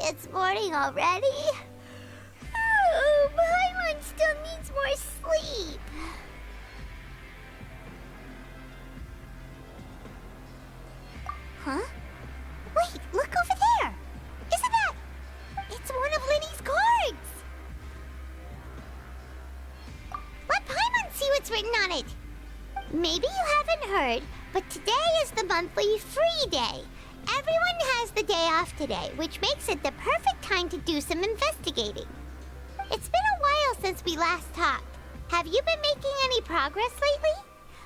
It's morning already. Oh, Paimon still needs more sleep. Huh? Wait, look over there! Isn't that... It's one of Linny's cards! Let Paimon see what's written on it! Maybe you haven't heard, but today is the monthly free day. Everyone has the day off today, which makes it the perfect time to do some investigating. It's been a while since we last talked. Have you been making any progress lately?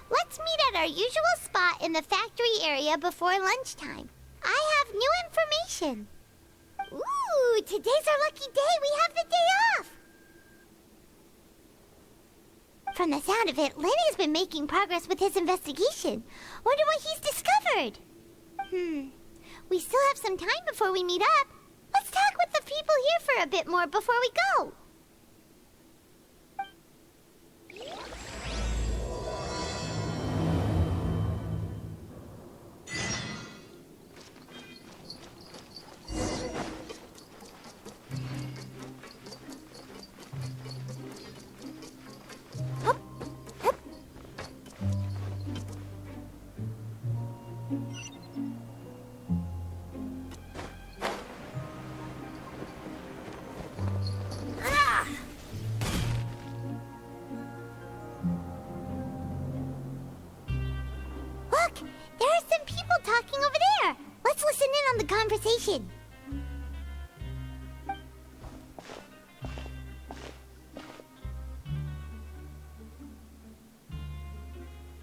Let's meet at our usual spot in the factory area before lunchtime. I have new information. Ooh, today's our lucky day. We have the day off. From the sound of it, Lenny's been making progress with his investigation. Wonder what he's discovered. We still have some time before we meet up. Let's talk with the people here for a bit more before we go. There are some people talking over there. Let's listen in on the conversation.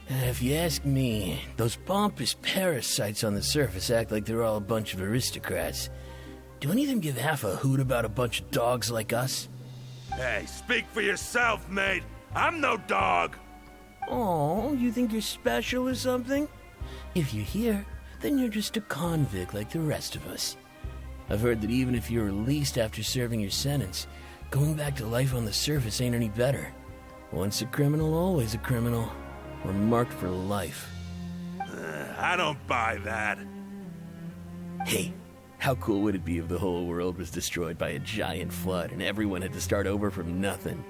If you ask me, those pompous parasites on the surface act like they're all a bunch of aristocrats. Do any of them give half a hoot about a bunch of dogs like us? Hey, speak for yourself, mate. I'm no dog. Oh, you think you're special or something? If you're here, then you're just a convict like the rest of us. I've heard that even if you're released after serving your sentence, going back to life on the surface ain't any better. Once a criminal, always a criminal. We're marked for life. I don't buy that. Hey, how cool would it be if the whole world was destroyed by a giant flood and everyone had to start over from nothing?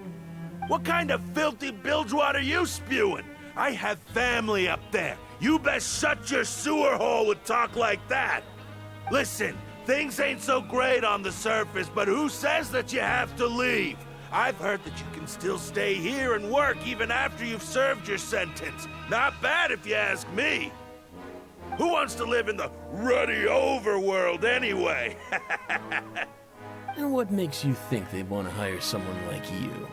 What kind of filthy bilgewater are you spewing? I have family up there. You best shut your sewer hole with talk like that. Listen, things ain't so great on the surface, but who says that you have to leave? I've heard that you can still stay here and work even after you've served your sentence. Not bad if you ask me. Who wants to live in the ruddy overworld anyway? And what makes you think they'd want to hire someone like you?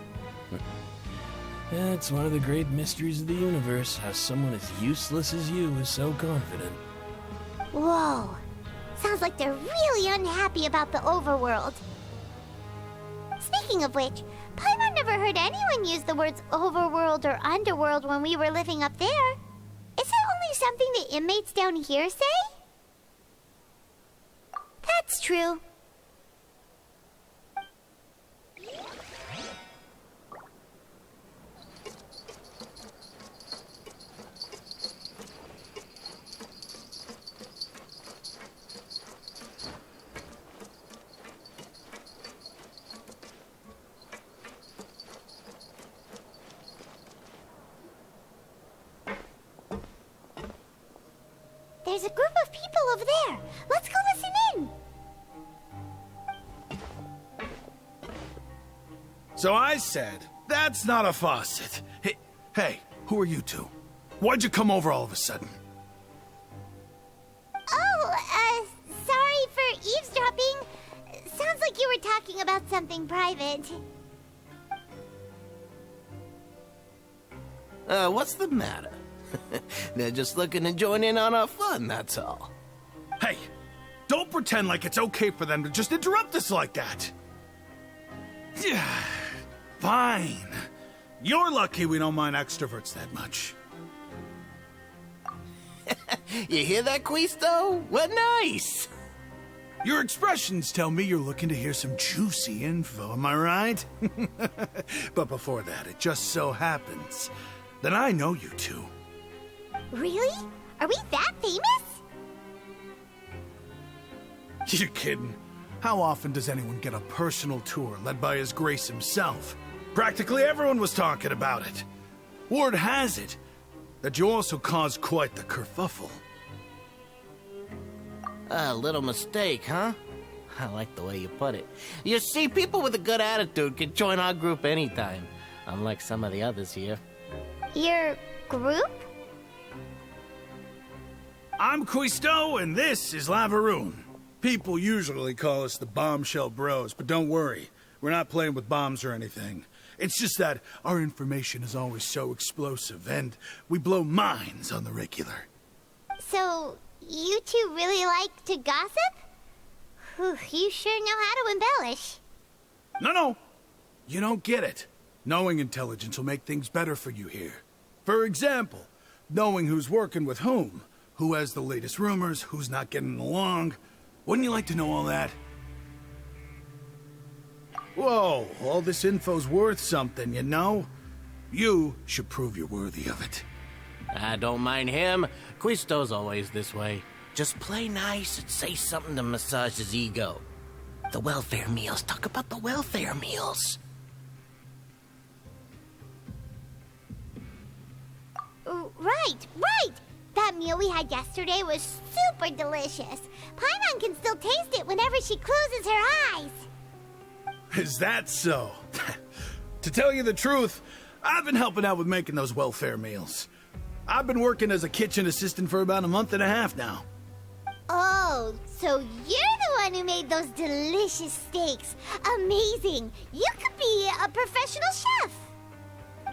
That's one of the great mysteries of the universe, how someone as useless as you is so confident. Whoa. Sounds like they're really unhappy about the overworld. Speaking of which, Paimon never heard anyone use the words overworld or underworld when we were living up there. Is it only something the inmates down here say? That's true. There's a group of people over there. Let's go listen in. So I said, that's not a faucet. Hey, who are you two? Why'd you come over all of a sudden? Oh, sorry for eavesdropping. Sounds like you were talking about something private. What's the matter? They're just looking to join in on our fun, that's all. Hey, don't pretend like it's okay for them to just interrupt us like that. Yeah, fine. You're lucky we don't mind extroverts that much. You hear that, Quisto? What nice! Your expressions tell me you're looking to hear some juicy info, am I right? But before that, it just so happens that I know you two. Really? Are we that famous? You're kidding. How often does anyone get a personal tour led by His Grace himself? Practically everyone was talking about it. Word has it that you also caused quite the kerfuffle. A little mistake, huh? I like the way you put it. You see, people with a good attitude can join our group anytime, unlike some of the others here. Your group? I'm Quisto, and this is Lavaroon. People usually call us the Bombshell Bros, but don't worry. We're not playing with bombs or anything. It's just that our information is always so explosive, and we blow minds on the regular. So, you two really like to gossip? Whew, you sure know how to embellish. No. You don't get it. Knowing intelligence will make things better for you here. For example, knowing who's working with whom, who has the latest rumors, who's not getting along. Wouldn't you like to know all that? Whoa, all this info's worth something, you know? You should prove you're worthy of it. I don't mind him. Quisto's always this way. Just play nice and say something to massage his ego. The welfare meals. Talk about the welfare meals. Right! That meal we had yesterday was super delicious. Paimon can still taste it whenever she closes her eyes. Is that so? To tell you the truth, I've been helping out with making those welfare meals. I've been working as a kitchen assistant for about a month and a half now. Oh, so you're the one who made those delicious steaks. Amazing. You could be a professional chef.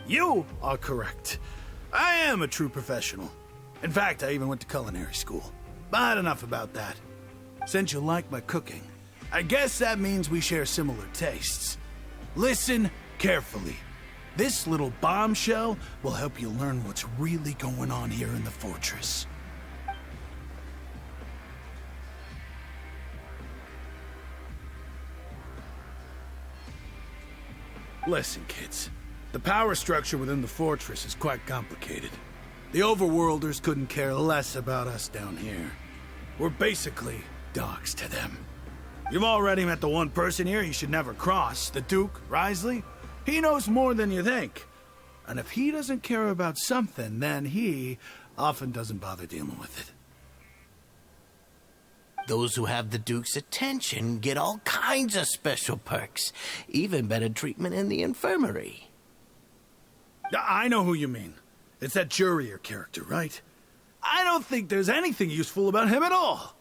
You are correct. I am a true professional. In fact, I even went to culinary school. But enough about that. Since you like my cooking, I guess that means we share similar tastes. Listen carefully. This little bombshell will help you learn what's really going on here in the fortress. Listen, kids. The power structure within the fortress is quite complicated. The overworlders couldn't care less about us down here. We're basically dogs to them. You've already met the one person here you should never cross, the Duke, Risley. He knows more than you think. And if he doesn't care about something, then he often doesn't bother dealing with it. Those who have the Duke's attention get all kinds of special perks. Even better treatment in the infirmary. I know who you mean. It's that Jurier character, right? I don't think there's anything useful about him at all.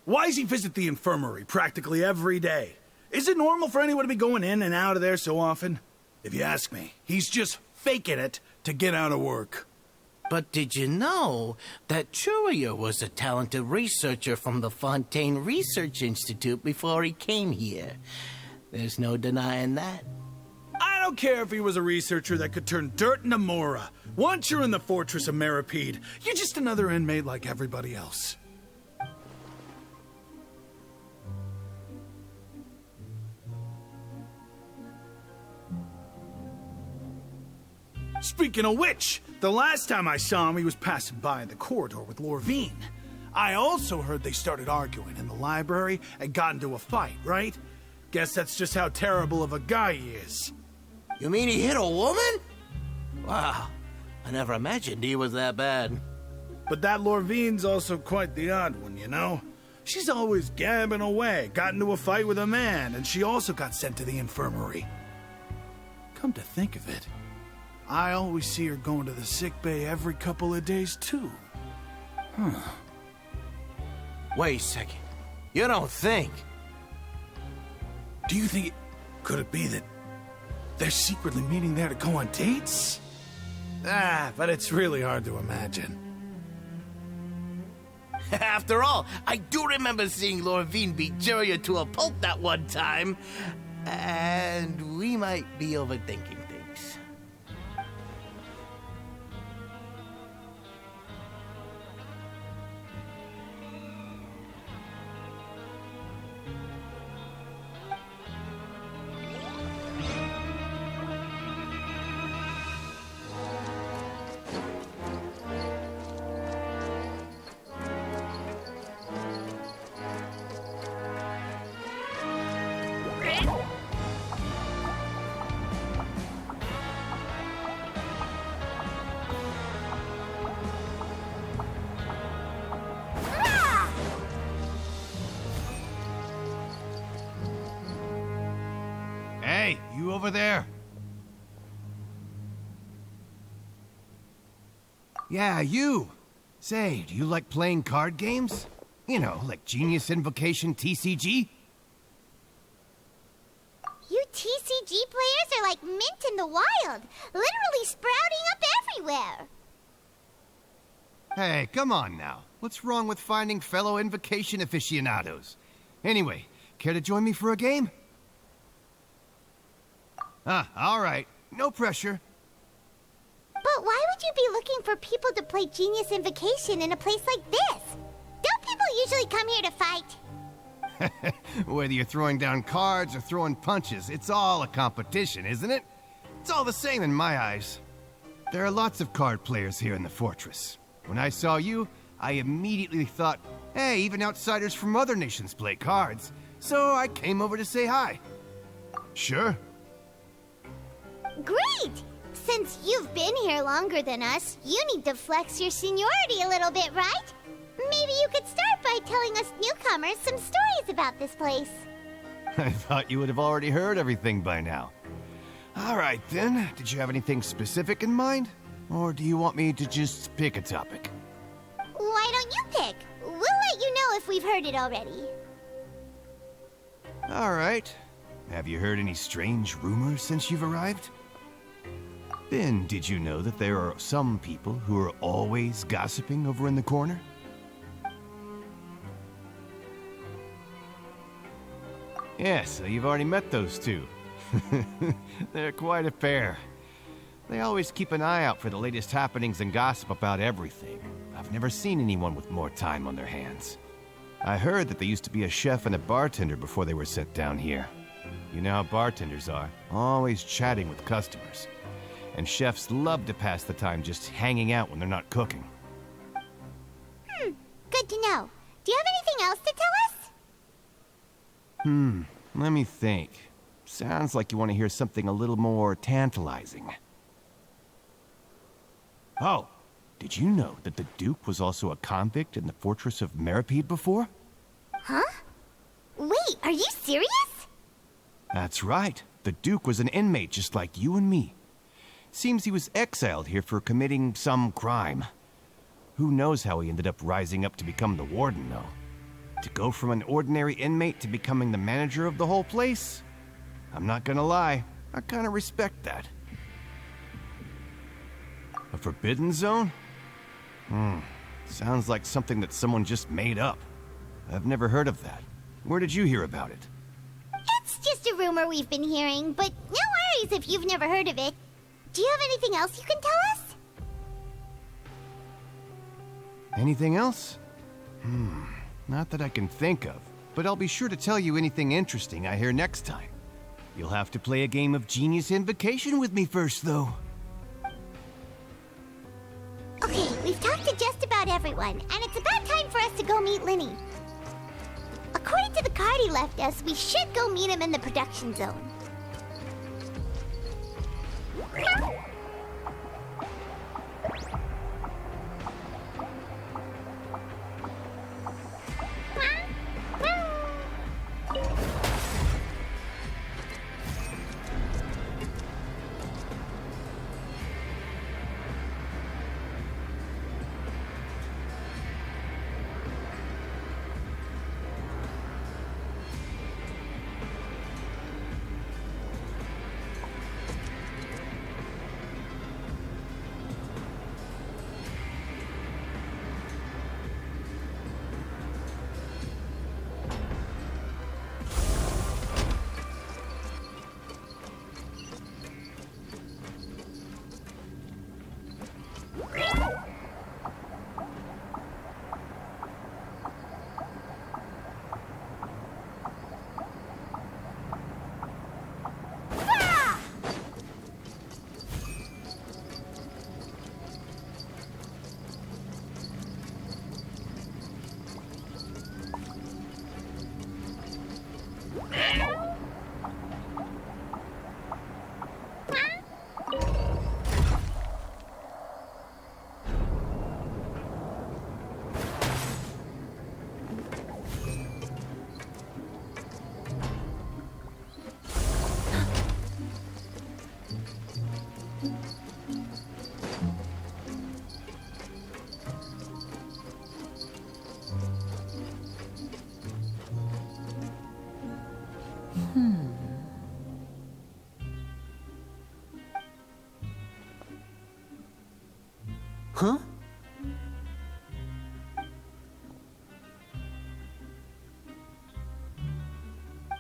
Why does he visit the infirmary practically every day? Is it normal for anyone to be going in and out of there so often? If you ask me, he's just faking it to get out of work. But did you know that Jurier was a talented researcher from the Fontaine Research Institute before he came here? There's no denying that. I don't care if he was a researcher that could turn dirt into Mora. Once you're in the fortress of Meripede, you're just another inmate like everybody else. Speaking of which, the last time I saw him, he was passing by in the corridor with Lorvine. I also heard they started arguing in the library and got into a fight, right? Guess that's just how terrible of a guy he is. You mean he hit a woman? Wow, I never imagined he was that bad. But that Lorvine's also quite the odd one, you know? She's always gabbing away, got into a fight with a man, and she also got sent to the infirmary. Come to think of it, I always see her going to the sick bay every couple of days, too. Huh. Wait a second. You don't think? Do you think could it be that they're secretly meeting there to go on dates? But it's really hard to imagine. After all, I do remember seeing Lorvine beat Jurier to a pulp that one time. And we might be overthinking things. Hey, you over there? Yeah, you. Say, do you like playing card games? You know, like Genius Invocation TCG? You TCG players are like mint in the wild, literally sprouting up everywhere. Hey, come on now. What's wrong with finding fellow Invocation aficionados? Anyway, care to join me for a game? All right. No pressure. But why would you be looking for people to play Genius Invocation in a place like this? Don't people usually come here to fight? Whether you're throwing down cards or throwing punches, it's all a competition, isn't it? It's all the same in my eyes. There are lots of card players here in the fortress. When I saw you, I immediately thought, hey, even outsiders from other nations play cards. So I came over to say hi. Sure. Great! Since you've been here longer than us, you need to flex your seniority a little bit, right? Maybe you could start by telling us newcomers some stories about this place. I thought you would have already heard everything by now. All right, then. Did you have anything specific in mind? Or do you want me to just pick a topic? Why don't you pick? We'll let you know if we've heard it already. All right. Have you heard any strange rumors since you've arrived? Ben, did you know that there are some people who are always gossiping over in the corner? Yes, so you've already met those two. They're quite a pair. They always keep an eye out for the latest happenings and gossip about everything. I've never seen anyone with more time on their hands. I heard that they used to be a chef and a bartender before they were sent down here. You know how bartenders are, always chatting with customers. And chefs love to pass the time just hanging out when they're not cooking. Good to know. Do you have anything else to tell us? Let me think. Sounds like you want to hear something a little more tantalizing. Oh, did you know that the Duke was also a convict in the fortress of Meripede before? Huh? Wait, are you serious? That's right. The Duke was an inmate just like you and me. Seems he was exiled here for committing some crime. Who knows how he ended up rising up to become the warden, though. To go from an ordinary inmate to becoming the manager of the whole place? I'm not gonna lie, I kinda respect that. A forbidden zone? Sounds like something that someone just made up. I've never heard of that. Where did you hear about it? It's just a rumor we've been hearing, but no worries if you've never heard of it. Do you have anything else you can tell us? Anything else? Not that I can think of, but I'll be sure to tell you anything interesting I hear next time. You'll have to play a game of Genius Invocation with me first, though. Okay, we've talked to just about everyone, and it's about time for us to go meet Linny. According to the card he left us, we should go meet him in the production zone.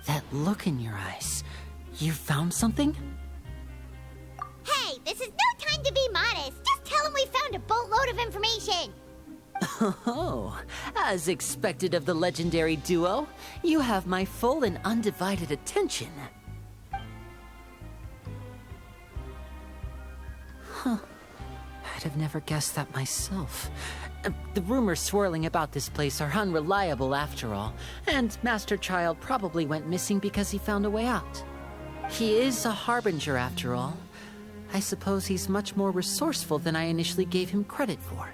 That look in your eyes. You found something? Hey, this is no time to be modest. Just tell him we found a boatload of information. Oh, as expected of the legendary duo, you have my full and undivided attention. Huh. I'd have never guessed that myself. The rumors swirling about this place are unreliable after all, and Master Child probably went missing because he found a way out. He is a harbinger after all. I suppose he's much more resourceful than I initially gave him credit for.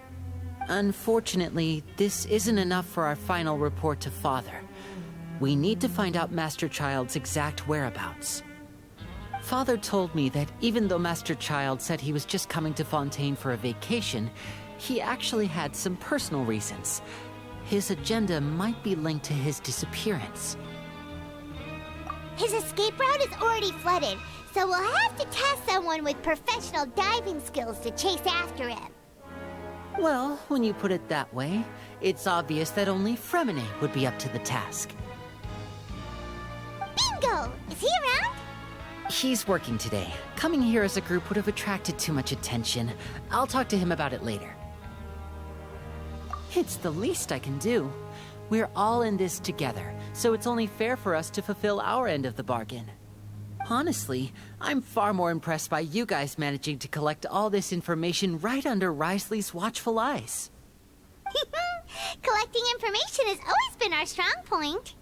Unfortunately, this isn't enough for our final report to Father. We need to find out Master Child's exact whereabouts. Father told me that even though Master Child said he was just coming to Fontaine for a vacation, he actually had some personal reasons. His agenda might be linked to his disappearance. His escape route is already flooded, so we'll have to task someone with professional diving skills to chase after him. Well, when you put it that way, it's obvious that only Fremine would be up to the task. Bingo! Is he around? He's working today. Coming here as a group would have attracted too much attention. I'll talk to him about it later. It's the least I can do. We're all in this together, so it's only fair for us to fulfill our end of the bargain. Honestly, I'm far more impressed by you guys managing to collect all this information right under Risley's watchful eyes. Collecting information has always been our strong point.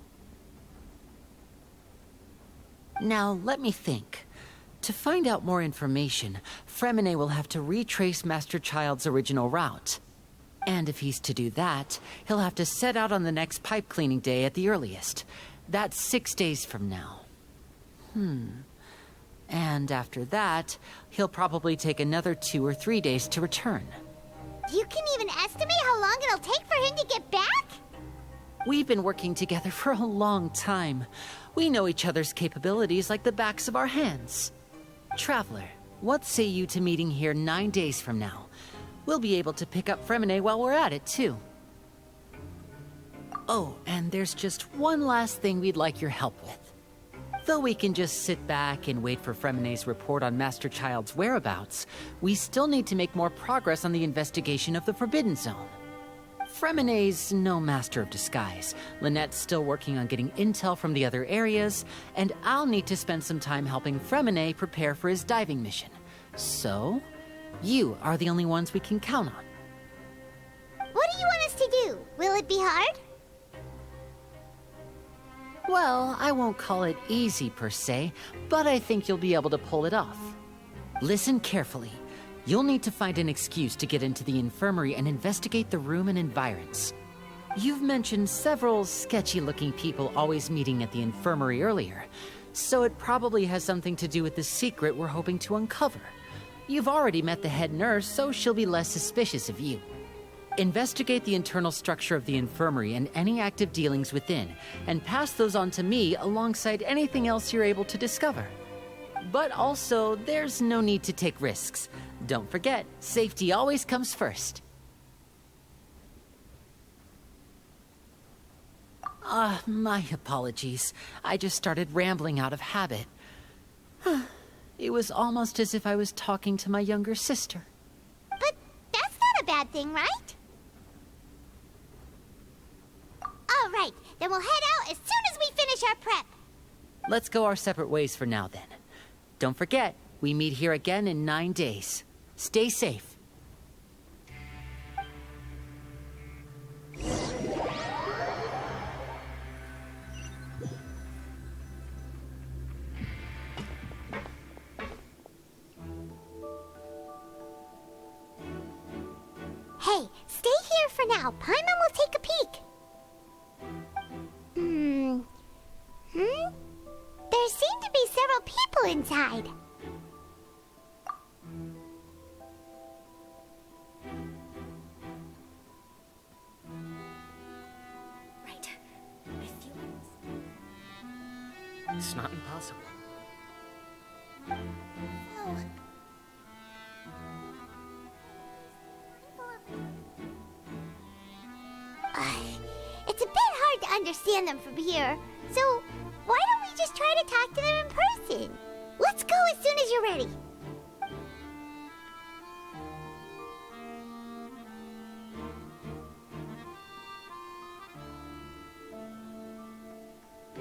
Now, let me think. To find out more information, Fremine will have to retrace Master Child's original route. And if he's to do that, he'll have to set out on the next pipe cleaning day at the earliest. That's 6 days from now. And after that, he'll probably take another 2 or 3 days to return. You can even estimate how long it'll take for him to get back? We've been working together for a long time. We know each other's capabilities like the backs of our hands. Traveler, what say you to meeting here 9 days from now? We'll be able to pick up Fremine while we're at it, too. Oh, and there's just one last thing we'd like your help with. Though we can just sit back and wait for Fremine's report on Master Child's whereabouts, we still need to make more progress on the investigation of the Forbidden Zone. Fremine's no master of disguise. Lynette's still working on getting intel from the other areas, and I'll need to spend some time helping Fremine prepare for his diving mission. So, you are the only ones we can count on. What do you want us to do? Will it be hard? Well, I won't call it easy per se, but I think you'll be able to pull it off. Listen carefully. You'll need to find an excuse to get into the infirmary and investigate the room and environs. You've mentioned several sketchy-looking people always meeting at the infirmary earlier, so it probably has something to do with the secret we're hoping to uncover. You've already met the head nurse, so she'll be less suspicious of you. Investigate the internal structure of the infirmary and any active dealings within, and pass those on to me alongside anything else you're able to discover. But also, there's no need to take risks. Don't forget, safety always comes first. My apologies. I just started rambling out of habit. It was almost as if I was talking to my younger sister. But that's not a bad thing, right? All right, then we'll head out as soon as we finish our prep. Let's go our separate ways for now, then. Don't forget, we meet here again in 9 days. Stay safe. Hey, stay here for now. Paimon will take a peek. There seem to be several people inside. Right. I feel it's not impossible. Oh. It's a bit hard to understand them from here, so why don't we just try to talk to them in person. Let's go as soon as you're ready.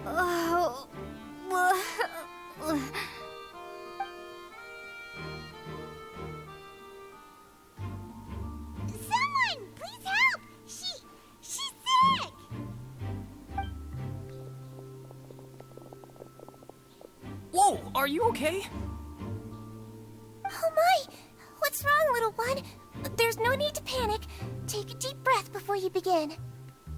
Oh. Someone, please help! She's sick! Whoa, are you okay? Oh my! What's wrong, little one? There's no need to panic. Take a deep breath before you begin.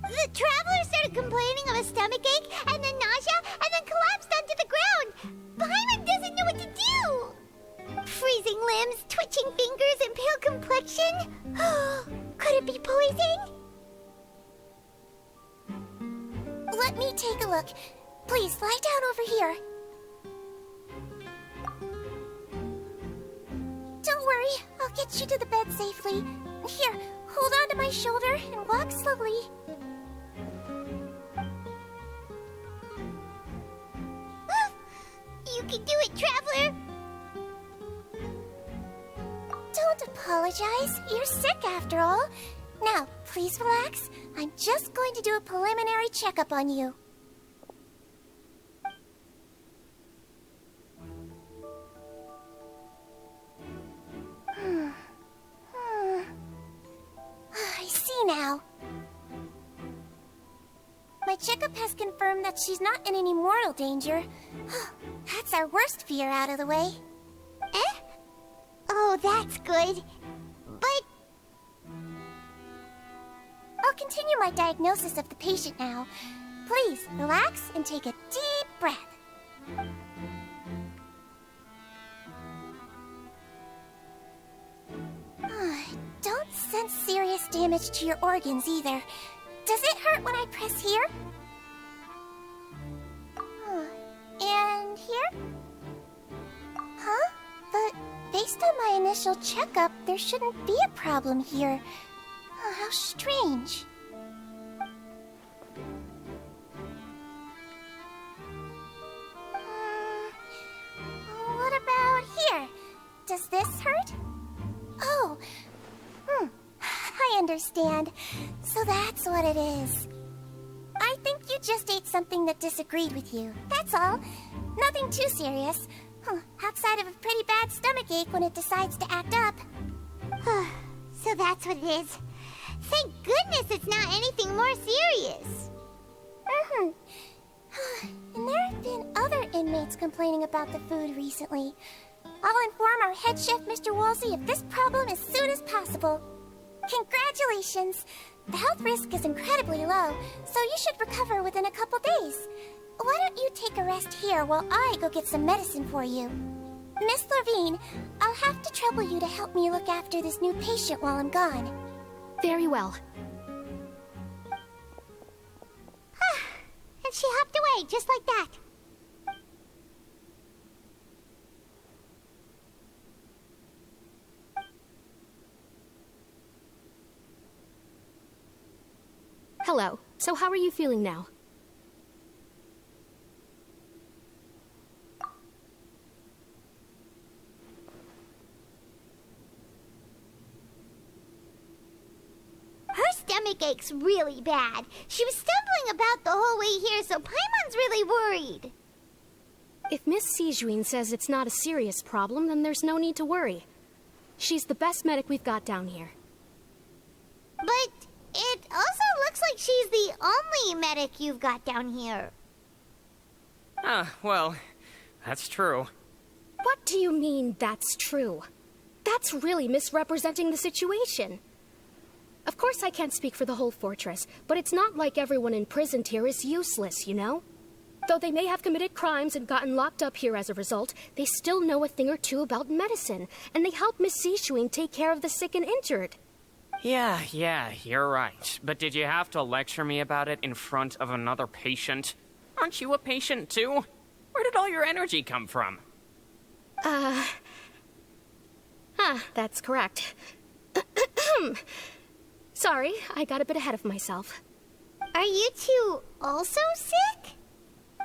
The traveler started complaining of a stomachache, and then nausea, and then collapsed onto the ground. Paimon doesn't know what to do. Freezing limbs, twitching fingers, and pale complexion. Could it be poison? Let me take a look. Please, lie down over here. Don't worry, I'll get you to the bed safely. Here, hold on to my shoulder and walk slowly. You can do it, traveler. Don't apologize. You're sick after all. Now, please relax. I'm just going to do a preliminary checkup on you. I see now. My checkup has confirmed that she's not in any mortal danger. That's our worst fear out of the way. Eh? Oh, that's good. But I'll continue my diagnosis of the patient now. Please, relax and take a deep breath. Don't sense serious damage to your organs either. Does it hurt when I press here? And here? Huh? But based on my initial checkup, there shouldn't be a problem here. How strange. What about here? Does this hurt? Oh, I understand. So that's what it is. I think you just ate something that disagreed with you. That's all. Nothing too serious. Outside of a pretty bad stomachache when it decides to act up. So that's what it is. Thank goodness it's not anything more serious. And there have been other inmates complaining about the food recently. I'll inform our head chef, Mr. Woolsey, of this problem as soon as possible. Congratulations! The health risk is incredibly low, so you should recover within a couple days. Why don't you take a rest here while I go get some medicine for you? Miss Levine, I'll have to trouble you to help me look after this new patient while I'm gone. Very well. And she hopped away just like that. Hello. So how are you feeling now? Her stomach aches really bad. She was stumbling about the whole way here, so Paimon's really worried. If Miss Sijuin says it's not a serious problem, then there's no need to worry. She's the best medic we've got down here. But it also looks like she's the only medic you've got down here. Well, that's true. What do you mean, that's true? That's really misrepresenting the situation. Of course I can't speak for the whole fortress, but it's not like everyone imprisoned here is useless, you know? Though they may have committed crimes and gotten locked up here as a result, they still know a thing or two about medicine, and they help Miss Sijuin take care of the sick and injured. Yeah, you're right. But did you have to lecture me about it in front of another patient? Aren't you a patient too? Where did all your energy come from? That's correct. Sorry, I got a bit ahead of myself. Are you two also sick?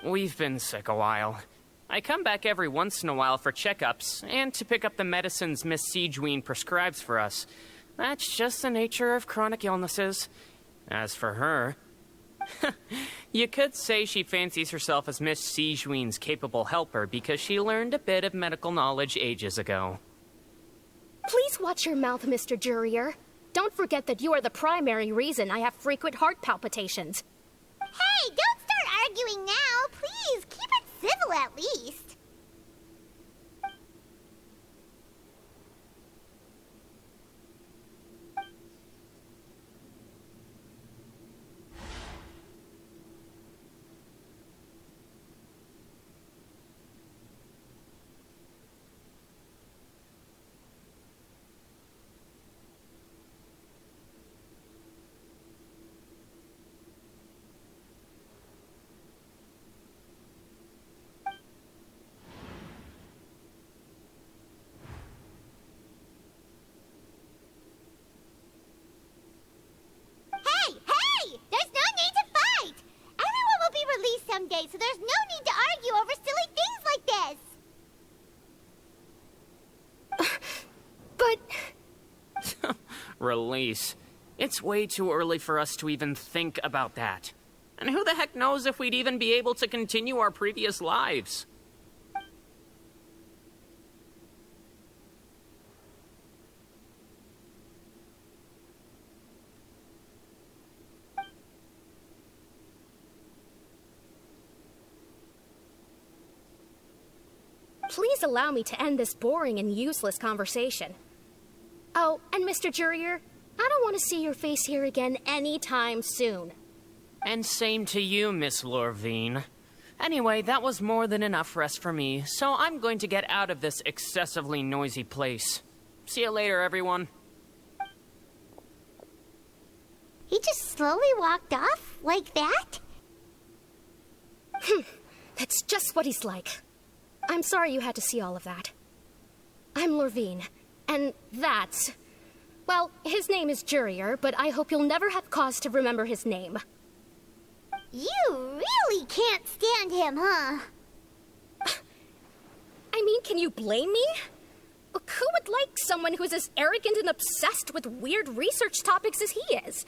We've been sick a while. I come back every once in a while for checkups, and to pick up the medicines Miss Siegewien prescribes for us. That's just the nature of chronic illnesses. As for her... you could say she fancies herself as Miss Siegewien's capable helper because she learned a bit of medical knowledge ages ago. Please watch your mouth, Mr. Jurier. Don't forget that you are the primary reason I have frequent heart palpitations. Hey, don't start arguing now. Please, keep it civil at least. Someday, so there's no need to argue over silly things like this. But... Release. It's way too early for us to even think about that. And who the heck knows if we'd even be able to continue our previous lives? Please allow me to end this boring and useless conversation. Oh, and Mr. Jurier, I don't want to see your face here again anytime soon. And same to you, Miss Lorvine. Anyway, that was more than enough rest for me, so I'm going to get out of this excessively noisy place. See you later, everyone. He just slowly walked off like that? That's just what he's like. I'm sorry you had to see all of that. I'm Lorvine, and that's... Well, his name is Jurier, but I hope you'll never have cause to remember his name. You really can't stand him, huh? I mean, can you blame me? Look, who would like someone who's as arrogant and obsessed with weird research topics as he is?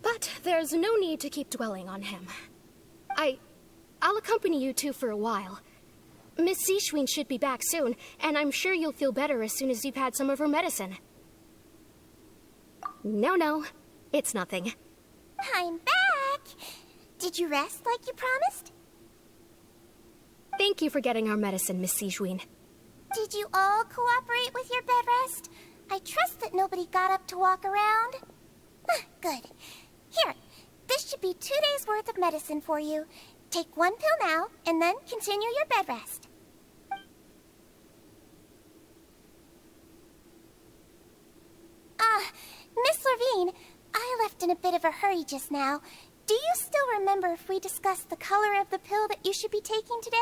But there's no need to keep dwelling on him. I'll accompany you two for a while. Miss Siegewien should be back soon, and I'm sure you'll feel better as soon as you've had some of her medicine. No, it's nothing. I'm back! Did you rest like you promised? Thank you for getting our medicine, Miss Siegewien. Did you all cooperate with your bed rest? I trust that nobody got up to walk around. Good. Here, this should be 2 days' worth of medicine for you. Take 1 pill now, and then continue your bed rest. Miss Lorvine, I left in a bit of a hurry just now. Do you still remember if we discussed the color of the pill that you should be taking today?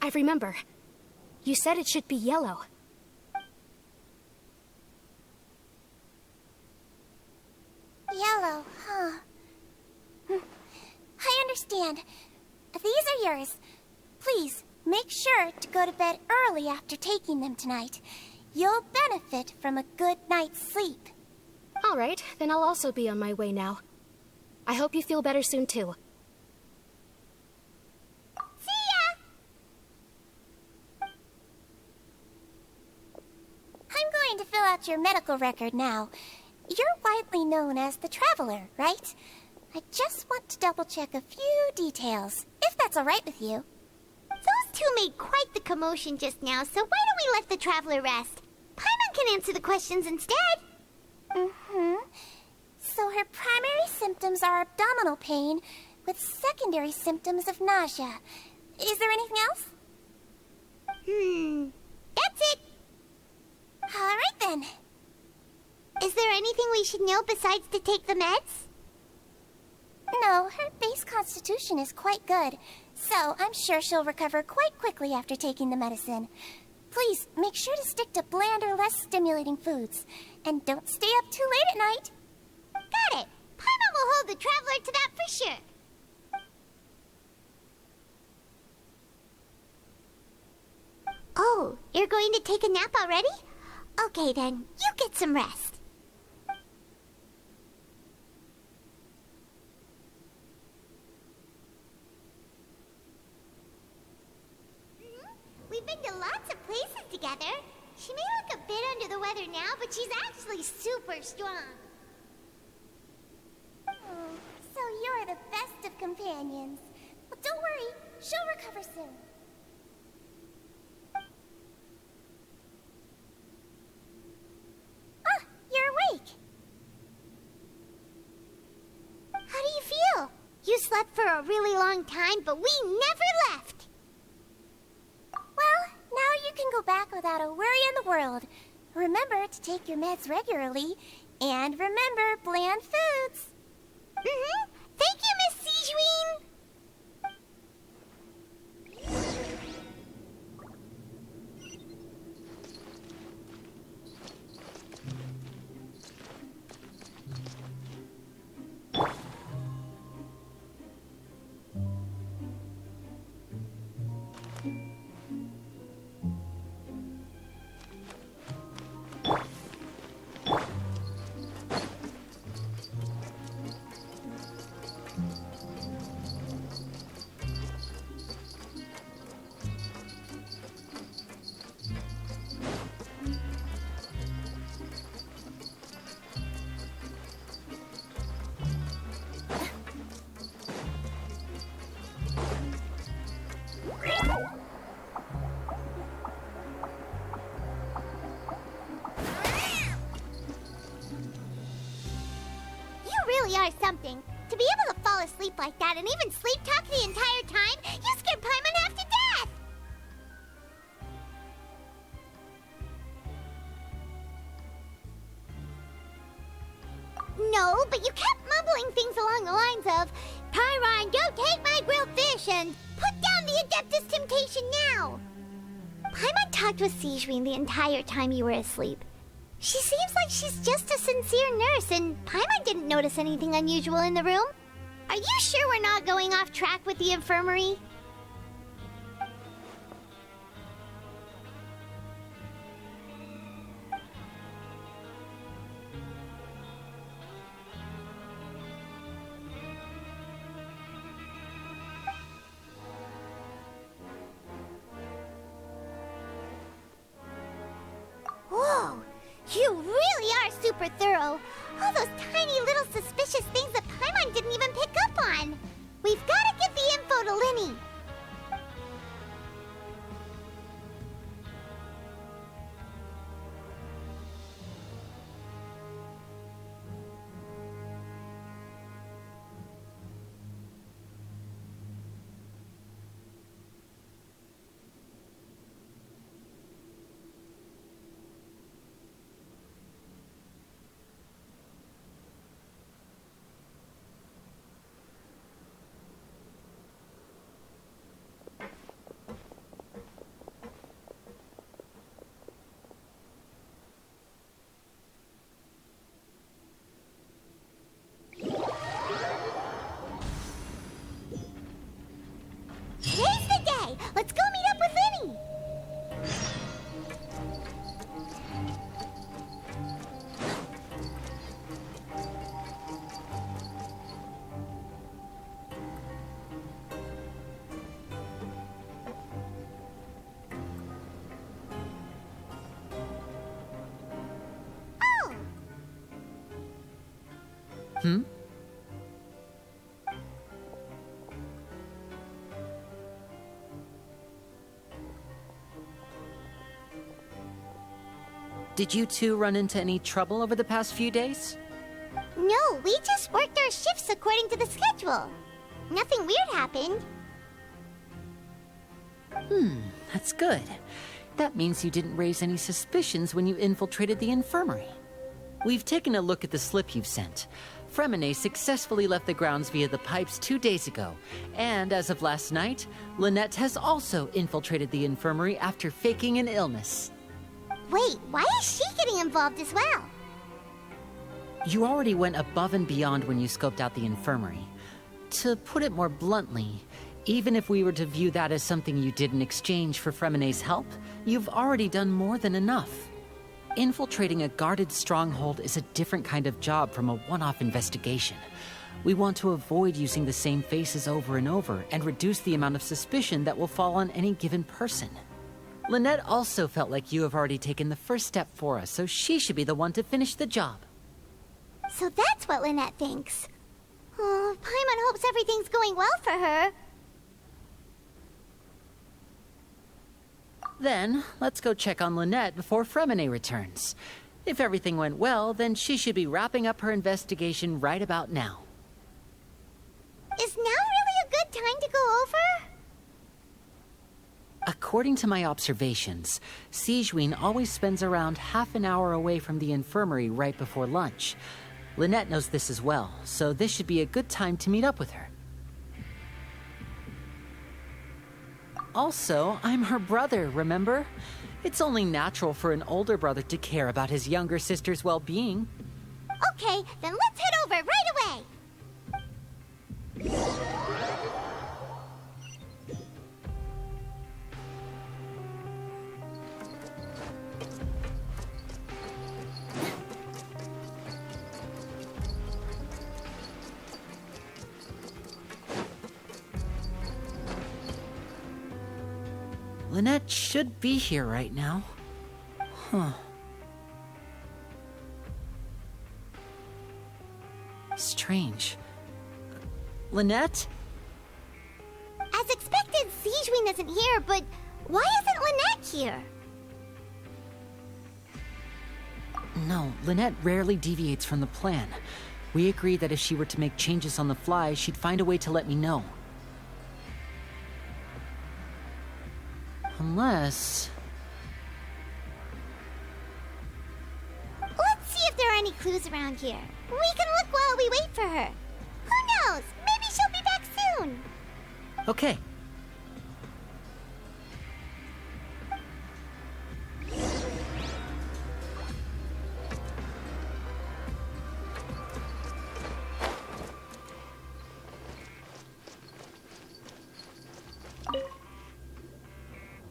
I remember. You said it should be yellow. Yellow, huh? I understand. These are yours. Please, make sure to go to bed early after taking them tonight. You'll benefit from a good night's sleep. All right, then I'll also be on my way now. I hope you feel better soon, too. See ya! I'm going to fill out your medical record now. You're widely known as the Traveler, right? I just want to double-check a few details, if that's all right with you. Those two made quite the commotion just now, so why don't we let the Traveler rest? Paimon can answer the questions instead. So her primary symptoms are abdominal pain, with secondary symptoms of nausea. Is there anything else? That's it. All right, then. Is there anything we should know besides to take the meds? No, her base constitution is quite good, so I'm sure she'll recover quite quickly after taking the medicine. Please, make sure to stick to bland or less stimulating foods. And don't stay up too late at night. picture. Oh, you're going to take a nap already? Okay then, you get some rest. We've been to lots of places together. She may look a bit under the weather now, but she's actually super strong. So you're the best of companions. Well, don't worry, she'll recover soon. Ah, you're awake. How do you feel? You slept for a really long time, but we never left. Well, now you can go back without a worry in the world. Remember to take your meds regularly, and remember bland foods. Thank you, Miss Sijween. Are something. To be able to fall asleep like that and even sleep talk the entire time, you scared Paimon half to death! No, but you kept mumbling things along the lines of, Pyron, don't take my grilled fish, and put down the Adeptus Temptation now! Paimon talked with Sijween the entire time you were asleep. She seems like she's just a sincere nurse, and Paimon didn't notice anything unusual in the room. Are you sure we're not going off track with the infirmary? Whoa! You really are super thorough. All those tiny little suspicious things that Paimon didn't even pick up on. We've got to get the info to Linny. Today's the day! Let's go meet up with Linny! Oh! Did you two run into any trouble over the past few days? No, we just worked our shifts according to the schedule. Nothing weird happened. That's good. That means you didn't raise any suspicions when you infiltrated the infirmary. We've taken a look at the slip you've sent. Fremine successfully left the grounds via the pipes 2 days ago, and as of last night, Lynette has also infiltrated the infirmary after faking an illness. Wait, why is she getting involved as well? You already went above and beyond when you scoped out the infirmary. To put it more bluntly, even if we were to view that as something you did in exchange for Fremenne's help, you've already done more than enough. Infiltrating a guarded stronghold is a different kind of job from a one-off investigation. We want to avoid using the same faces over and over and reduce the amount of suspicion that will fall on any given person. Lynette also felt like you have already taken the first step for us, so she should be the one to finish the job. So that's what Lynette thinks. Oh, Paimon hopes everything's going well for her. Then, let's go check on Lynette before Fremene returns. If everything went well, then she should be wrapping up her investigation right about now. Is now really a good time to go over? According to my observations, Sigewinne always spends around half an hour away from the infirmary right before lunch. Lynette knows this as well, so this should be a good time to meet up with her. Also, I'm her brother, remember? It's only natural for an older brother to care about his younger sister's well-being. Okay, then let's head over right away. Lynette should be here right now. Huh. Strange. Lynette? As expected, Sigewinne isn't here, but why isn't Lynette here? No, Lynette rarely deviates from the plan. We agreed that if she were to make changes on the fly, she'd find a way to let me know. Unless... Let's see if there are any clues around here. We can look while we wait for her. Who knows? Maybe she'll be back soon. Okay.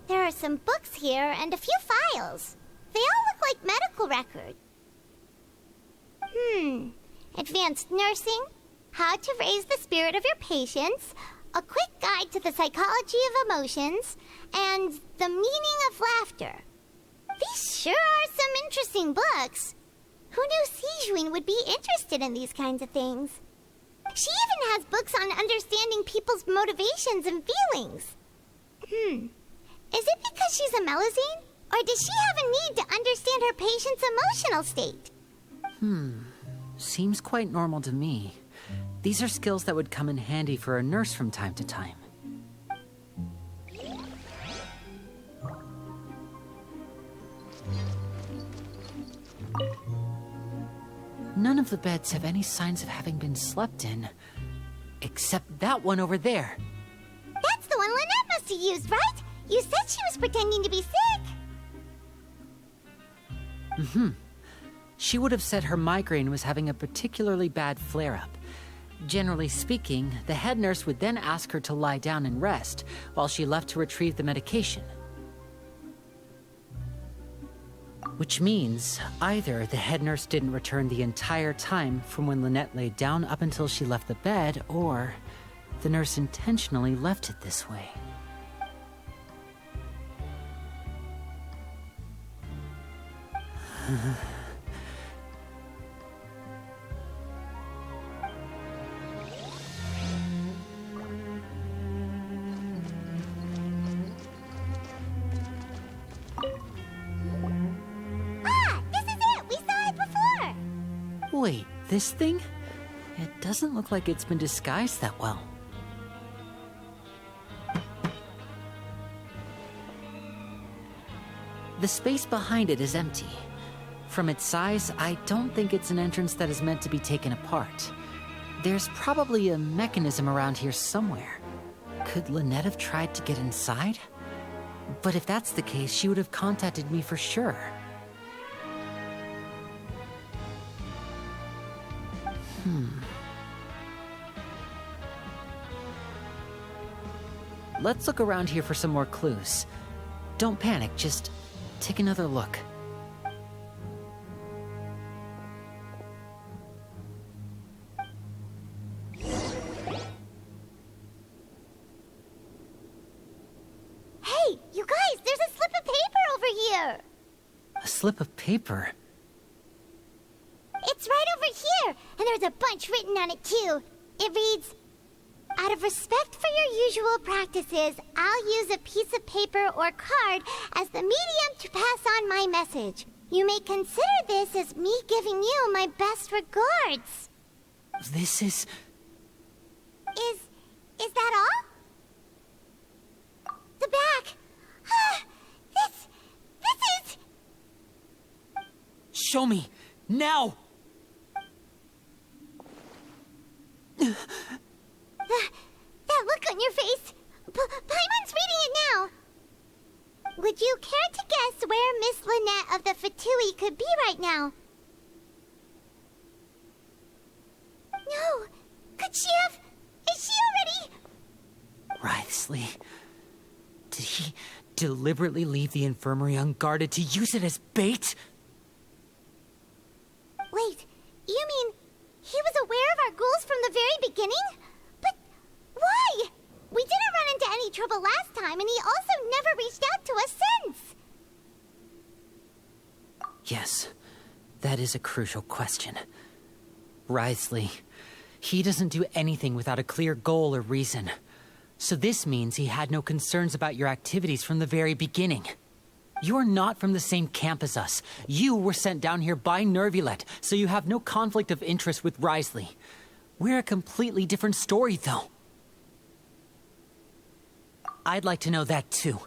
There are some books here and a few files. They all look like medical records. Advanced nursing, how to raise the spirit of your patients, a quick guide to the psychology of emotions, and the meaning of laughter. These sure are some interesting books. Who knew Sigewinne would be interested in these kinds of things? She even has books on understanding people's motivations and feelings. Is it because she's a Melusine? Or does she have a need to understand her patient's emotional state? Seems quite normal to me. These are skills that would come in handy for a nurse from time to time. None of the beds have any signs of having been slept in. Except that one over there. That's the one Lynette must have used, right? You said she was pretending to be sick. She would have said her migraine was having a particularly bad flare-up. Generally speaking, the head nurse would then ask her to lie down and rest, while she left to retrieve the medication. Which means, either the head nurse didn't return the entire time from when Lynette laid down up until she left the bed, or the nurse intentionally left it this way. This is it! We saw it before! Wait, this thing? It doesn't look like it's been disguised that well. The space behind it is empty. From its size, I don't think it's an entrance that is meant to be taken apart. There's probably a mechanism around here somewhere. Could Lynette have tried to get inside? But if that's the case, she would have contacted me for sure. Let's look around here for some more clues. Don't panic, just take another look. Hey, you guys, there's a slip of paper over here! A slip of paper? It's right over here, and there's a bunch written on it too. It reads, "Out of respect for your usual practices, I'll use a piece of paper or card as the medium to pass on my message. You may consider this as me giving you my best regards." This is... Is that all? The back. This is... Show me! Now! That look on your face. Paimon's reading it now. Would you care to guess where Miss Lynette of the Fatui could be right now? No. Could she have... Is she already... Wriothesley. Did he deliberately leave the infirmary unguarded to use it as bait? Wait, you mean he was aware of our goals from the very beginning? But why? We didn't run into any trouble last time, and he also never reached out to us since. Yes, that is a crucial question. Wriothesley, he doesn't do anything without a clear goal or reason. So this means he had no concerns about your activities from the very beginning. You're not from the same camp as us. You were sent down here by Nervulet, so you have no conflict of interest with Wriothesley. We're a completely different story, though. I'd like to know that, too.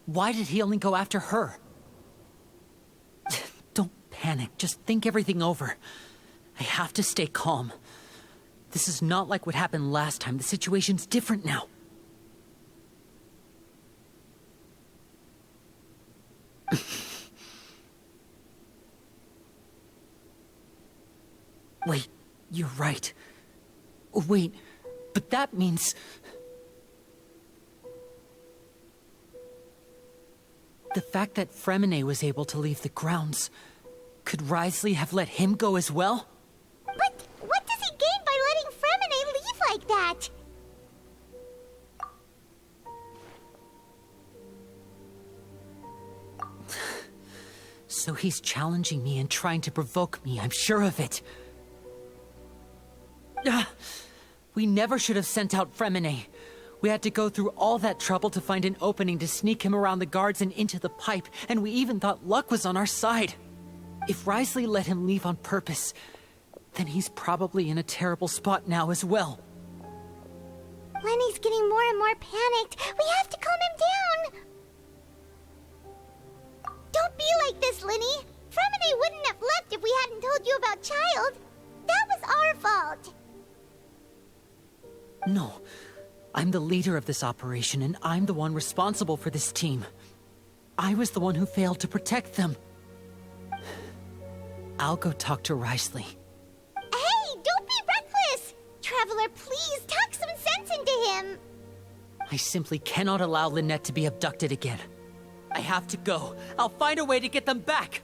Why did he only go after her? Don't panic. Just think everything over. I have to stay calm. This is not like what happened last time. The situation's different now. Wait, you're right. Wait, but that means... The fact that Fremine was able to leave the grounds, could Wriothesley have let him go as well? But what does he gain by letting Fremine leave like that? So he's challenging me and trying to provoke me, I'm sure of it. We never should have sent out Fremine. We had to go through all that trouble to find an opening to sneak him around the guards and into the pipe, and we even thought luck was on our side. If Wriothesley let him leave on purpose, then he's probably in a terrible spot now as well. Lenny's getting more and more panicked. We have to calm him down. Don't be like this, Lenny. Fremine wouldn't have left if we hadn't told you about Child. That was our fault. No. I'm the leader of this operation, and I'm the one responsible for this team. I was the one who failed to protect them. I'll go talk to Wriothesley. Hey, don't be reckless! Traveler, please, talk some sense into him! I simply cannot allow Lynette to be abducted again. I have to go. I'll find a way to get them back!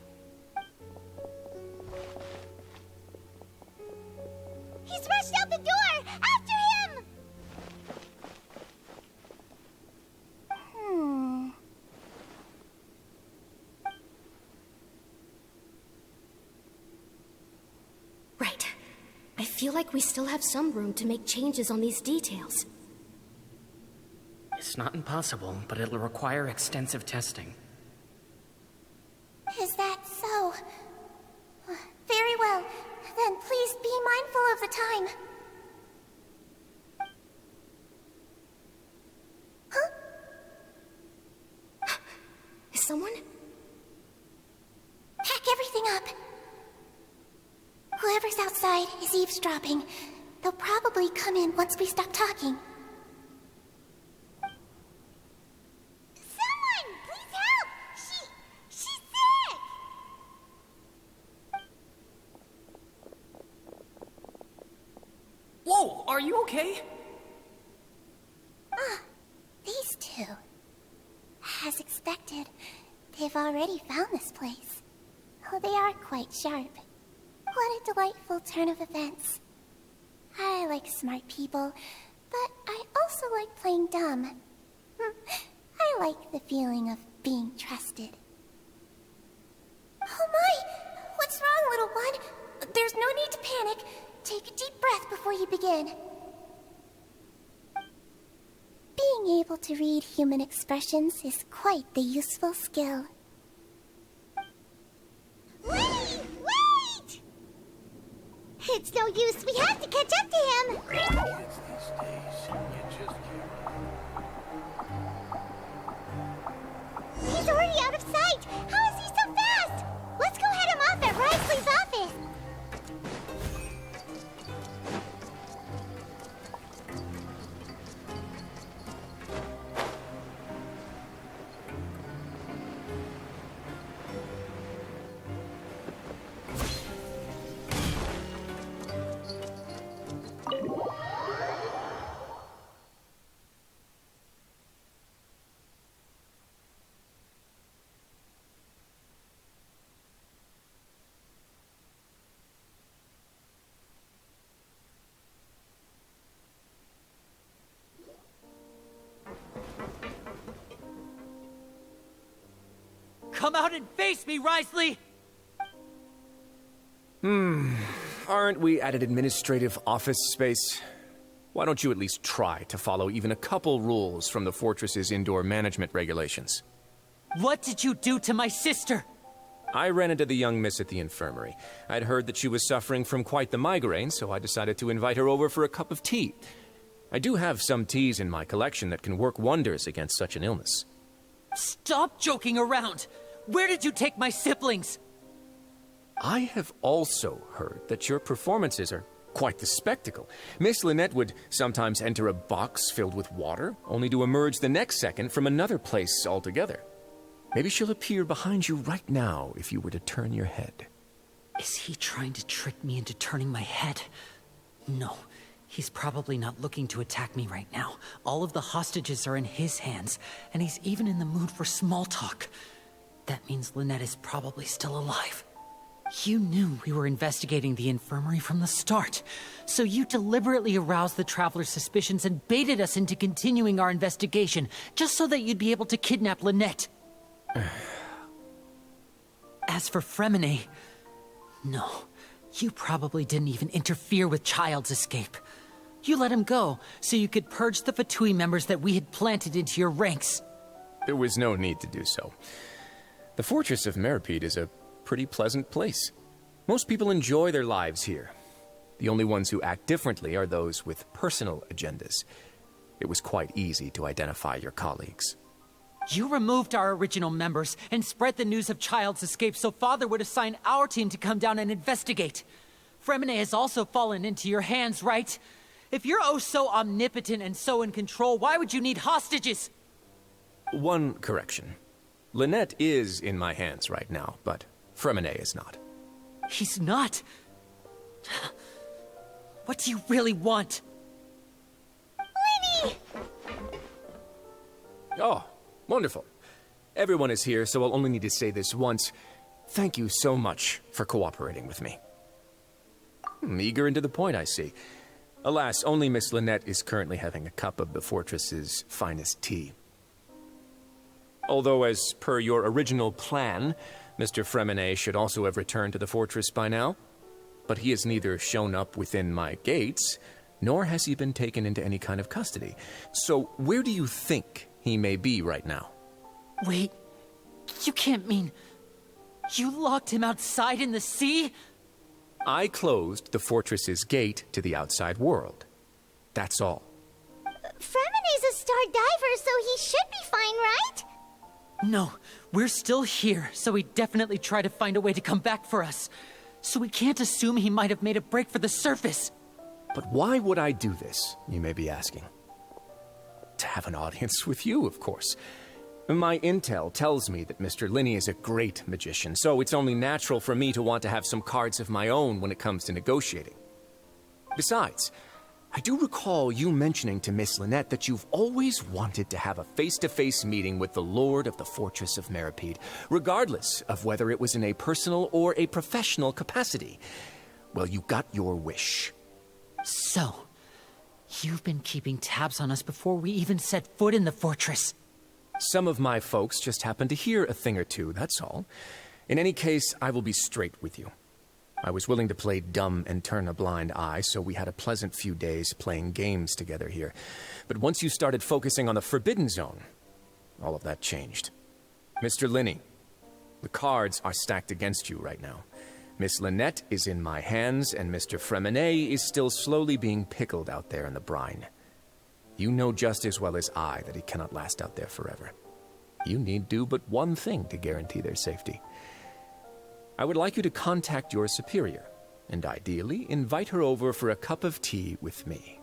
He's rushed out the door! After him! Right. I feel like we still have some room to make changes on these details. It's not impossible, but it'll require extensive testing. Is that so? Very well. Then please be mindful of the time. Huh? Is someone? Pack everything up. Whoever's outside is eavesdropping. They'll probably come in once we stop talking. Someone! Please help! She's sick! Whoa, are you okay? These too. As expected, they've already found this place. Oh, they are quite sharp. What a delightful turn of events. I like smart people, but I also like playing dumb. I like the feeling of being trusted. Oh my! What's wrong, little one? There's no need to panic. Take a deep breath before you begin. Being able to read human expressions is quite the useful skill. Wait! Wait! It's no use. We have to catch up to him. He's already out of sight. How is he so fast? Let's go head him off at Risley's office. Come out and face me, Risley! Aren't we at an administrative office space? Why don't you at least try to follow even a couple rules from the fortress's indoor management regulations? What did you do to my sister? I ran into the young miss at the infirmary. I'd heard that she was suffering from quite the migraine, so I decided to invite her over for a cup of tea. I do have some teas in my collection that can work wonders against such an illness. Stop joking around! Where did you take my siblings? I have also heard that your performances are quite the spectacle. Miss Lynette would sometimes enter a box filled with water, only to emerge the next second from another place altogether. Maybe she'll appear behind you right now if you were to turn your head. Is he trying to trick me into turning my head? No, he's probably not looking to attack me right now. All of the hostages are in his hands, and he's even in the mood for small talk. That means Lynette is probably still alive. You knew we were investigating the infirmary from the start, so you deliberately aroused the Traveler's suspicions and baited us into continuing our investigation, just so that you'd be able to kidnap Lynette. As for Fremine, no, you probably didn't even interfere with Child's escape. You let him go, so you could purge the Fatui members that we had planted into your ranks. There was no need to do so. The Fortress of Meripede is a pretty pleasant place. Most people enjoy their lives here. The only ones who act differently are those with personal agendas. It was quite easy to identify your colleagues. You removed our original members and spread the news of Child's escape so Father would assign our team to come down and investigate. Fremine has also fallen into your hands, right? If you're oh so omnipotent and so in control, why would you need hostages? One correction. Lynette is in my hands right now, but Fremine is not. He's not? What do you really want? Lenny! Oh, wonderful. Everyone is here, so I'll only need to say this once. Thank you so much for cooperating with me. Eager and to the point, I see. Alas, only Miss Lynette is currently having a cup of the fortress's finest tea. Although, as per your original plan, Mr. Fremine should also have returned to the fortress by now. But he has neither shown up within my gates, nor has he been taken into any kind of custody. So, where do you think he may be right now? Wait, you can't mean... you locked him outside in the sea? I closed the fortress's gate to the outside world. That's all. Fremine's a star diver, so he should be fine, right? No, we're still here, so he definitely tried to find a way to come back for us. So we can't assume he might have made a break for the surface. But why would I do this, you may be asking? To have an audience with you, of course. My intel tells me that Mr. Linney is a great magician, so it's only natural for me to want to have some cards of my own when it comes to negotiating. Besides, I do recall you mentioning to Miss Lynette that you've always wanted to have a face-to-face meeting with the Lord of the Fortress of Meripede, regardless of whether it was in a personal or a professional capacity. Well, you got your wish. So, you've been keeping tabs on us before we even set foot in the fortress. Some of my folks just happened to hear a thing or two, that's all. In any case, I will be straight with you. I was willing to play dumb and turn a blind eye, so we had a pleasant few days playing games together here. But once you started focusing on the Forbidden Zone, all of that changed. Mr. Linney, the cards are stacked against you right now. Miss Lynette is in my hands, and Mr. Fremenet is still slowly being pickled out there in the brine. You know just as well as I that he cannot last out there forever. You need do but one thing to guarantee their safety. I would like you to contact your superior, and ideally invite her over for a cup of tea with me.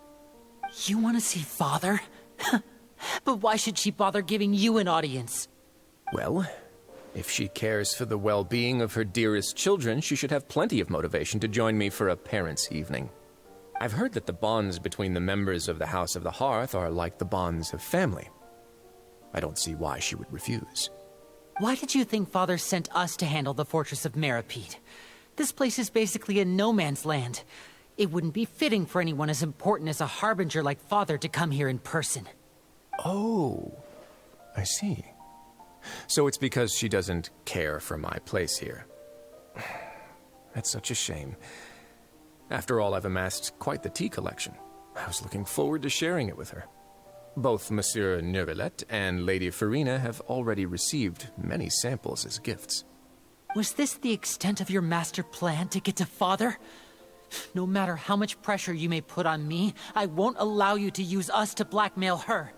You want to see Father? But why should she bother giving you an audience? Well, if she cares for the well-being of her dearest children, she should have plenty of motivation to join me for a parents' evening. I've heard that the bonds between the members of the House of the Hearth are like the bonds of family. I don't see why she would refuse. Why did you think Father sent us to handle the Fortress of Meripede? This place is basically a no-man's land. It wouldn't be fitting for anyone as important as a harbinger like Father to come here in person. Oh, I see. So it's because she doesn't care for my place here. That's such a shame. After all, I've amassed quite the tea collection. I was looking forward to sharing it with her. Both Monsieur Neuvillette and Lady Farina have already received many samples as gifts. Was this the extent of your master plan to get to Father? No matter how much pressure you may put on me, I won't allow you to use us to blackmail her.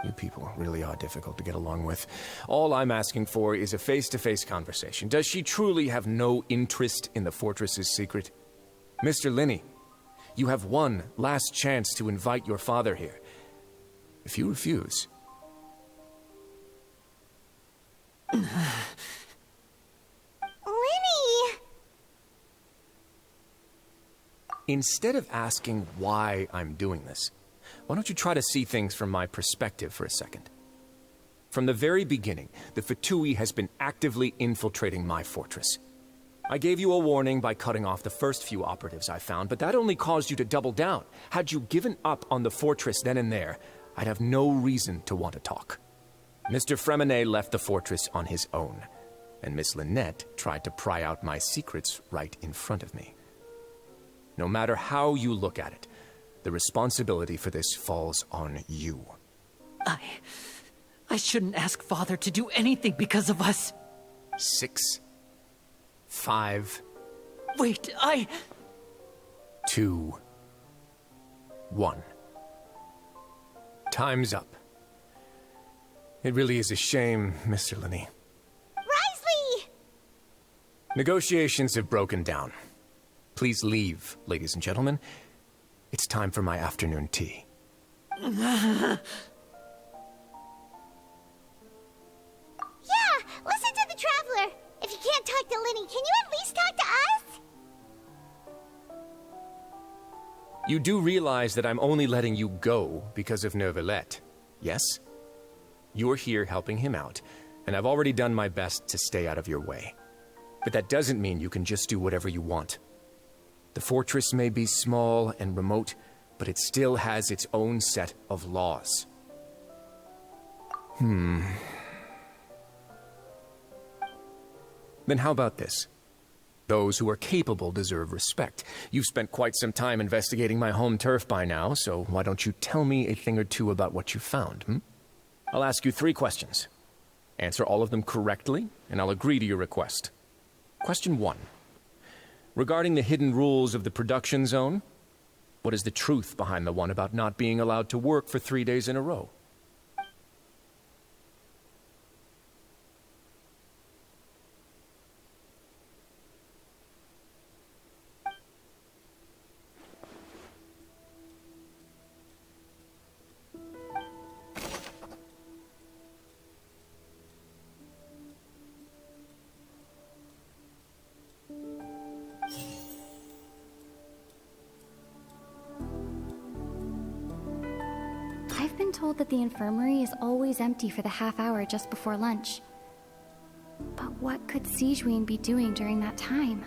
You people really are difficult to get along with. All I'm asking for is a face-to-face conversation. Does she truly have no interest in the fortress's secret? Mr. Linney, you have one last chance to invite your father here. If you refuse... Linny! Instead of asking why I'm doing this, why don't you try to see things from my perspective for a second? From the very beginning, the Fatui has been actively infiltrating my fortress. I gave you a warning by cutting off the first few operatives I found, but that only caused you to double down. Had you given up on the fortress then and there, I'd have no reason to want to talk. Mr. Fremenet left the fortress on his own, and Miss Lynette tried to pry out my secrets right in front of me. No matter how you look at it, the responsibility for this falls on you. I shouldn't ask Father to do anything because of us. 6, 5... Wait, 2, 1. Time's up. It really is a shame, Mr. Linney. Risley! Negotiations have broken down. Please leave, ladies and gentlemen. It's time for my afternoon tea. Yeah, listen to the Traveler. If you can't talk to Linny, can you at least talk to us? You do realize that I'm only letting you go because of Neuvillette, yes? You're here helping him out, and I've already done my best to stay out of your way. But that doesn't mean you can just do whatever you want. The fortress may be small and remote, but it still has its own set of laws. Then how about this? Those who are capable deserve respect. You've spent quite some time investigating my home turf by now, so why don't you tell me a thing or two about what you found, I'll ask you 3 questions. Answer all of them correctly, and I'll agree to your request. Question 1. Regarding the hidden rules of the production zone, what is the truth behind the one about not being allowed to work for 3 days in a row? told that the infirmary is always empty for the half hour just before lunch. But what could Sigewinne be doing during that time?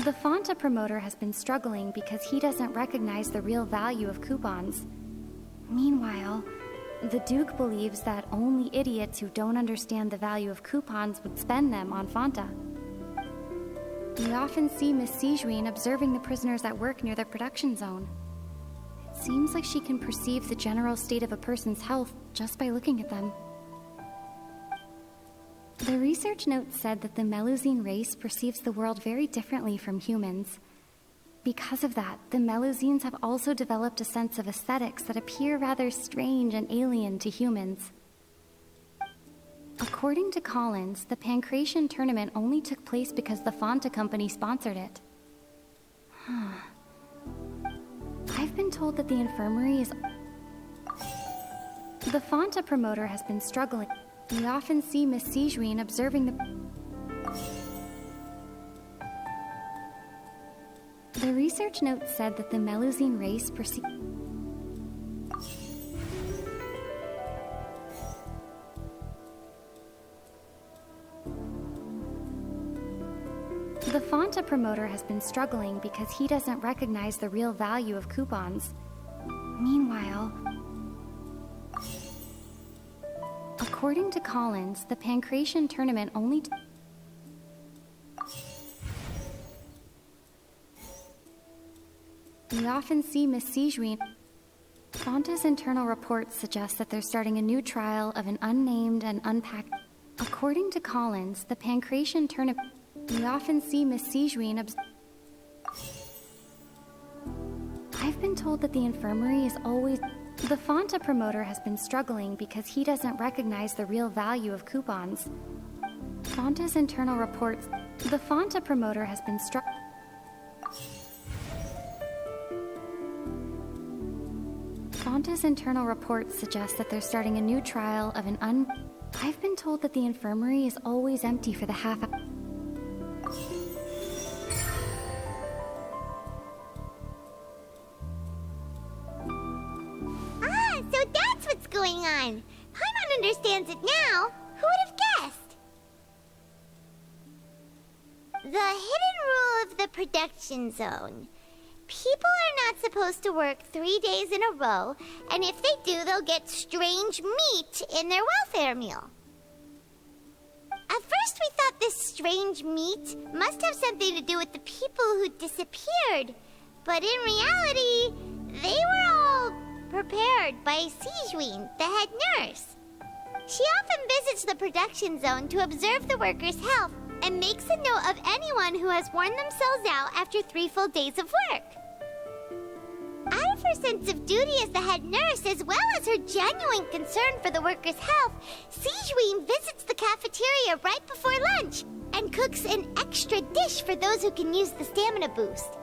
The Fanta promoter has been struggling because he doesn't recognize the real value of coupons. Meanwhile, the Duke believes that only idiots who don't understand the value of coupons would spend them on Fanta. We often see Miss Sigewinne observing the prisoners at work near the production zone. It seems like she can perceive the general state of a person's health just by looking at them. The research note said that the Melusine race perceives the world very differently from humans. Because of that, the Melusines have also developed a sense of aesthetics that appear rather strange and alien to humans. According to Collins, the Pancration tournament only took place because the Fanta company sponsored it. I've been told that the infirmary is... The Fanta promoter has been struggling. We often see Miss Sigewinne observing the research note said that the Melusine race perceives... The Fanta promoter has been struggling because he doesn't recognize the real value of coupons. Meanwhile, according to Collins, the Pancration tournament only... We often see Miss Sigewinne... Fanta's internal reports suggest that they're starting a new trial of an unnamed and unpacked... According to Collins, the Pancration tournament... We often see Miss Sigewinne I've been told that the infirmary is always... The Fanta promoter has been struggling because he doesn't recognize the real value of coupons. Fanta's internal reports... The Fanta promoter has been Fanta's internal reports suggest that they're starting a new trial of an I've been told that the infirmary is always empty for the half hour. So that's what's going on. Paimon understands it now. Who would have guessed? The hidden rule of the production zone. People are not supposed to work 3 days in a row, and if they do, they'll get strange meat in their welfare meal. At first we thought this strange meat must have something to do with the people who disappeared, but in reality, they were all prepared by Sigewinne, the head nurse. She often visits the production zone to observe the workers' health and makes a note of anyone who has worn themselves out after 3 full days of work. Out of her sense of duty as the head nurse, as well as her genuine concern for the workers' health, Sigewinne visits the cafeteria right before lunch and cooks an extra dish for those who can use the stamina boost.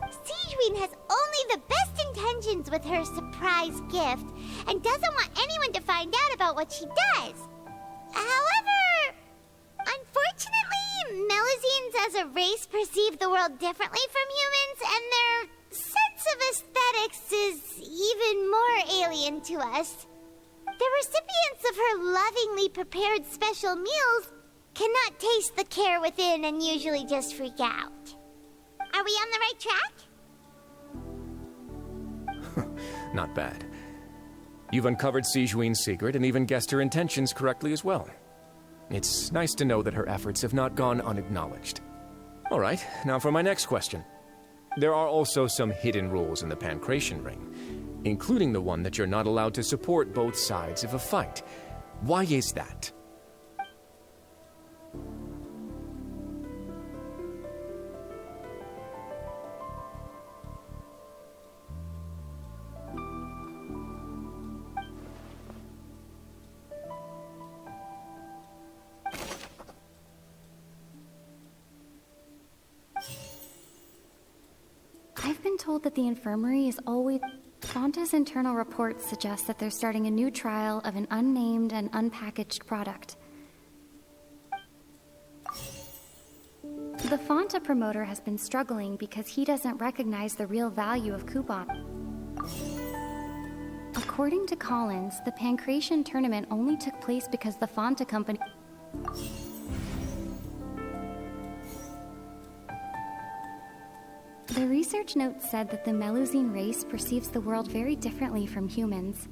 Sigewinne has only the best intentions with her surprise gift and doesn't want anyone to find out about what she does. However, unfortunately, Melusines as a race perceive the world differently from humans, and their sense of aesthetics is even more alien to us. The recipients of her lovingly prepared special meals cannot taste the care within and usually just freak out. Are we on the right track? Not bad. You've uncovered Sigewinne's secret and even guessed her intentions correctly as well. It's nice to know that her efforts have not gone unacknowledged. All right, now for my next question. There are also some hidden rules in the Pancration Ring, including the one that you're not allowed to support both sides of a fight. Why is that? I've been told that the infirmary is always... Fanta's internal reports suggest that they're starting a new trial of an unnamed and unpackaged product. The Fanta promoter has been struggling because he doesn't recognize the real value of coupon. According to Collins, the Pancration tournament only took place because the Fanta company... The research note said that the Melusine race perceives the world very differently from humans.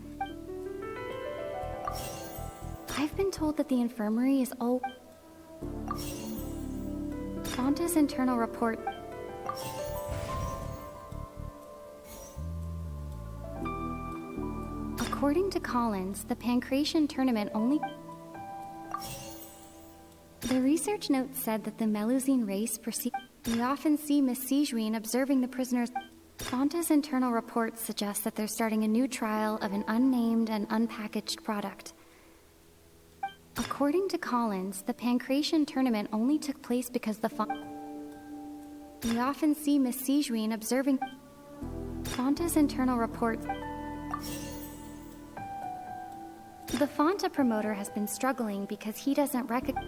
I've been told that the infirmary is all... Fanta's internal report... According to Collins, the Pancration tournament only... The research note said that the Melusine race perceive... We often see Miss Sijuin observing the prisoners... Fanta's internal reports suggest that they're starting a new trial of an unnamed and unpackaged product. According to Collins, the Pancration tournament only took place because the We often see Miss Sijuin observing... Fanta's internal reports... The Fanta promoter has been struggling because he doesn't recognize...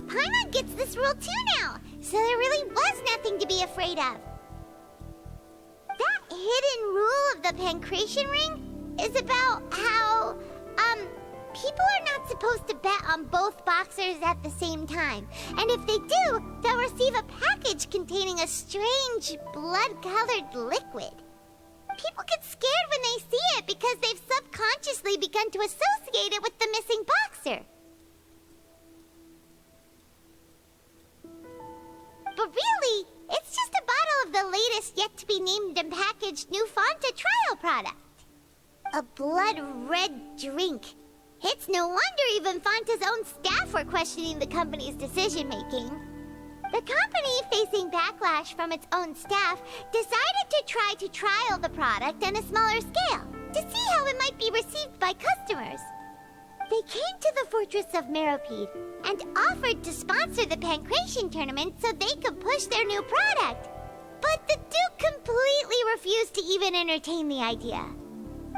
Paimon gets this rule too now, so there really was nothing to be afraid of. That hidden rule of the Pancration ring is about how, people are not supposed to bet on both boxers at the same time. And if they do, they'll receive a package containing a strange, blood-colored liquid. People get scared when they see it because they've subconsciously begun to associate it with the missing boxer. But really, it's just a bottle of the latest yet-to-be-named and packaged new Fanta trial product. A blood-red drink. It's no wonder even Fanta's own staff were questioning the company's decision-making. The company, facing backlash from its own staff, decided to try to trial the product on a smaller scale to see how it might be received by customers. They came to the fortress of Meropide and offered to sponsor the Pancration tournament so they could push their new product. But the Duke completely refused to even entertain the idea.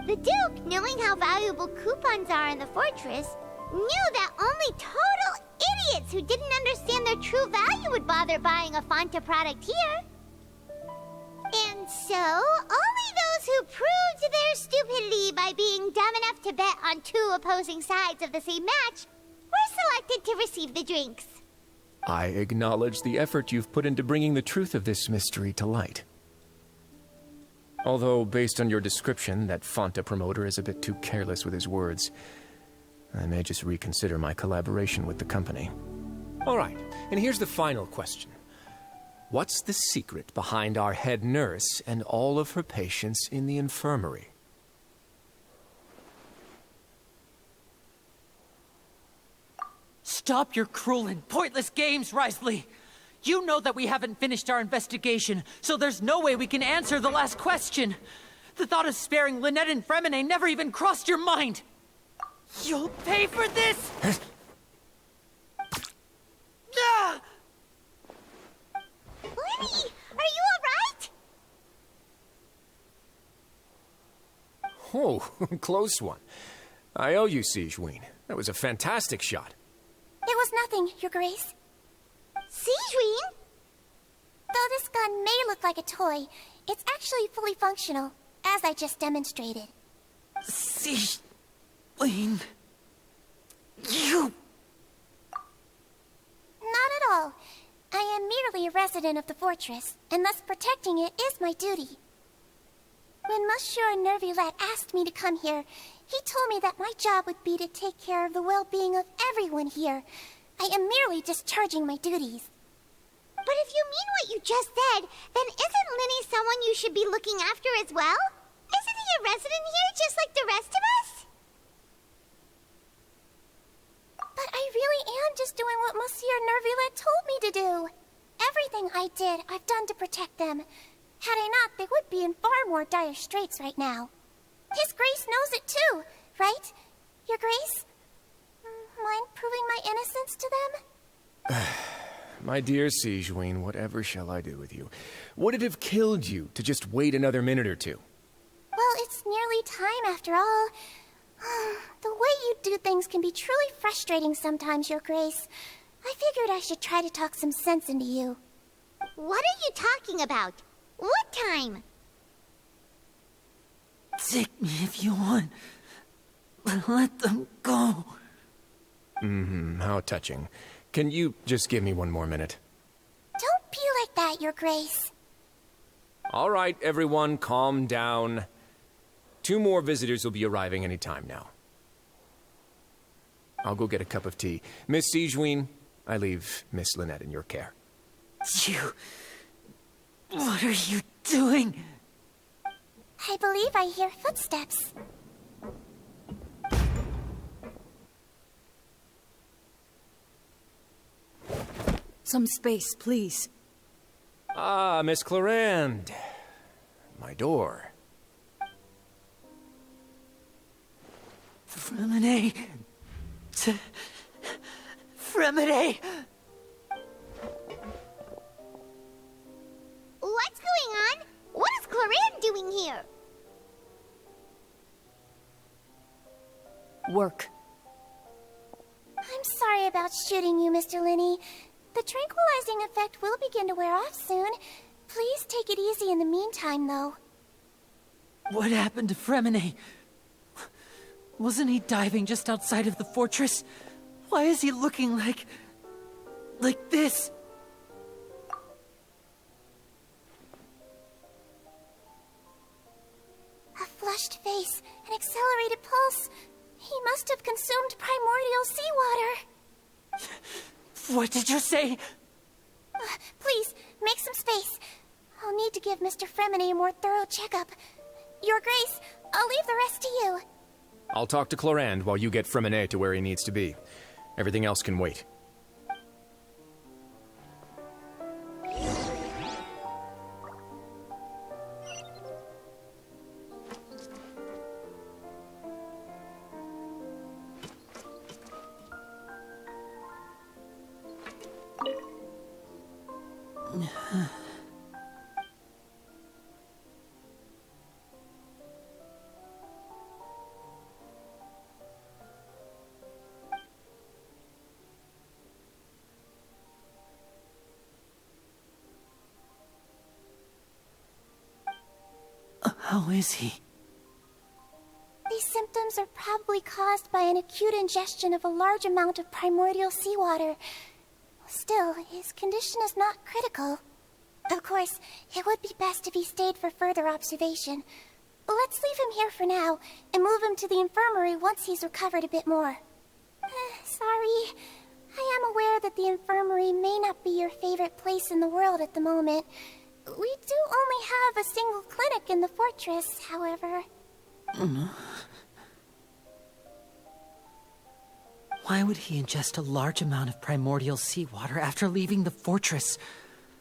The Duke, knowing how valuable coupons are in the fortress, knew that only total idiots who didn't understand their true value would bother buying a Fanta product here. And so, only those who proved their stupidity by being dumb enough to bet on two opposing sides of the same match were selected to receive the drinks. I acknowledge the effort you've put into bringing the truth of this mystery to light. Although, based on your description, that Fanta promoter is a bit too careless with his words, I may just reconsider my collaboration with the company. All right, and here's the final question. What's the secret behind our head nurse and all of her patients in the infirmary? Stop your cruel and pointless games, Risley! You know that we haven't finished our investigation, so there's no way we can answer the last question. The thought of sparing Lynette and Fremine never even crossed your mind. You'll pay for this! Ah! Lenny, are you alright? Oh, close one. I owe you, Sijuin. That was a fantastic shot. It was nothing, Your Grace. Sijuin? Though this gun may look like a toy, it's actually fully functional, as I just demonstrated. Sijuin... You... Not at all. I am merely a resident of the fortress, and thus protecting it is my duty. When Monsieur Nervulette asked me to come here, he told me that my job would be to take care of the well-being of everyone here. I am merely discharging my duties. But if you mean what you just said, then isn't Linny someone you should be looking after as well? Isn't he a resident here just like the rest of us? But I really am just doing what Monsieur Nervulette told me to do. Everything I did, I've done to protect them. Had I not, they would be in far more dire straits right now. His Grace knows it too, right? Your Grace? Mind proving my innocence to them? My dear Sijuin, whatever shall I do with you? Would it have killed you to just wait another minute or two? Well, it's nearly time after all. The way you do things can be truly frustrating sometimes, Your Grace. I figured I should try to talk some sense into you. What are you talking about? What time? Take me if you want, but let them go. How touching. Can you just give me one more minute? Don't be like that, Your Grace. All right, everyone, calm down. 2 more visitors will be arriving any time now. I'll go get a cup of tea. Miss Siegeween, I leave Miss Lynette in your care. You... What are you doing? I believe I hear footsteps. Some space, please. Ah, Miss Clarande. My door. Fremine... Fremine... What's going on? What is Clarande doing here? Work. I'm sorry about shooting you, Mr. Linney. The tranquilizing effect will begin to wear off soon. Please take it easy in the meantime, though. What happened to Fremine? Wasn't he diving just outside of the fortress? Why is he looking like this? A flushed face, an accelerated pulse. He must have consumed primordial seawater. What did you say? Please, make some space. I'll need to give Mr. Fremine a more thorough checkup. Your Grace, I'll leave the rest to you. I'll talk to Clarande while you get Fremine to where he needs to be. Everything else can wait. How is he? These symptoms are probably caused by an acute ingestion of a large amount of primordial seawater. Still, his condition is not critical. Of course, it would be best if he stayed for further observation. Let's leave him here for now, and move him to the infirmary once he's recovered a bit more. Sorry. I am aware that the infirmary may not be your favorite place in the world at the moment. We do only have a single clinic in the fortress, however. Why would he ingest a large amount of primordial seawater after leaving the fortress?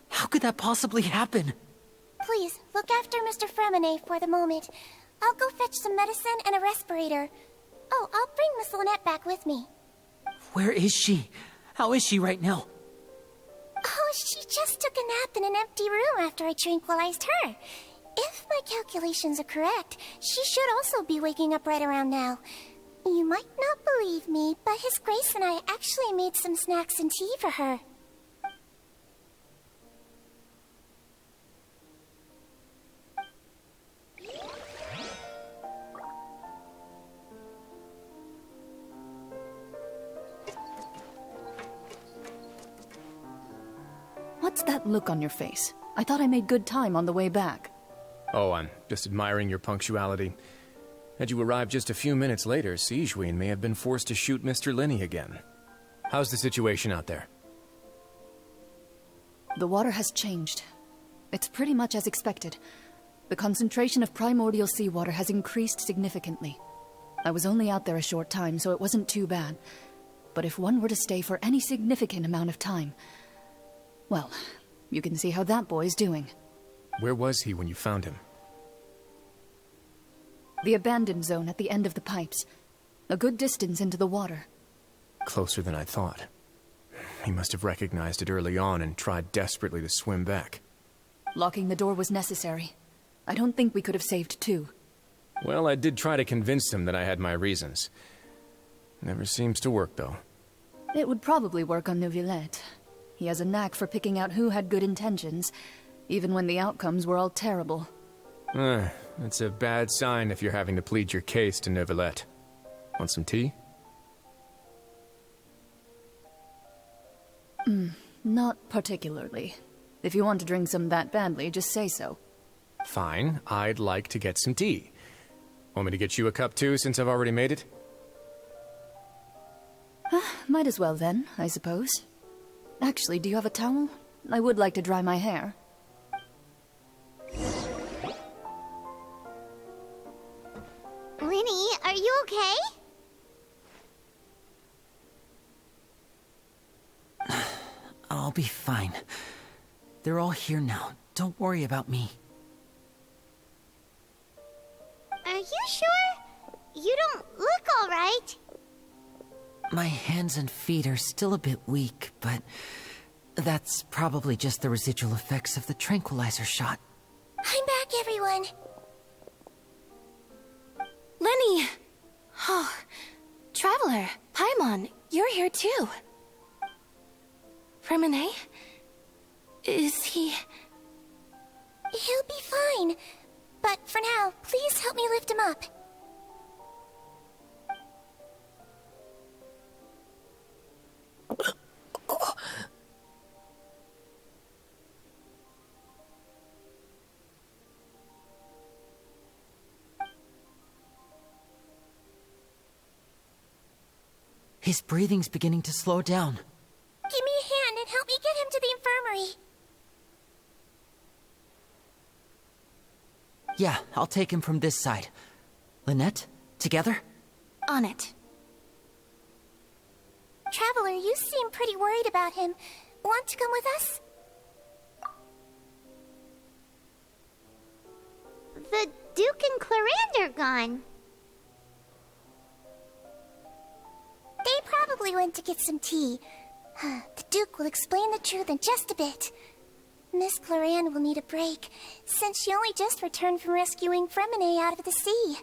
How could that possibly happen? Please, look after Mr. Fremine for the moment. I'll go fetch some medicine and a respirator. Oh, I'll bring Miss Lynette back with me. Where is she? How is she right now? Oh, she just took a nap in an empty room after I tranquilized her. If my calculations are correct, she should also be waking up right around now. You might not believe me, but His Grace and I actually made some snacks and tea for her. What's that look on your face? I thought I made good time on the way back. Oh, I'm just admiring your punctuality. Had you arrived just a few minutes later, Siegeween may have been forced to shoot Mr. Linney again. How's the situation out there? The water has changed. It's pretty much as expected. The concentration of primordial seawater has increased significantly. I was only out there a short time, so it wasn't too bad. But if one were to stay for any significant amount of time... well, you can see how that boy's doing. Where was he when you found him? The abandoned zone at the end of the pipes. A good distance into the water. Closer than I thought. He must have recognized it early on and tried desperately to swim back. Locking the door was necessary. I don't think we could have saved two. Well, I did try to convince him that I had my reasons. Never seems to work, though. It would probably work on Neuvillette. He has a knack for picking out who had good intentions, even when the outcomes were all terrible. That's a bad sign if you're having to plead your case to Neuvillette. Want some tea? Not particularly. If you want to drink some that badly, just say so. Fine, I'd like to get some tea. Want me to get you a cup too, since I've already made it? Might as well then, I suppose. Actually, do you have a towel? I would like to dry my hair. Linny, are you okay? I'll be fine. They're all here now. Don't worry about me. Are you sure? You don't look all right. My hands and feet are still a bit weak, but that's probably just the residual effects of the tranquilizer shot. I'm back, everyone. Lenny! Oh, Traveler, Paimon, you're here too. Freminet? Is he... He'll be fine. But for now, please help me lift him up. His breathing's beginning to slow down. Give me a hand and help me get him to the infirmary. Yeah, I'll take him from this side. Lynette, together? On it. Traveler, you seem pretty worried about him. Want to come with us? The Duke and Clarande are gone. They probably went to get some tea. The Duke will explain the truth in just a bit. Miss Clarande will need a break, since she only just returned from rescuing Freminet out of the sea.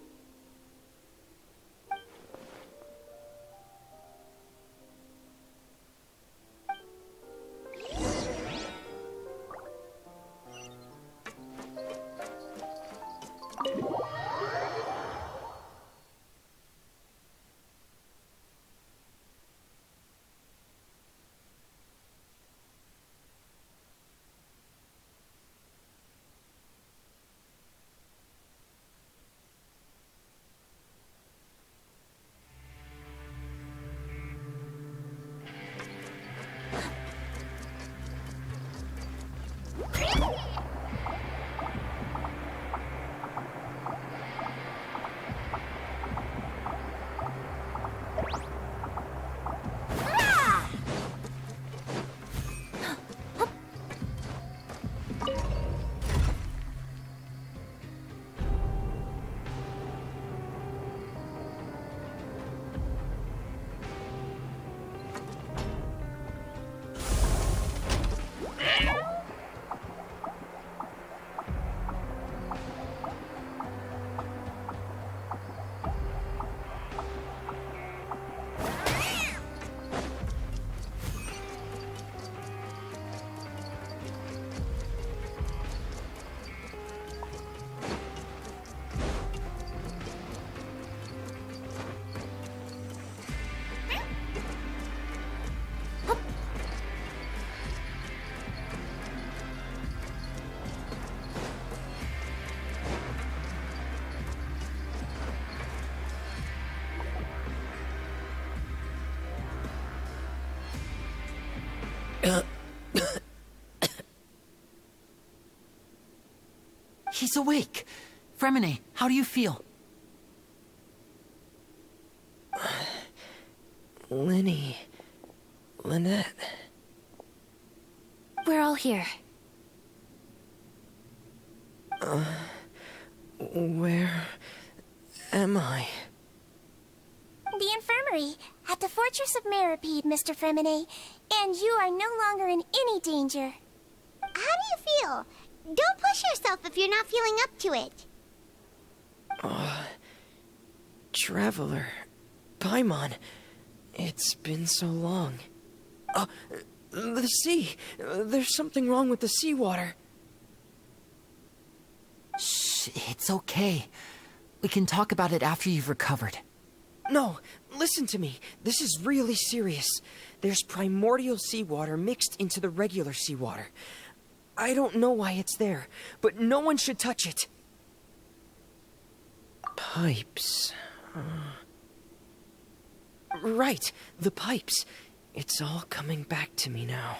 He's awake. Freminet, how do you feel? Lynette. We're all here. Where am I? The infirmary, at the Fortress of Meripede, Mr. Freminet. And you are no longer in any danger. How do you feel? Don't push yourself if you're not feeling up to it. Traveler, Paimon, It's been so long. The sea! There's something wrong with the seawater. Shh, it's okay. We can talk about it after you've recovered. No, listen to me. This is really serious. There's primordial seawater mixed into the regular seawater. I don't know why it's there, but no one should touch it. Pipes. Right, the pipes. It's all coming back to me now.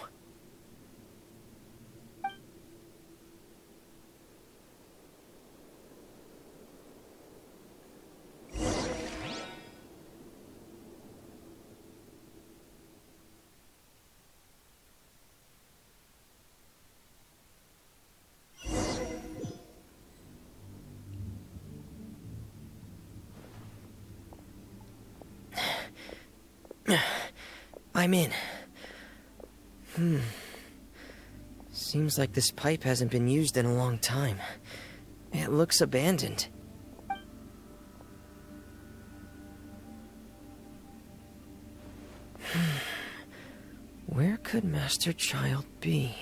I'm in. Seems like this pipe hasn't been used in a long time. It looks abandoned. Where could Master Child be?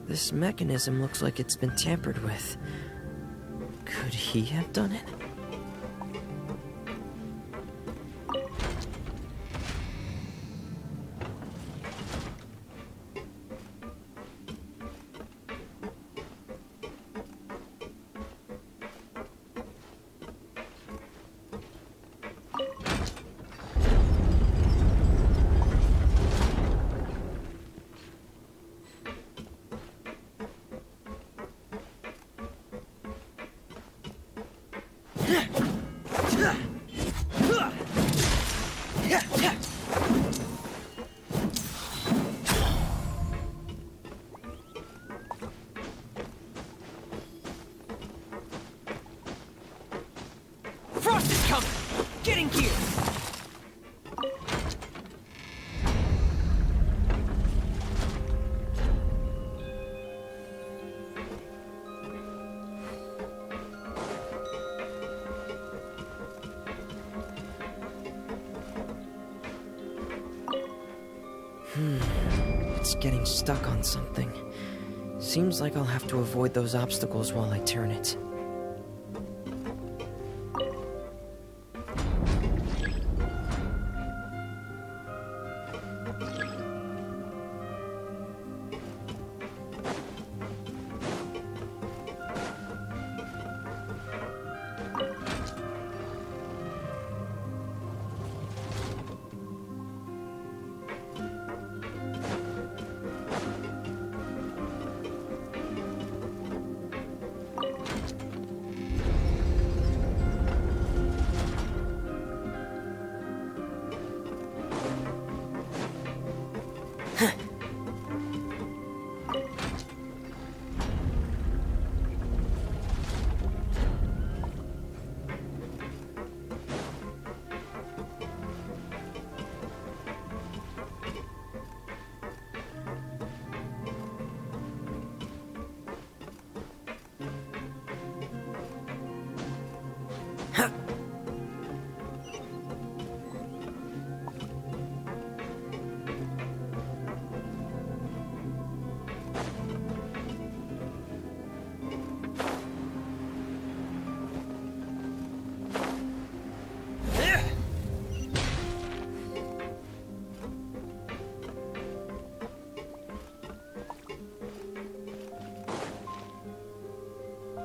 This mechanism looks like it's been tampered with. Could he have done it? Frost is coming! Get in gear! It's getting stuck on something. Seems like I'll have to avoid those obstacles while I turn it.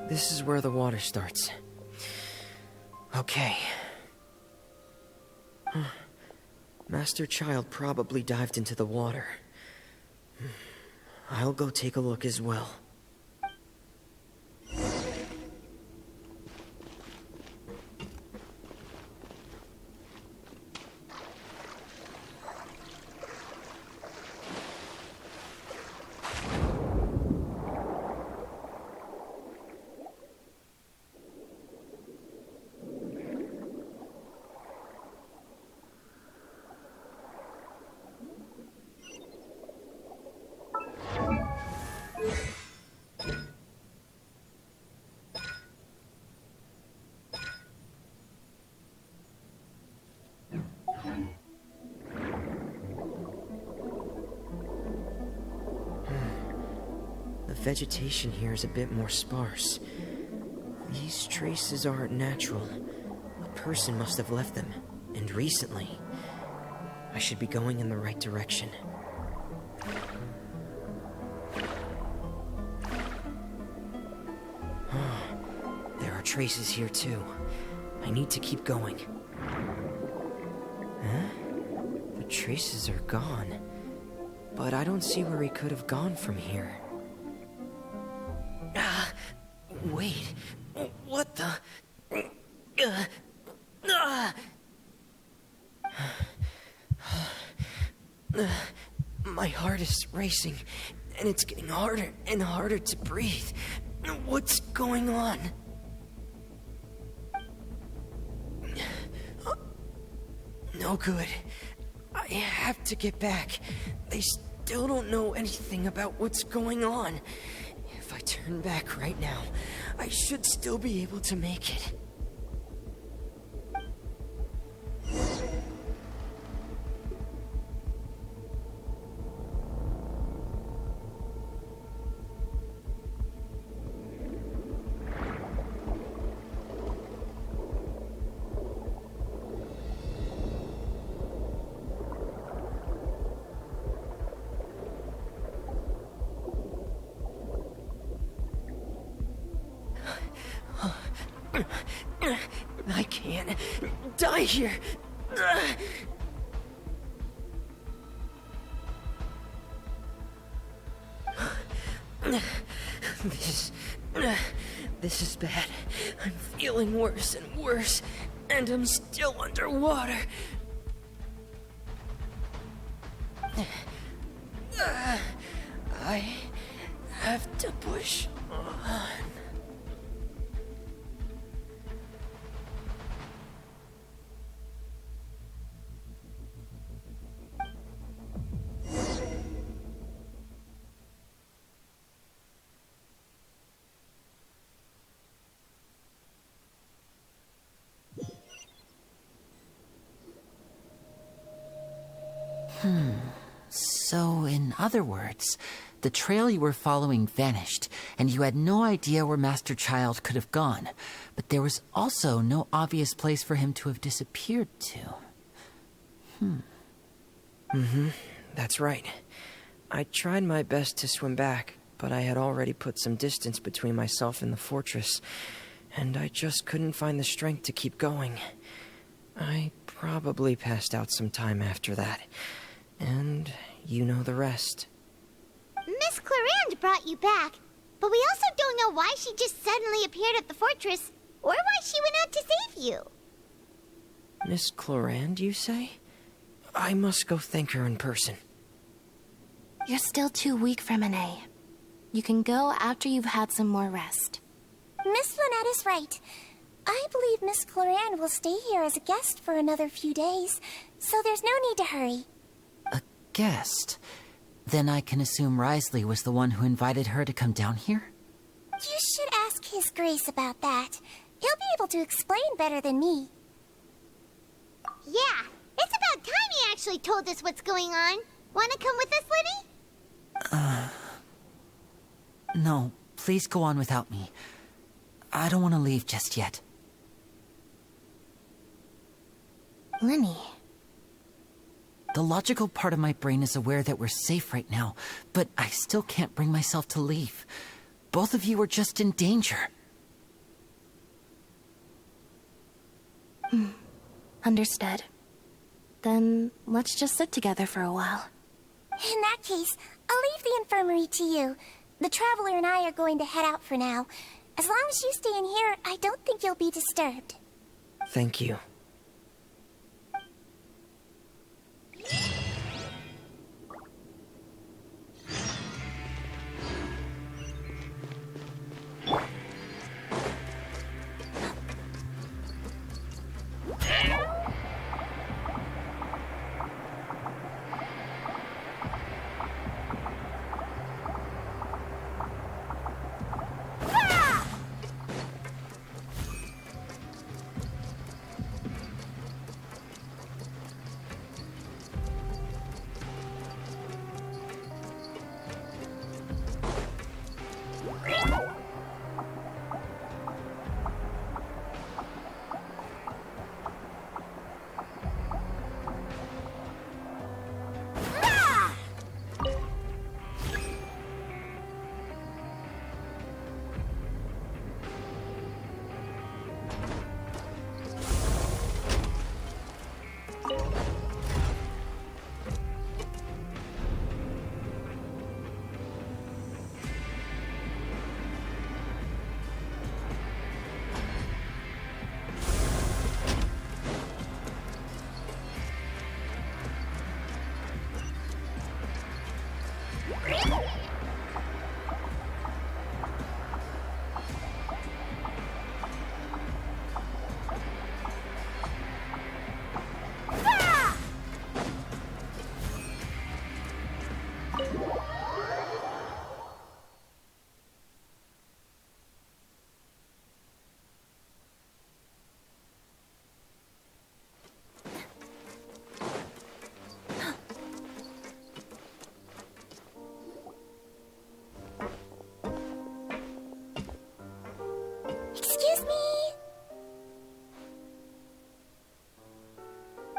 This is where the water starts. Okay. Master Child probably dived into the water. I'll go take a look as well. The vegetation here is a bit more sparse. These traces aren't natural. A person must have left them, and recently. I should be going in the right direction. There are traces here too. I need to keep going. Huh? The traces are gone. But I don't see where he could have gone from here. Wait, what the... My heart is racing, and it's getting harder and harder to breathe. What's going on? No good. I have to get back. They still don't know anything about what's going on. If I turn back right now, I should still be able to make it. I can't die here. This is bad. I'm feeling worse and worse, and I'm still underwater. I have to push on. So, in other words, the trail you were following vanished, and you had no idea where Master Child could have gone. But there was also no obvious place for him to have disappeared to. That's right. I tried my best to swim back, but I had already put some distance between myself and the fortress, and I just couldn't find the strength to keep going. I probably passed out some time after that. And you know the rest. Miss Clarande brought you back, but we also don't know why she just suddenly appeared at the fortress, or why she went out to save you. Miss Clarande, you say? I must go thank her in person. You're still too weak for Monet. You can go after you've had some more rest. Miss Lynette is right. I believe Miss Clarande will stay here as a guest for another few days, so there's no need to hurry. Guest? Then I can assume Risley was the one who invited her to come down here? You should ask His Grace about that. He'll be able to explain better than me. Yeah, it's about time he actually told us what's going on. Wanna come with us, Lenny? No, please go on without me. I don't want to leave just yet. Lenny. The logical part of my brain is aware that we're safe right now, but I still can't bring myself to leave. Both of you are just in danger. Understood. Then let's just sit together for a while. In that case, I'll leave the infirmary to you. The Traveler and I are going to head out for now. As long as you stay in here, I don't think you'll be disturbed. Thank you.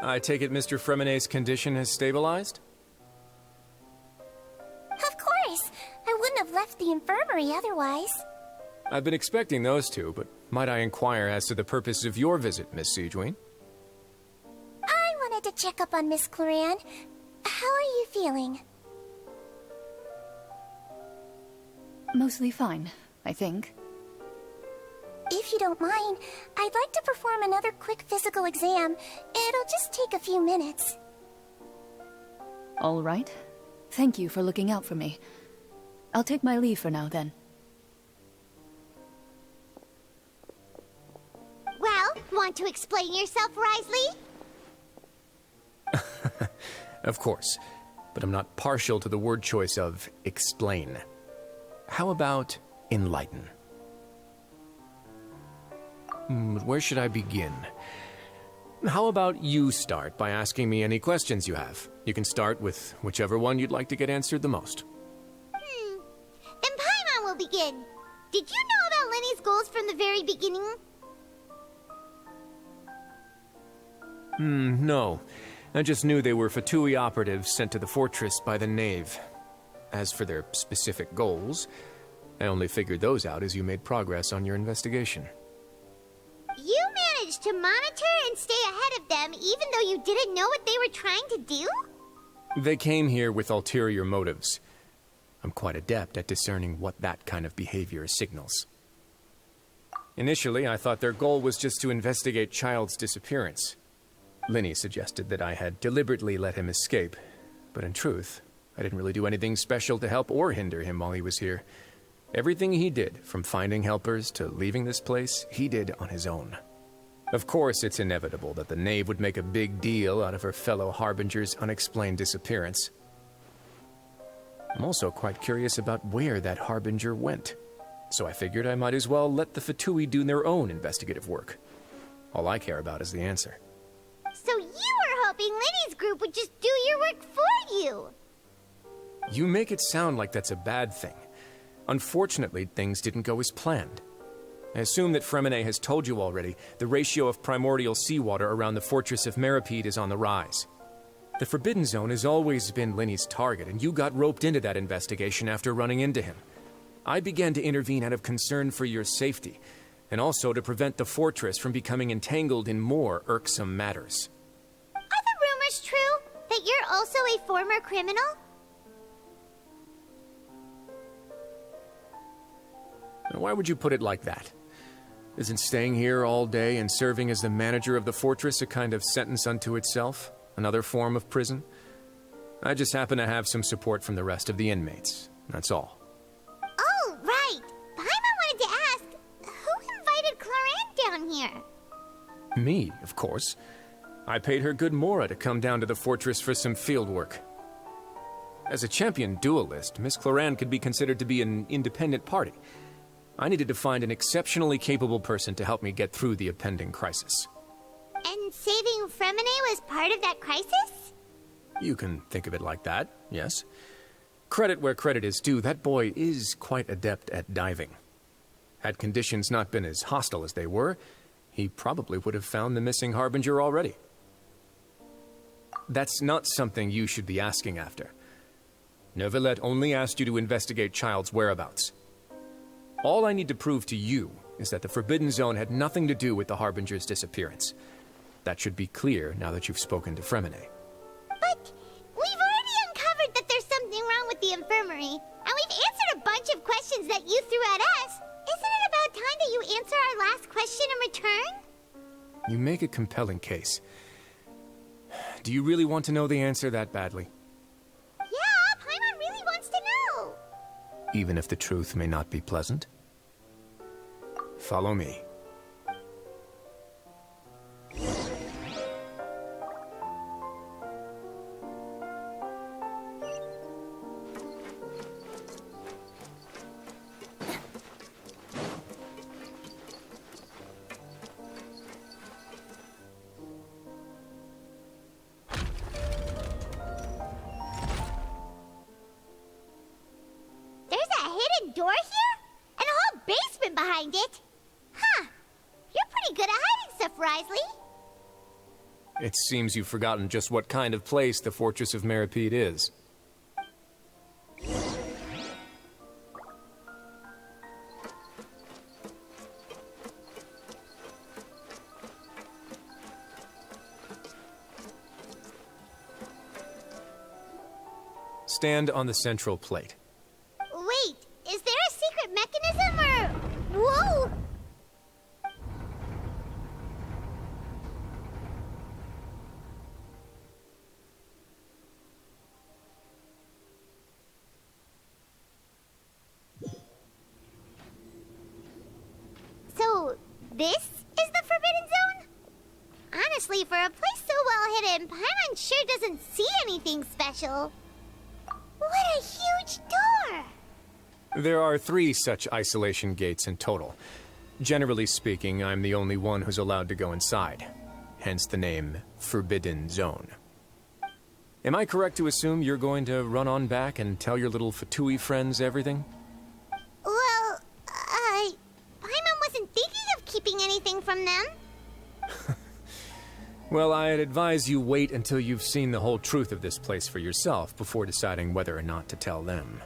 I take it Mr. Fremonet's condition has stabilized? Of course! I wouldn't have left the infirmary otherwise. I've been expecting those two, but might I inquire as to the purpose of your visit, Miss Siegeween? I wanted to check up on Miss Cloran. How are you feeling? Mostly fine, I think. If you don't mind, I'd like to perform another quick physical exam. It'll just take a few minutes. All right. Thank you for looking out for me. I'll take my leave for now, then. Well, want to explain yourself, Risley? Of course, but I'm not partial to the word choice of explain. How about enlighten? Where should I begin? How about you start by asking me any questions you have? You can start with whichever one you'd like to get answered the most. Then Paimon will begin. Did you know about Lenny's goals from the very beginning? No. I just knew they were Fatui operatives sent to the fortress by the Knave. As for their specific goals, I only figured those out as you made progress on your investigation. You managed to monitor and stay ahead of them even though you didn't know what they were trying to do? They came here with ulterior motives. I'm quite adept at discerning what that kind of behavior signals. Initially, I thought their goal was just to investigate Child's disappearance. Linny suggested that I had deliberately let him escape, but in truth, I didn't really do anything special to help or hinder him while he was here. Everything he did, from finding helpers to leaving this place, he did on his own. Of course, it's inevitable that the Knave would make a big deal out of her fellow Harbinger's unexplained disappearance. I'm also quite curious about where that Harbinger went, so I figured I might as well let the Fatui do their own investigative work. All I care about is the answer. So you were hoping Lenny's group would just do your work for you! You make it sound like that's a bad thing. Unfortunately, things didn't go as planned. I assume that Fremonet has told you already, the ratio of primordial seawater around the fortress of Meripede is on the rise. The Forbidden Zone has always been Lenny's target, and you got roped into that investigation after running into him. I began to intervene out of concern for your safety, and also to prevent the fortress from becoming entangled in more irksome matters. Are the rumors true? That you're also a former criminal? Now, why would you put it like that? Isn't staying here all day and serving as the manager of the fortress a kind of sentence unto itself? Another form of prison? I just happen to have some support from the rest of the inmates. That's all. Oh, right. Paimon wanted to ask, who invited Cloran down here? Me, of course. I paid her good mora to come down to the fortress for some field work. As a champion duelist, Miss Cloran could be considered to be an independent party. I needed to find an exceptionally capable person to help me get through the impending crisis. And saving Fremine was part of that crisis? You can think of it like that, yes. Credit where credit is due, that boy is quite adept at diving. Had conditions not been as hostile as they were, he probably would have found the missing Harbinger already. That's not something you should be asking after. Neuvillette only asked you to investigate Child's whereabouts. All I need to prove to you is that the Forbidden Zone had nothing to do with the Harbinger's disappearance. That should be clear now that you've spoken to Fremine. But we've already uncovered that there's something wrong with the infirmary, and we've answered a bunch of questions that you threw at us. Isn't it about time that you answer our last question in return? You make a compelling case. Do you really want to know the answer that badly? Yeah, Paimon really wants to know. Even if the truth may not be pleasant? Follow me. Door here? And a whole basement behind it? Huh. You're pretty good at hiding stuff, Risley. It seems you've forgotten just what kind of place the Fortress of Meripede is. Stand on the central plate. Wait, is there a secret mechanism or... Whoa! So, this is the Forbidden Zone? Honestly, for a place so well hidden, Paimon sure doesn't see anything special. What a huge door! There are 3 such isolation gates in total. Generally speaking, I'm the only one who's allowed to go inside. Hence the name Forbidden Zone. Am I correct to assume you're going to run on back and tell your little Fatui friends everything? Well, Paimon wasn't thinking of keeping anything from them. Well, I'd advise you wait until you've seen the whole truth of this place for yourself before deciding whether or not to tell them.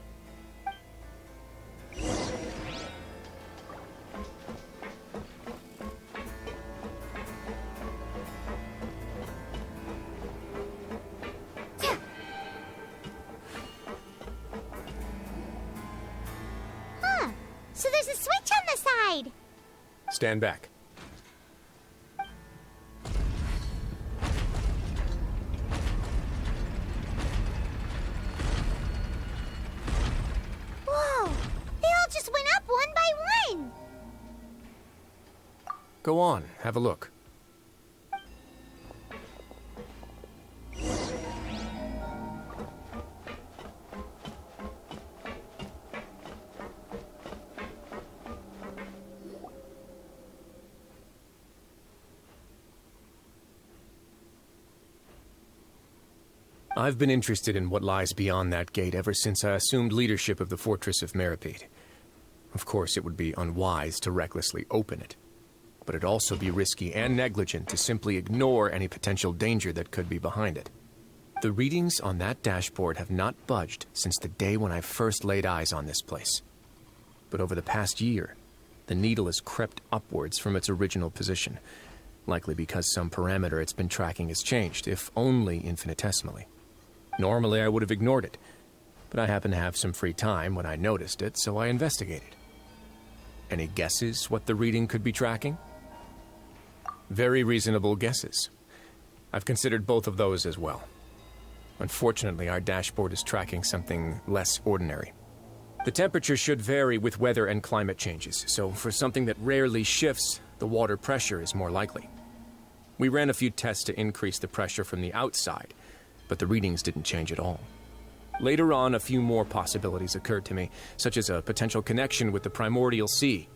Huh. So there's a switch on the side. Stand back. Whoa! They all just went up one by one. Go on, have a look. I've been interested in what lies beyond that gate ever since I assumed leadership of the Fortress of Meripede. Of course, it would be unwise to recklessly open it, but it'd also be risky and negligent to simply ignore any potential danger that could be behind it. The readings on that dashboard have not budged since the day when I first laid eyes on this place. But over the past year, The needle has crept upwards from its original position, likely because some parameter it's been tracking has changed, if only infinitesimally. Normally I would have ignored it, but I happened to have some free time when I noticed it, so I investigated. Any guesses what the reading could be tracking? Very reasonable guesses. I've considered both of those as well. Unfortunately, our dashboard is tracking something less ordinary. The temperature should vary with weather and climate changes, so for something that rarely shifts, the water pressure is more likely. We ran a few tests to increase the pressure from the outside, but the readings didn't change at all. Later on, a few more possibilities occurred to me, such as a potential connection with the primordial sea.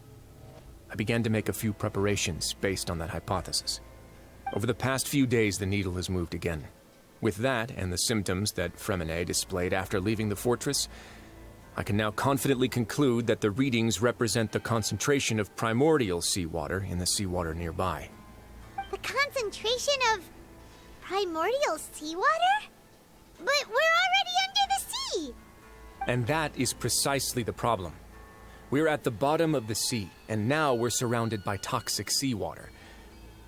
I began to make a few preparations based on that hypothesis. Over the past few days, the needle has moved again. With that, and the symptoms that Fremine displayed after leaving the fortress, I can now confidently conclude that the readings represent the concentration of primordial seawater in the seawater nearby. The concentration of primordial seawater? But we're already under the sea! And that is precisely the problem. We're at the bottom of the sea, and now we're surrounded by toxic seawater.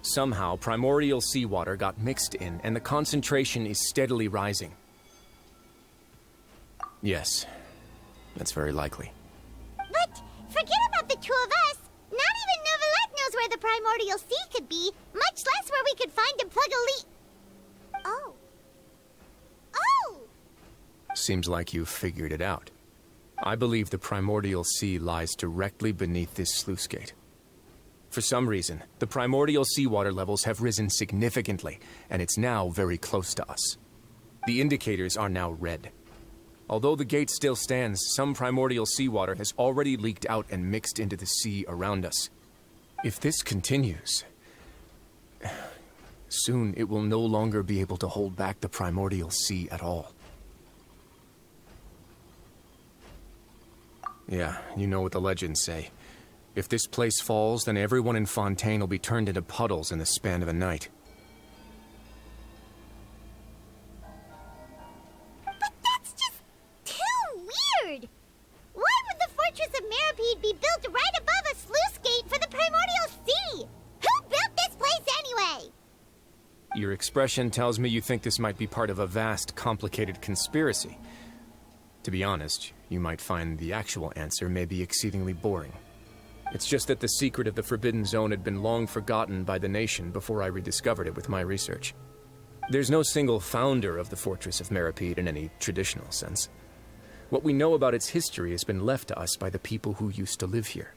Somehow, primordial seawater got mixed in, and the concentration is steadily rising. Yes, that's very likely. But forget about the two of us! Not even Novelette knows where the primordial sea could be, much less where we could find and plug a leak. Oh. Oh! Seems like you've figured it out. I believe the primordial sea lies directly beneath this sluice gate. For some reason, the primordial seawater levels have risen significantly, and it's now very close to us. The indicators are now red. Although the gate still stands, some primordial seawater has already leaked out and mixed into the sea around us. If this continues, soon it will no longer be able to hold back the primordial sea at all. Yeah, you know what the legends say. If this place falls, then everyone in Fontaine will be turned into puddles in the span of a night. But that's just too weird! Why would the Fortress of Meripede be built right above a sluice gate for the primordial sea? Who built this place anyway? Your expression tells me you think this might be part of a vast, complicated conspiracy. To be honest, you might find the actual answer may be exceedingly boring. It's just that the secret of the Forbidden Zone had been long forgotten by the nation before I rediscovered it with my research. There's no single founder of the Fortress of Meripede in any traditional sense. What we know about its history has been left to us by the people who used to live here.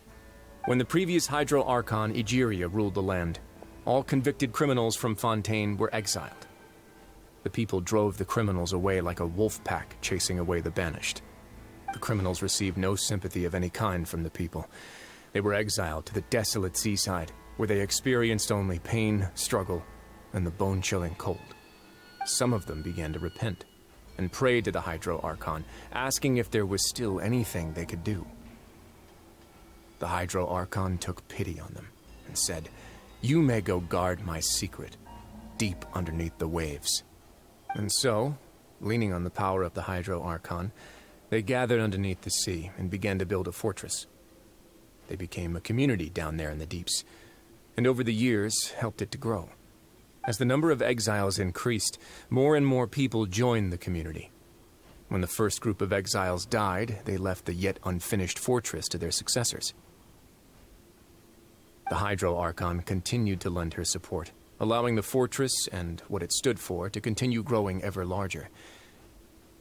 When the previous Hydro Archon Egeria ruled the land, all convicted criminals from Fontaine were exiled. The people drove the criminals away like a wolf pack chasing away the banished. The criminals received no sympathy of any kind from the people. They were exiled to the desolate seaside, where they experienced only pain, struggle, and the bone-chilling cold. Some of them began to repent, and prayed to the Hydro Archon, asking if there was still anything they could do. The Hydro Archon took pity on them, and said, "You may go guard my secret, deep underneath the waves." And so, leaning on the power of the Hydro Archon, they gathered underneath the sea and began to build a fortress. They became a community down there in the deeps, and over the years helped it to grow. As the number of exiles increased, more and more people joined the community. When the first group of exiles died, they left the yet unfinished fortress to their successors. The Hydro Archon continued to lend her support, allowing the fortress and what it stood for to continue growing ever larger.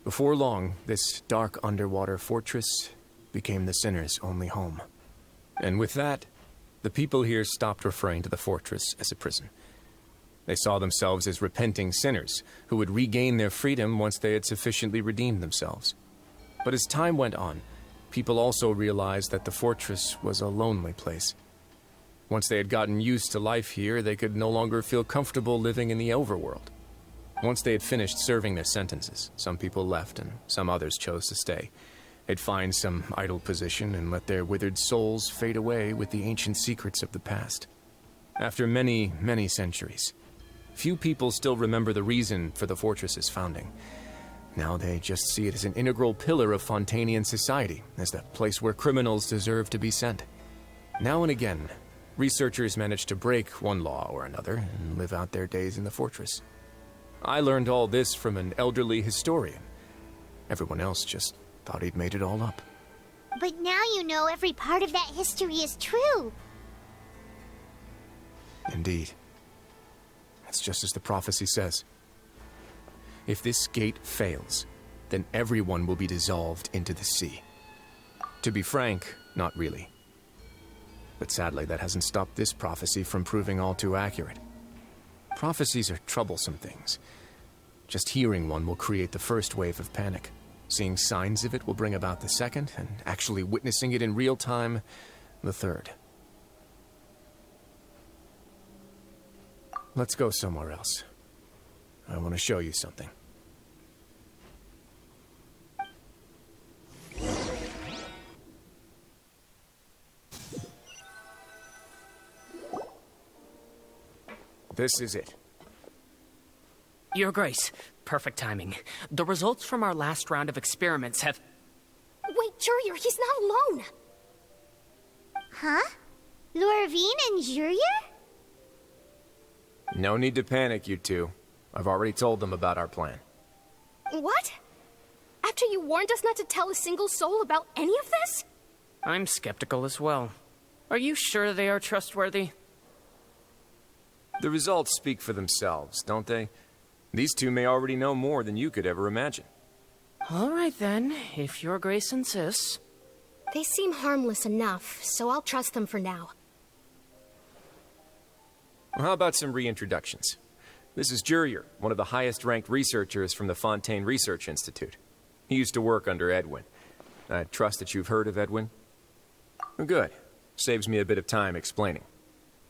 Before long, this dark underwater fortress became the sinner's only home. And with that, the people here stopped referring to the fortress as a prison. They saw themselves as repenting sinners who would regain their freedom once they had sufficiently redeemed themselves. But as time went on, people also realized that the fortress was a lonely place. Once they had gotten used to life here, they could no longer feel comfortable living in the overworld. Once they had finished serving their sentences, some people left and some others chose to stay. They'd find some idle position and let their withered souls fade away with the ancient secrets of the past. After many, many centuries, few people still remember the reason for the fortress's founding. Now they just see it as an integral pillar of Fontainian society, as the place where criminals deserve to be sent. Now and again, researchers manage to break one law or another and live out their days in the fortress. I learned all this from an elderly historian. Everyone else just thought he'd made it all up. But now you know every part of that history is true. Indeed. It's just as the prophecy says. If this gate fails, then everyone will be dissolved into the sea. To be frank, not really. But sadly, that hasn't stopped this prophecy from proving all too accurate. Prophecies are troublesome things. Just hearing one will create the first wave of panic. Seeing signs of it will bring about the second, and actually witnessing it in real time, the third. Let's go somewhere else. I want to show you something. This is it. Your Grace, perfect timing. The results from our last round of experiments have... Wait, Jurier, he's not alone! Huh? Lorvine and Jurier? No need to panic, you two. I've already told them about our plan. What? After you warned us not to tell a single soul about any of this? I'm skeptical as well. Are you sure they are trustworthy? The results speak for themselves, don't they? These two may already know more than you could ever imagine. All right then, if Your Grace insists. They seem harmless enough, so I'll trust them for now. How about some reintroductions? This is Jurier, one of the highest-ranked researchers from the Fontaine Research Institute. He used to work under Edwin. I trust that you've heard of Edwin? Good. Saves me a bit of time explaining.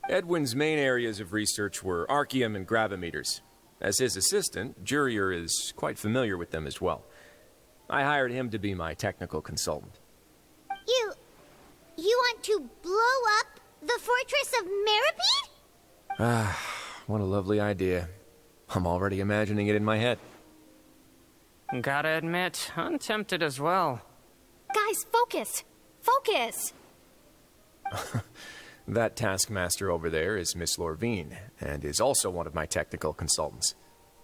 Edwin's main areas of research were archaeum and gravimeters. As his assistant, Jurier is quite familiar with them as well. I hired him to be my technical consultant. You want to blow up the fortress of Meripede? Ah, what a lovely idea. I'm already imagining it in my head. Gotta admit, I'm tempted as well. Guys, focus! Focus! That taskmaster over there is Miss Lorvine, and is also one of my technical consultants.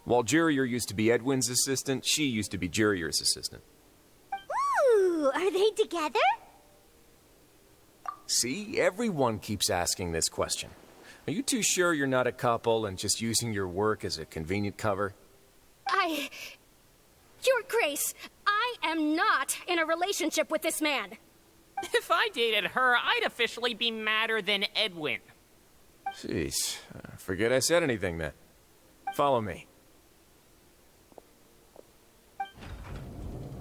While Jurier used to be Edwin's assistant, she used to be Jurier's assistant. Ooh, are they together? See, everyone keeps asking this question. Are you too sure you're not a couple and just using your work as a convenient cover? Your Grace, I am not in a relationship with this man. If I dated her, I'd officially be madder than Edwin. Jeez, forget I said anything then. Follow me.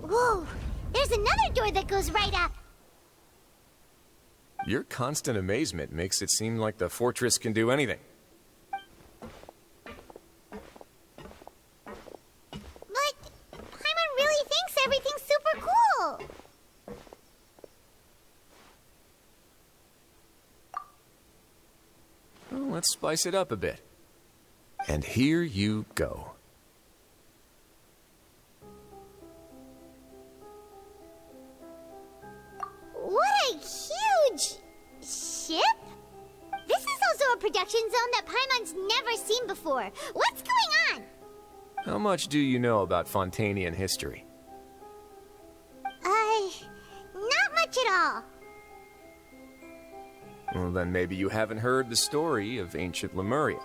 Whoa, there's another door that goes right up. Your constant amazement makes it seem like the fortress can do anything. But Paimon really thinks everything's super cool. Well, let's spice it up a bit. And here you go. What a huge ship! This is also a production zone that Paimon's never seen before. What's going on? How much do you know about Fontainian history? Not much at all. Well, then maybe you haven't heard the story of ancient Lemuria.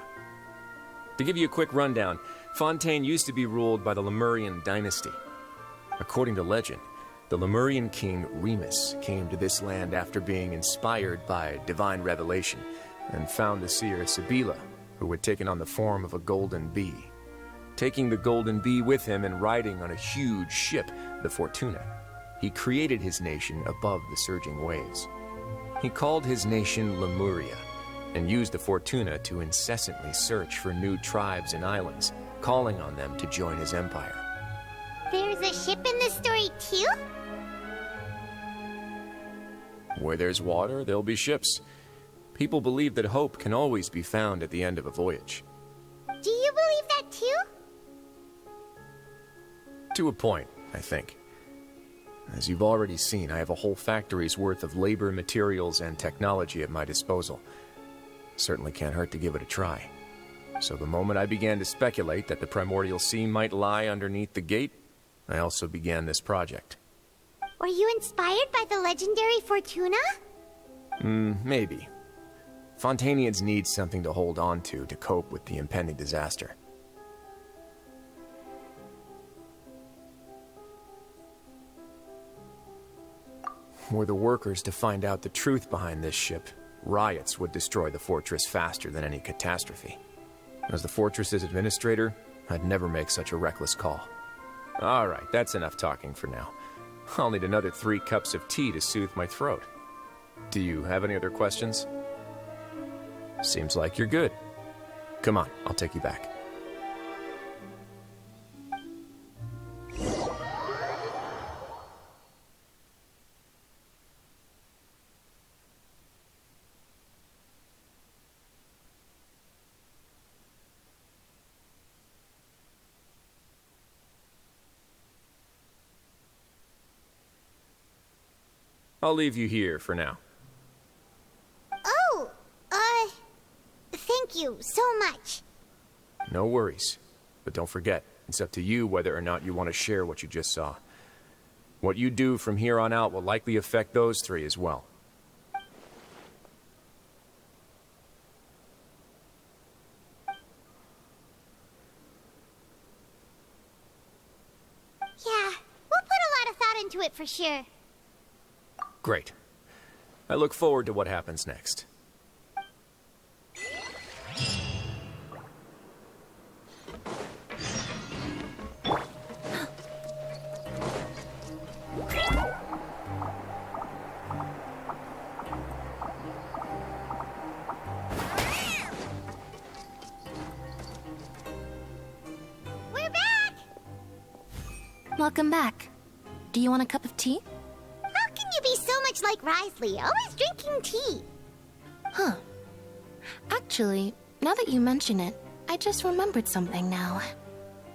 To give you a quick rundown, Fontaine used to be ruled by the Lemurian dynasty. According to legend, the Lemurian king Remus came to this land after being inspired by divine revelation and found the seer Sibila, who had taken on the form of a golden bee. Taking the golden bee with him and riding on a huge ship, the Fortuna, he created his nation above the surging waves. He called his nation Lemuria and used the Fortuna to incessantly search for new tribes and islands, calling on them to join his empire. There's a ship in this story too? Where there's water, there'll be ships. People believe that hope can always be found at the end of a voyage. Do you believe that too? To a point, I think. As you've already seen, I have a whole factory's worth of labor, materials, and technology at my disposal. Certainly can't hurt to give it a try. So the moment I began to speculate that the primordial sea might lie underneath the gate, I also began this project. Were you inspired by the legendary Fortuna? Maybe. Fontanians need something to hold on to cope with the impending disaster. Were the workers to find out the truth behind this ship, riots would destroy the fortress faster than any catastrophe. As the fortress's administrator, I'd never make such a reckless call. Alright, that's enough talking for now. I'll need another 3 cups of tea to soothe my throat. Do you have any other questions? Seems like you're good. Come on, I'll take you back. I'll leave you here for now. Oh, thank you so much. No worries. But don't forget, it's up to you whether or not you want to share what you just saw. What you do from here on out will likely affect those 3 as well. Yeah, we'll put a lot of thought into it for sure. Great. I look forward to what happens next. We're back! Welcome back. Do you want a cup of tea? How can you be so much like Risley, always drinking tea? Huh. Actually, now that you mention it, I just remembered something now.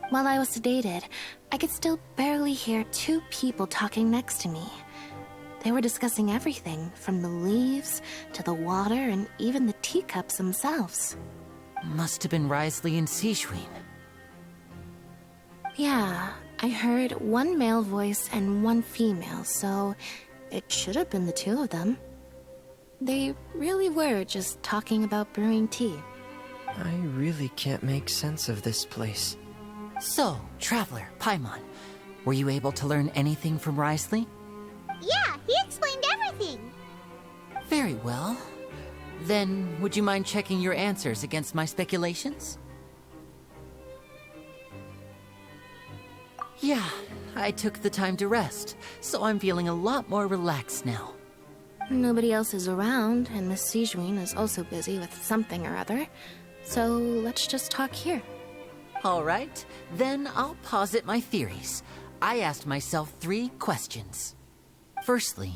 While I was sedated, I could still barely hear 2 people talking next to me. They were discussing everything, from the leaves to the water and even the teacups themselves. Must have been Risley and Sejuin. Yeah, I heard 1 male voice and 1 female, so it should have been the 2 of them. They really were just talking about brewing tea. I really can't make sense of this place. So, Traveler, Paimon, were you able to learn anything from Risley? Yeah, he explained everything. Very well. Then, would you mind checking your answers against my speculations? Yeah, I took the time to rest, so I'm feeling a lot more relaxed now. Nobody else is around, and Miss Sejuin is also busy with something or other, so let's just talk here. All right, then I'll posit my theories. I asked myself 3 questions. Firstly,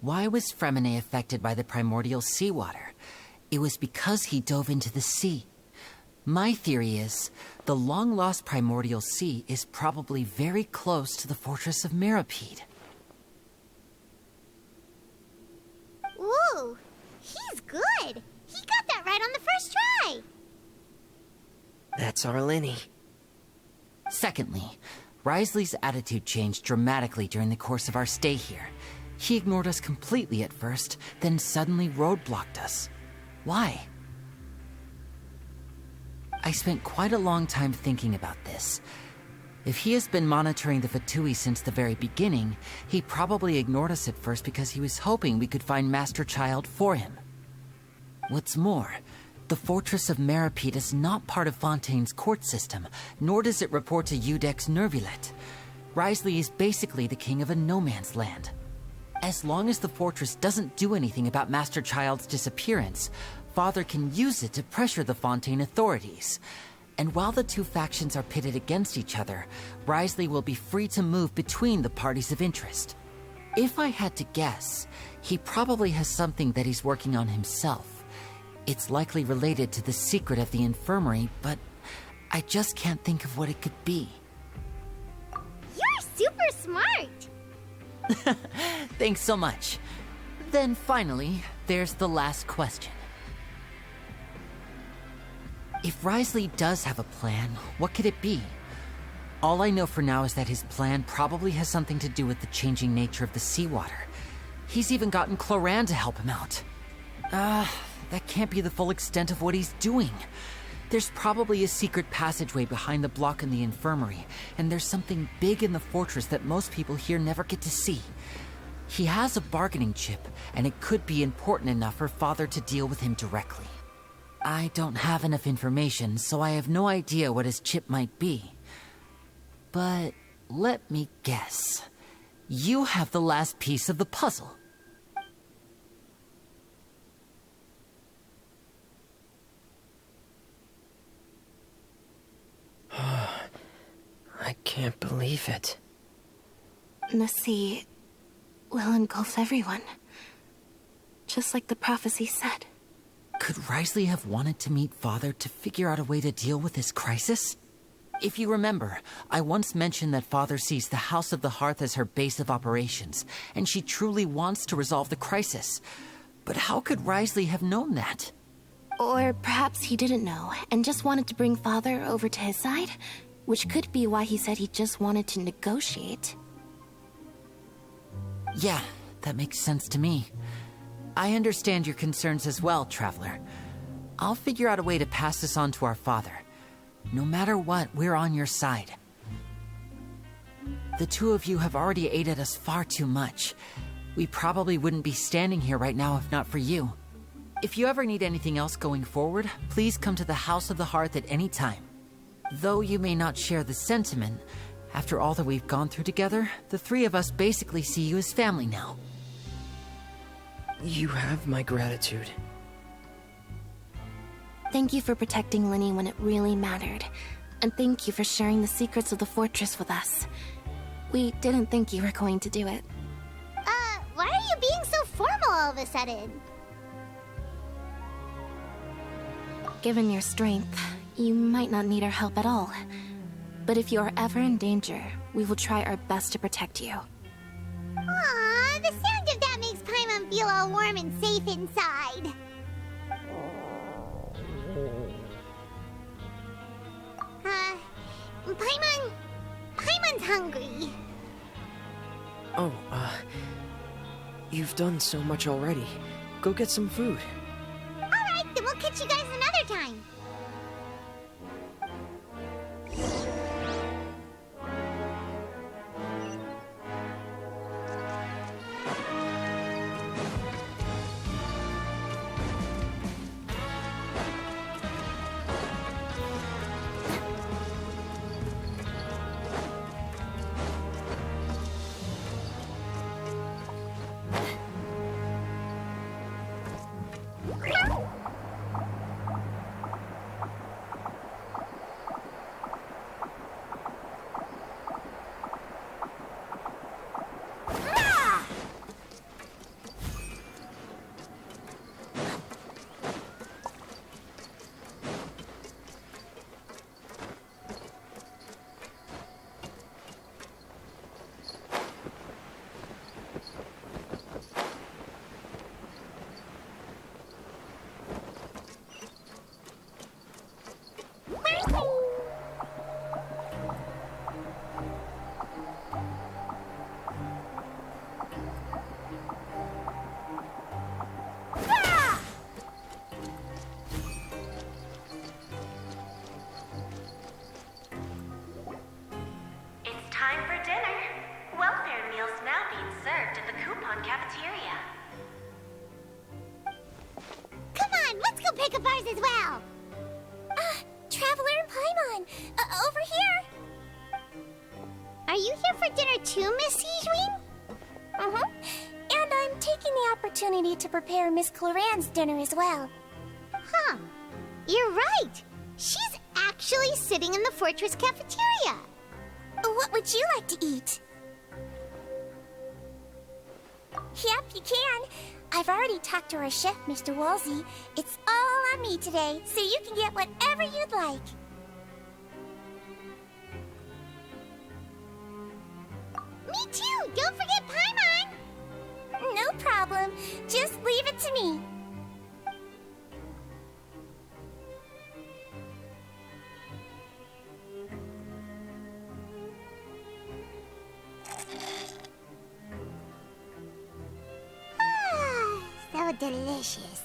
why was Fremine affected by the primordial seawater? It was because he dove into the sea. My theory is, the long-lost primordial sea is probably very close to the fortress of Mirapede. Ooh, he's good. He got that right on the first try. That's Arlini. Secondly, Risley's attitude changed dramatically during the course of our stay here. He ignored us completely at first, then suddenly roadblocked us. Why? I spent quite a long time thinking about this. If he has been monitoring the Fatui since the very beginning, he probably ignored us at first because he was hoping we could find Master Child for him. What's more, the Fortress of Mirapede is not part of Fontaine's court system, nor does it report to Udex Nervulet. Risley is basically the king of a no-man's land. As long as the fortress doesn't do anything about Master Child's disappearance, Father can use it to pressure the Fontaine authorities. And while the 2 factions are pitted against each other, Risley will be free to move between the parties of interest. If I had to guess, he probably has something that he's working on himself. It's likely related to the secret of the infirmary, but I just can't think of what it could be. You're super smart. Thanks so much. Then finally, there's the last question. If Risley does have a plan, what could it be? All I know for now is that his plan probably has something to do with the changing nature of the seawater. He's even gotten Cloran to help him out. That can't be the full extent of what he's doing. There's probably a secret passageway behind the block in the infirmary, and there's something big in the fortress that most people here never get to see. He has a bargaining chip, and it could be important enough for Father to deal with him directly. I don't have enough information, so I have no idea what his chip might be. But let me guess. You have the last piece of the puzzle. I can't believe it. The sea will engulf everyone. Just like the prophecy said. Could Risley have wanted to meet Father to figure out a way to deal with this crisis? If you remember, I once mentioned that Father sees the House of the Hearth as her base of operations, and she truly wants to resolve the crisis. But how could Risley have known that? Or perhaps he didn't know, and just wanted to bring Father over to his side? Which could be why he said he just wanted to negotiate. Yeah, that makes sense to me. I understand your concerns as well, Traveler. I'll figure out a way to pass this on to our father. No matter what, we're on your side. The two of you have already aided us far too much. We probably wouldn't be standing here right now if not for you. If you ever need anything else going forward, please come to the House of the Hearth at any time. Though you may not share the sentiment, after all that we've gone through together, the three of us basically see you as family now. You have my gratitude. Thank you for protecting Linny when it really mattered. And thank you for sharing the secrets of the fortress with us. We didn't think you were going to do it. Why are you being so formal all of a sudden? Given your strength, you might not need our help at all. But if you are ever in danger, we will try our best to protect you. Aw, the sound of that makes Paimon feel all warm and safe inside. Paimon's hungry. Oh, you've done so much already. Go get some food. Alright, then we'll catch you guys another time. As well. Traveler and Paimon, over here. Are you here for dinner too, Miss Sijween? And I'm taking the opportunity to prepare Miss Cloran's dinner as well. Huh. You're right. She's actually sitting in the fortress cafeteria. What would you like to eat? Yep, you can. I've already talked to our chef, Mr. Wolsey. It's all on me today, so you can get whatever you'd like. Me too! Don't forget Paimon! No problem. Just leave it to me. So delicious.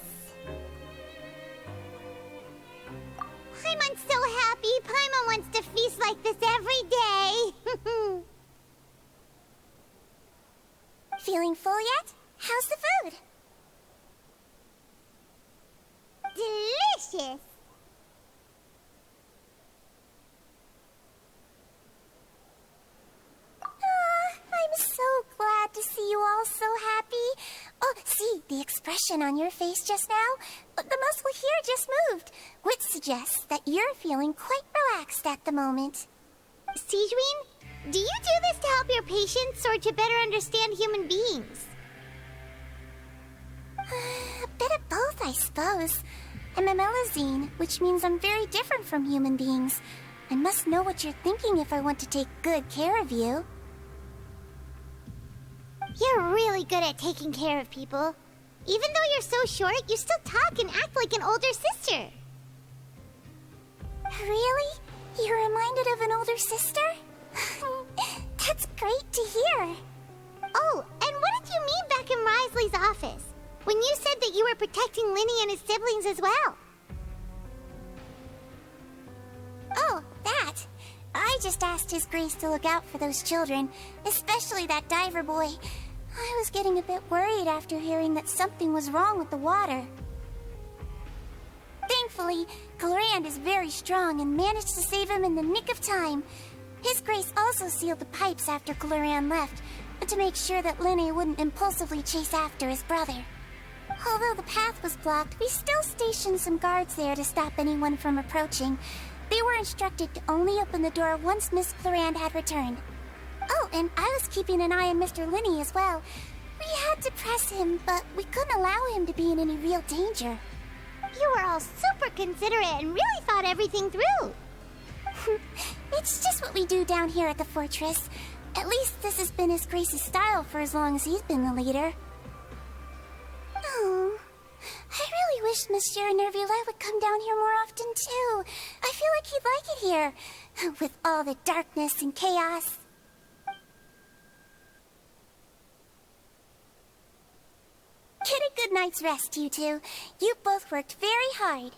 Paimon's so happy. Paimon wants to feast like this every day. Feeling full yet? How's the food? Delicious. I'm so glad to see you all so happy. Oh, see, the expression on your face just now? The muscle here just moved, which suggests that you're feeling quite relaxed at the moment. Sijuin, do you do this to help your patients or to better understand human beings? A bit of both, I suppose. I'm a melazine, which means I'm very different from human beings. I must know what you're thinking if I want to take good care of you. You're really good at taking care of people. Even though you're so short, you still talk and act like an older sister. Really? You're reminded of an older sister? That's great to hear. Oh, and what did you mean back in Risley's office? When you said that you were protecting Linny and his siblings as well. Oh, that. I just asked His Grace to look out for those children, especially that diver boy. I was getting a bit worried after hearing that something was wrong with the water. Thankfully, Glorand is very strong and managed to save him in the nick of time. His Grace also sealed the pipes after Glorand left, to make sure that Linny wouldn't impulsively chase after his brother. Although the path was blocked, we still stationed some guards there to stop anyone from approaching. They were instructed to only open the door once Miss Glorand had returned. Oh, and I was keeping an eye on Mr. Linny as well. We had to press him, but we couldn't allow him to be in any real danger. You were all super considerate and really thought everything through. It's just what we do down here at the fortress. At least this has been His Grace's style for as long as he's been the leader. Oh, I really wish Monsieur Nervulette would come down here more often too. I feel like he'd like it here, with all the darkness and chaos. Get a good night's rest, you two. You both worked very hard.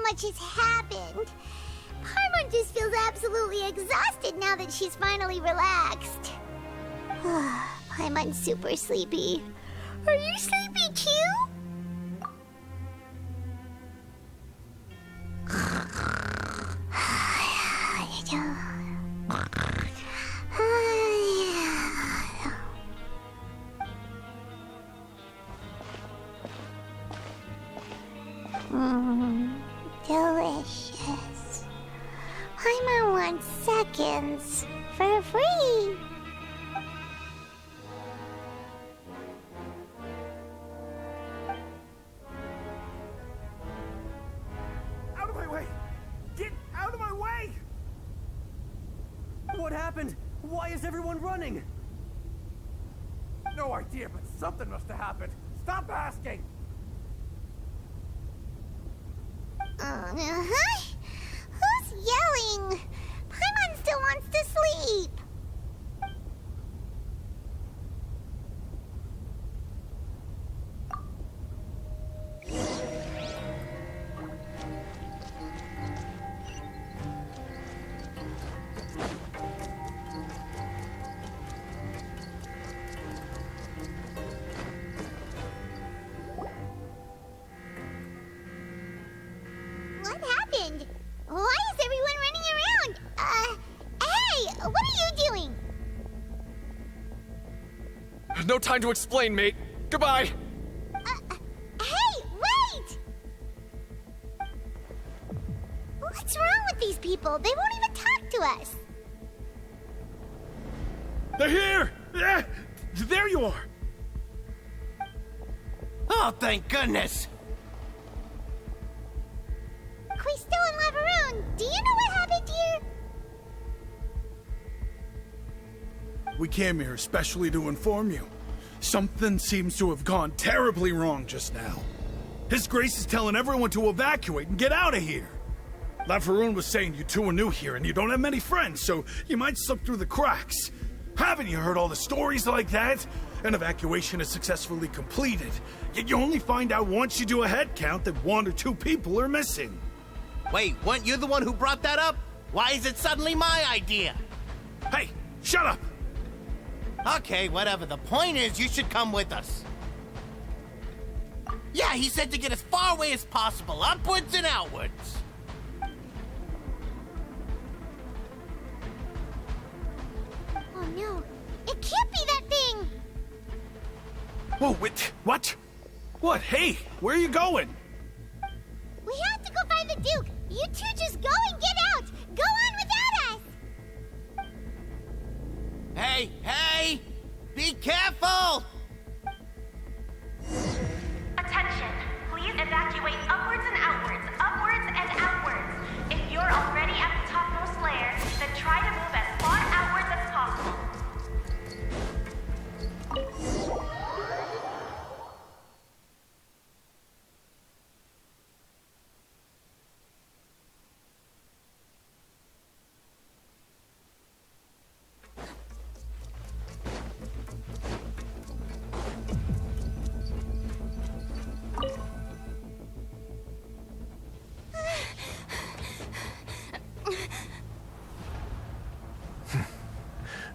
Much has happened. Paimon just feels absolutely exhausted now that she's finally relaxed. Paimon's super sleepy. Are you sleepy too? Delicious. Paimon wants seconds for free. Out of my way! Get out of my way! is everyone running? No idea, but something must have happened. Stop asking! Who's yelling? Paimon still wants to sleep. What happened? Why is everyone running around? Hey, what are you doing? No time to explain, mate. Goodbye. Hey, wait! What's wrong with these people? They won't even talk to us. They're here! There you are! Oh, thank goodness! Quisto and Lavaroon, do you know what happened here? We came here especially to inform you. Something seems to have gone terribly wrong just now. His Grace is telling everyone to evacuate and get out of here. Lavaroon was saying you two are new here and you don't have many friends, so you might slip through the cracks. Haven't you heard all the stories like that? An evacuation is successfully completed, yet you only find out once you do a head count that 1 or 2 people are missing. Wait, weren't you the one who brought that up? Why is it suddenly my idea? Hey, shut up! Okay, whatever. The point is, you should come with us. Yeah, he said to get as far away as possible, upwards and outwards. Oh no, it can't be that thing! Whoa, wait, what? What? Hey, where are you going? We have to go find the Duke! You two just go and get out! Go on without us! Hey, hey! Be careful! Attention! Please evacuate upwards and outwards, upwards and outwards. If you're already at the topmost layer, then try to move as far outwards as possible.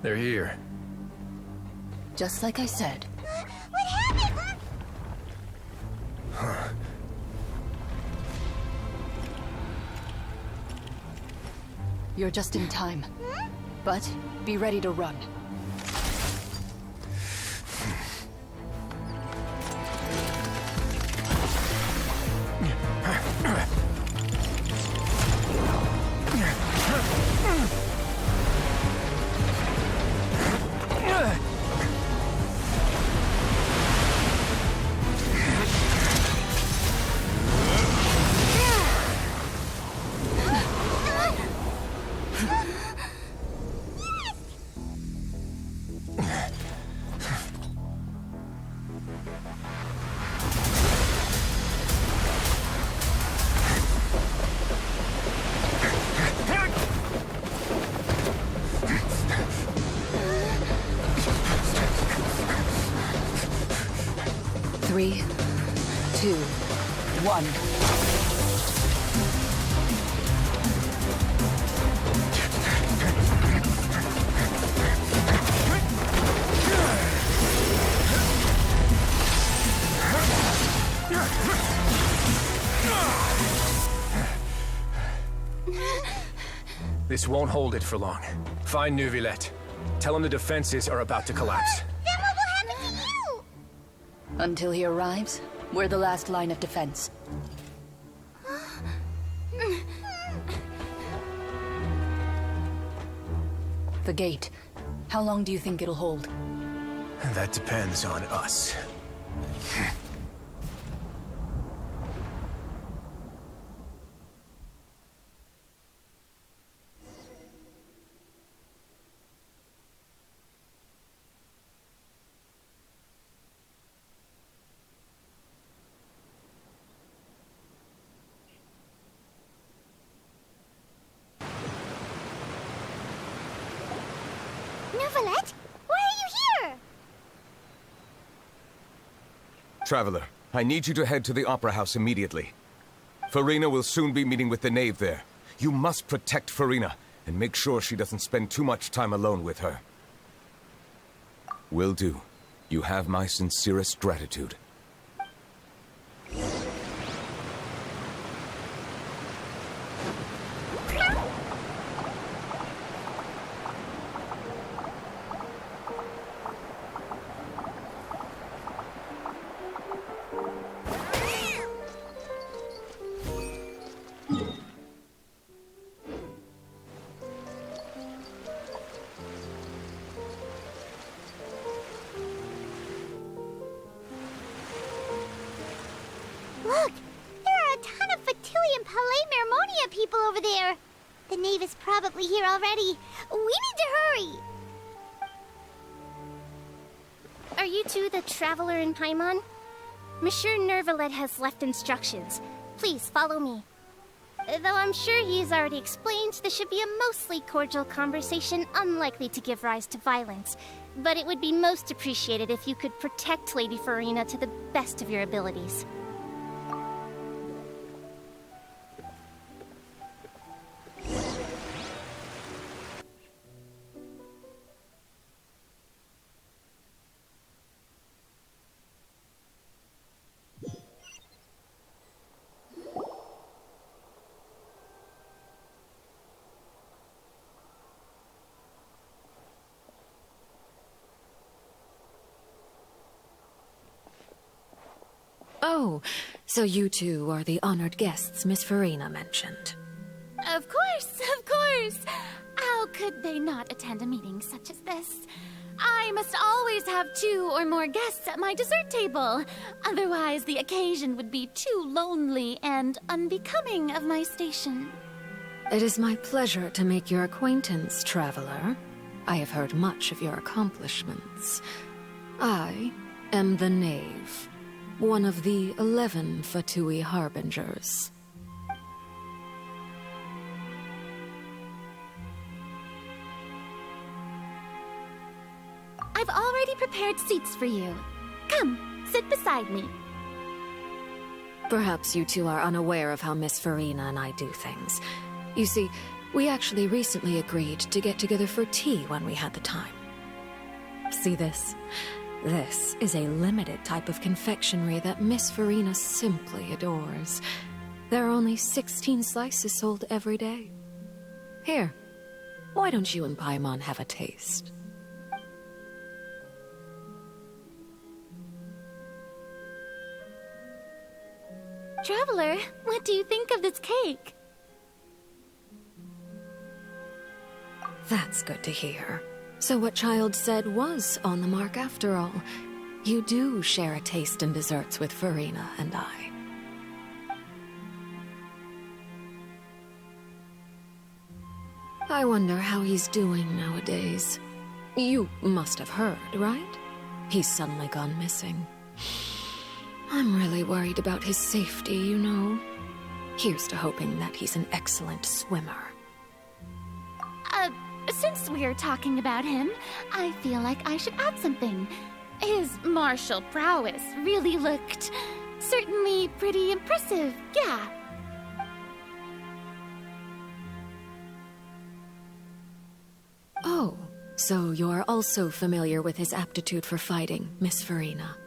They're here. Just like I said. What happened? You're just in time. But be ready to run. Three, 2, 1. This won't hold it for long. Find Neuvillette. Tell him the defenses are about to collapse. Then what will happen to you? Until he arrives, we're the last line of defense. The gate. How long do you think it'll hold? That depends on us. Nervalet, why are you here? Traveler, I need you to head to the Opera House immediately. Farina will soon be meeting with the knave there. You must protect Farina, and make sure she doesn't spend too much time alone with her. Will do. You have my sincerest gratitude. Look, there are a ton of Fatui and Palais Mermonia people over there. The knave is probably here already. We need to hurry. Are you two the traveler in Paimon? Monsieur Nervalet has left instructions. Please follow me. Though I'm sure he's already explained, this should be a mostly cordial conversation, unlikely to give rise to violence. But it would be most appreciated if you could protect Lady Farina to the best of your abilities. Oh, so you two are the honored guests Miss Farina mentioned. Of course, of course. How could they not attend a meeting such as this? I must always have 2 or more guests at my dessert table. Otherwise, the occasion would be too lonely and unbecoming of my station. It is my pleasure to make your acquaintance, traveler. I have heard much of your accomplishments. I am the knave, one of the 11 Fatui Harbingers. I've already prepared seats for you. Come, sit beside me. Perhaps you two are unaware of how Miss Farina and I do things. You see, we actually recently agreed to get together for tea when we had the time. See this? This is a limited type of confectionery that Miss Farina simply adores. There are only 16 slices sold every day. Here, why don't you and Paimon have a taste? Traveler, what do you think of this cake? That's good to hear. So what Child said was on the mark after all. You do share a taste in desserts with Farina and I. I wonder how he's doing nowadays. You must have heard, right? He's suddenly gone missing. I'm really worried about his safety, you know. Here's to hoping that he's an excellent swimmer. Since we're talking about him, I feel like I should add something. His martial prowess really looked certainly pretty impressive, yeah. Oh, so you're also familiar with his aptitude for fighting, Miss Farina.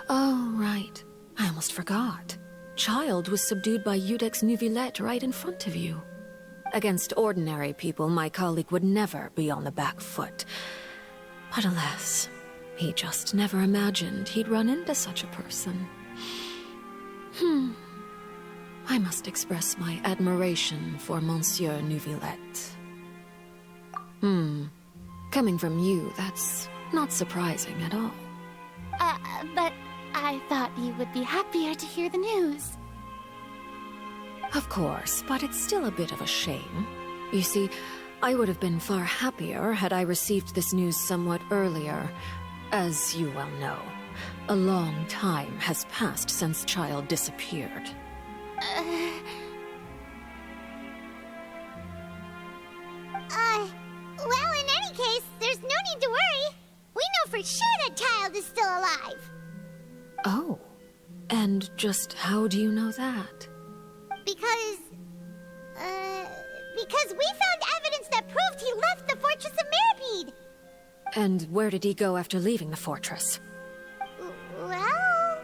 Oh, right. I almost forgot. Child was subdued by Eudex Neuvillette right in front of you. Against ordinary people, my colleague would never be on the back foot. But alas, he just never imagined he'd run into such a person. I must express my admiration for Monsieur Neuvillette. Coming from you, that's not surprising at all. But I thought you would be happier to hear the news. Of course, but it's still a bit of a shame. You see, I would have been far happier had I received this news somewhat earlier. As you well know, a long time has passed since Child disappeared. Well, in any case, there's no Oh. And just how do you know that? Because we found evidence that proved he left the Fortress of Mirapede. And where did he go after leaving the fortress? Well...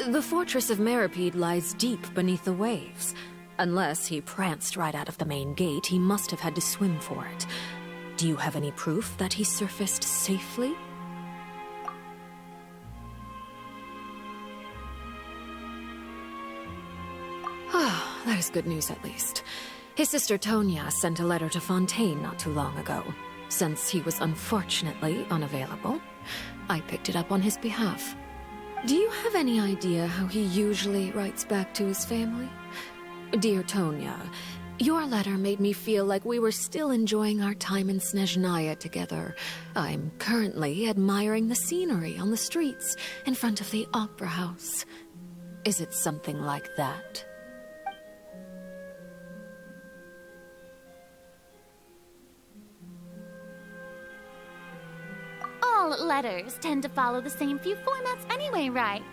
The Fortress of Mirapede lies deep beneath the waves. Unless he pranced right out of the main gate, he must have had to swim for it. Do you have any proof that he surfaced safely? Ah, that is good news at least. His sister Tonya sent a letter to Fontaine not too long ago. Since he was unfortunately unavailable, I picked it up on his behalf. Do you have any idea how he usually writes back to his family? Dear Tonya, your letter made me feel like we were still enjoying our time in Snezhnaya together. I'm currently admiring the scenery on the streets in front of the Opera House. Is it something like that? All letters tend to follow the same few formats anyway, right?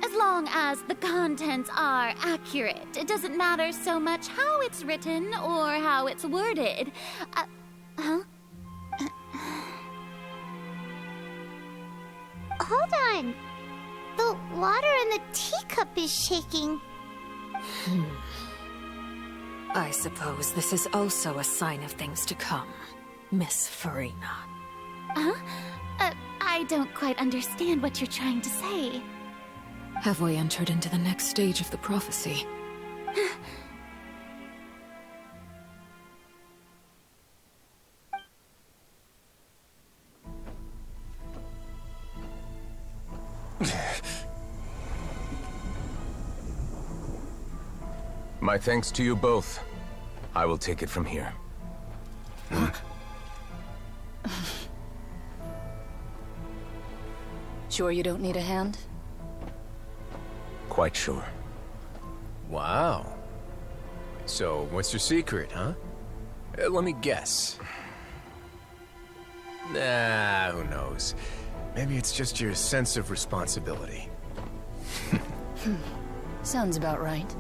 As long as the contents are accurate, it doesn't matter so much how it's written or how it's worded. Hold on. The water in the teacup is shaking. I suppose this is also a sign of things to come, Miss Farina. Huh? I don't quite understand what you're trying to say. Have we entered into the next stage of the prophecy? My thanks to you both. I will take it from here. Sure you don't need a hand? Quite sure. Wow. So, what's your secret, huh? Let me guess. Nah, who knows? Maybe it's just your sense of responsibility. Sounds about right.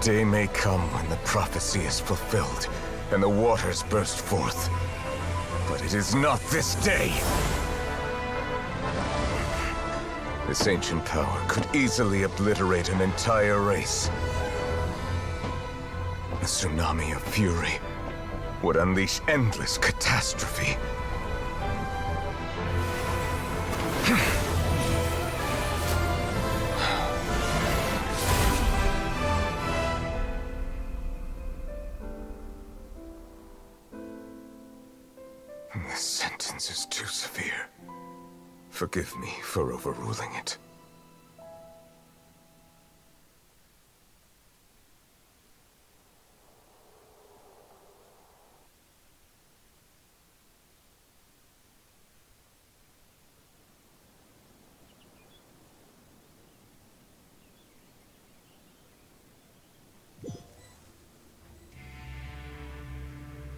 Day may come when the prophecy is fulfilled, and the waters burst forth. But it is not this day! This ancient power could easily obliterate an entire race. A tsunami of fury would unleash endless catastrophe. This sentence is too severe. Forgive me for overruling it.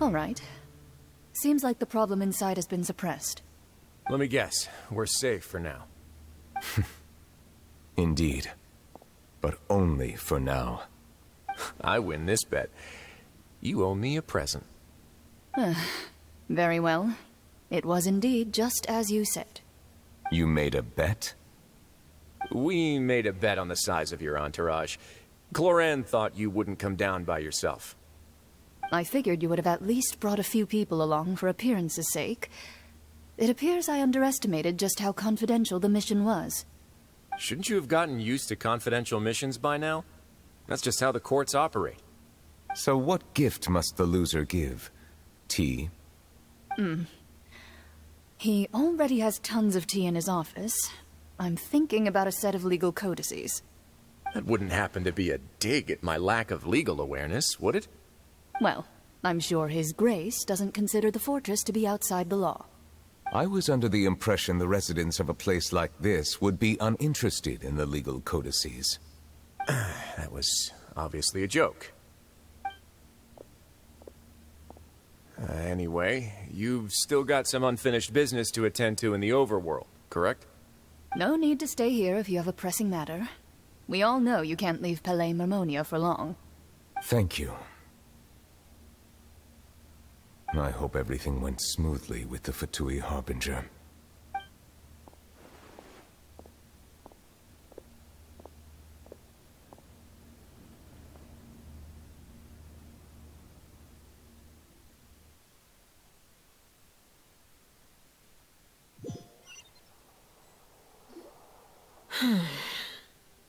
All right. Seems like the problem inside has been suppressed. Let me guess. We're safe for now. Indeed. But only for now. I win this bet. You owe me a present. Very well. It was indeed just as you said. You made a bet? We made a bet on the size of your entourage. Cloran thought you wouldn't come down by yourself. I figured you would have at least brought a few people along for appearance's sake. It appears I underestimated just how confidential the mission was. Shouldn't you have gotten used to confidential missions by now? That's just how the courts operate. So what gift must the loser give? Tea? He already has tons of tea in his office. I'm thinking about a set of legal codices. That wouldn't happen to be a dig at my lack of legal awareness, would it? Well, I'm sure His Grace doesn't consider the fortress to be outside the law. I was under the impression the residents of a place like this would be uninterested in the legal codices. That was obviously a joke. Anyway, you've still got some unfinished business to attend to in the overworld, correct? No need to stay here if you have a pressing matter. We all know you can't leave Palais Marmonia for long. Thank you. I hope everything went smoothly with the Fatui Harbinger.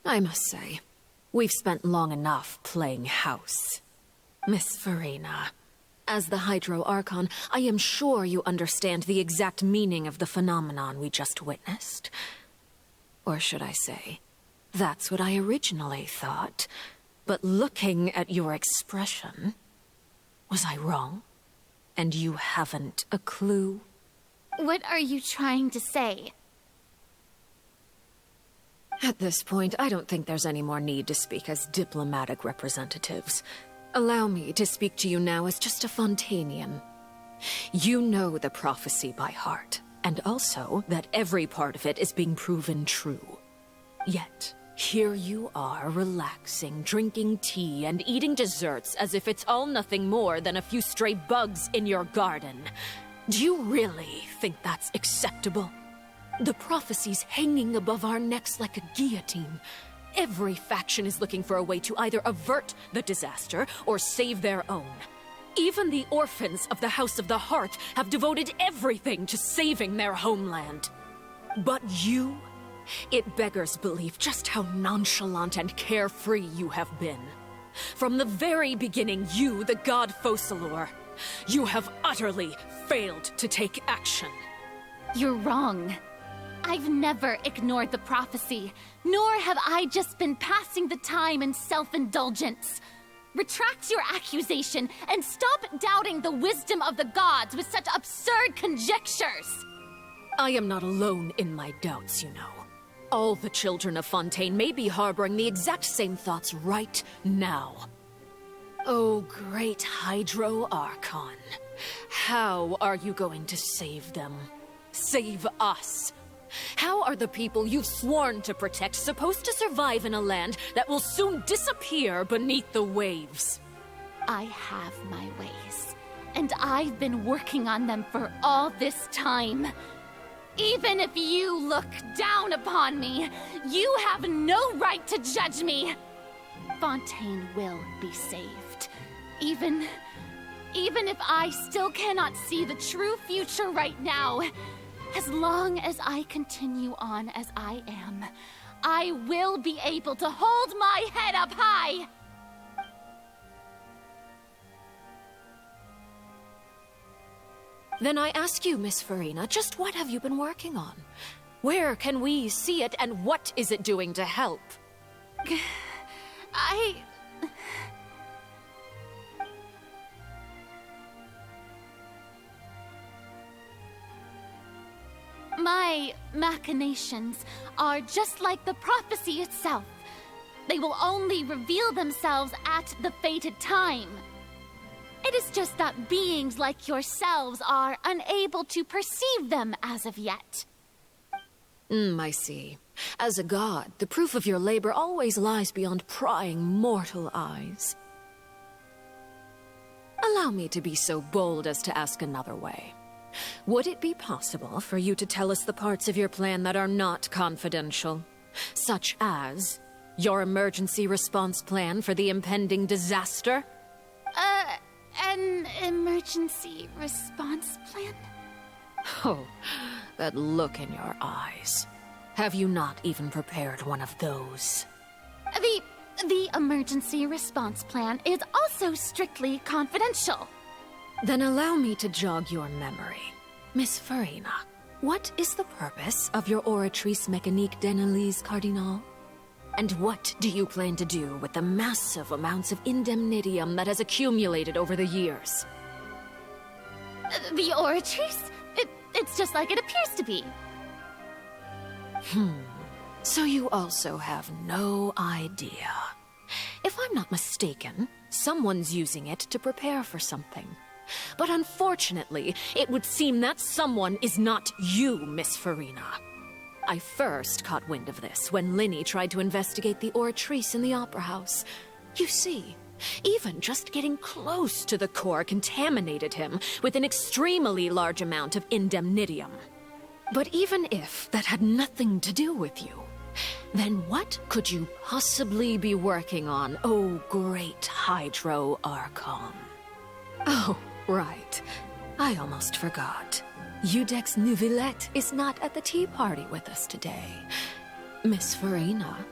I must say, we've spent long enough playing house. Miss Farina, as the Hydro Archon, I am sure you understand the exact meaning of the phenomenon we just witnessed. Or should I say, that's what I originally thought. But looking at your expression, was I wrong? And you haven't a clue? What are you trying to say? At this point, I don't think there's any more need to speak as diplomatic representatives. Allow me to speak to you now as just a Fontanian. You know the prophecy by heart, and also that every part of it is being proven true. Yet, here you are relaxing, drinking tea, and eating desserts as if it's all nothing more than a few stray bugs in your garden. Do you really think that's acceptable? The prophecy's hanging above our necks like a guillotine. Every faction is looking for a way to either avert the disaster or save their own. Even the orphans of the House of the Hearth have devoted everything to saving their homeland. But you? It beggars belief just how nonchalant and carefree you have been. From the very beginning, you, the god Focalor, you have utterly failed to take action. You're wrong. I've never ignored the prophecy, nor have I just been passing the time in self-indulgence. Retract your accusation and stop doubting the wisdom of the gods with such absurd conjectures. I am not alone in my doubts, you know. All the children of Fontaine may be harboring the exact same thoughts right now. Oh, great Hydro Archon. How are you going to save them? Save us? How are the people you've sworn to protect supposed to survive in a land that will soon disappear beneath the waves? I have my ways, and I've been working on them for all this time. Even if you look down upon me, you have no right to judge me. Fontaine will be saved. Even if I still cannot see the true future right now, as long as I continue on as I am, I will be able to hold my head up high. Then I ask you, Miss Farina, just what have you been working on? Where can we see it, and what is it doing to help? My machinations are just like the prophecy itself. They will only reveal themselves at the fated time. It is just that beings like yourselves are unable to perceive them as of yet. I see. As a god, the proof of your labor always lies beyond prying mortal eyes. Allow me to be so bold as to ask another way. Would it be possible for you to tell us the parts of your plan that are not confidential? Such as your emergency response plan for the impending disaster? An emergency response plan? Oh, that look in your eyes. Have you not even prepared one of those? The emergency response plan is also strictly confidential. Then allow me to jog your memory. Miss Farina, what is the purpose of your Oratrice Mécanique d'Analyse Cardinal? And what do you plan to do with the massive amounts of indemnitium that has accumulated over the years? The Oratrice? It's just like it appears to be. So you also have no idea. If I'm not mistaken, someone's using it to prepare for something. But unfortunately, it would seem that someone is not you, Miss Farina. I first caught wind of this when Linny tried to investigate the Oratrice in the Opera House. You see, even just getting close to the core contaminated him with an extremely large amount of indemnitium. But even if that had nothing to do with you, then what could you possibly be working on, oh great Hydro Archon? Oh, right. I almost forgot. Udex Neuvillette is not at the tea party with us today. Miss Farina,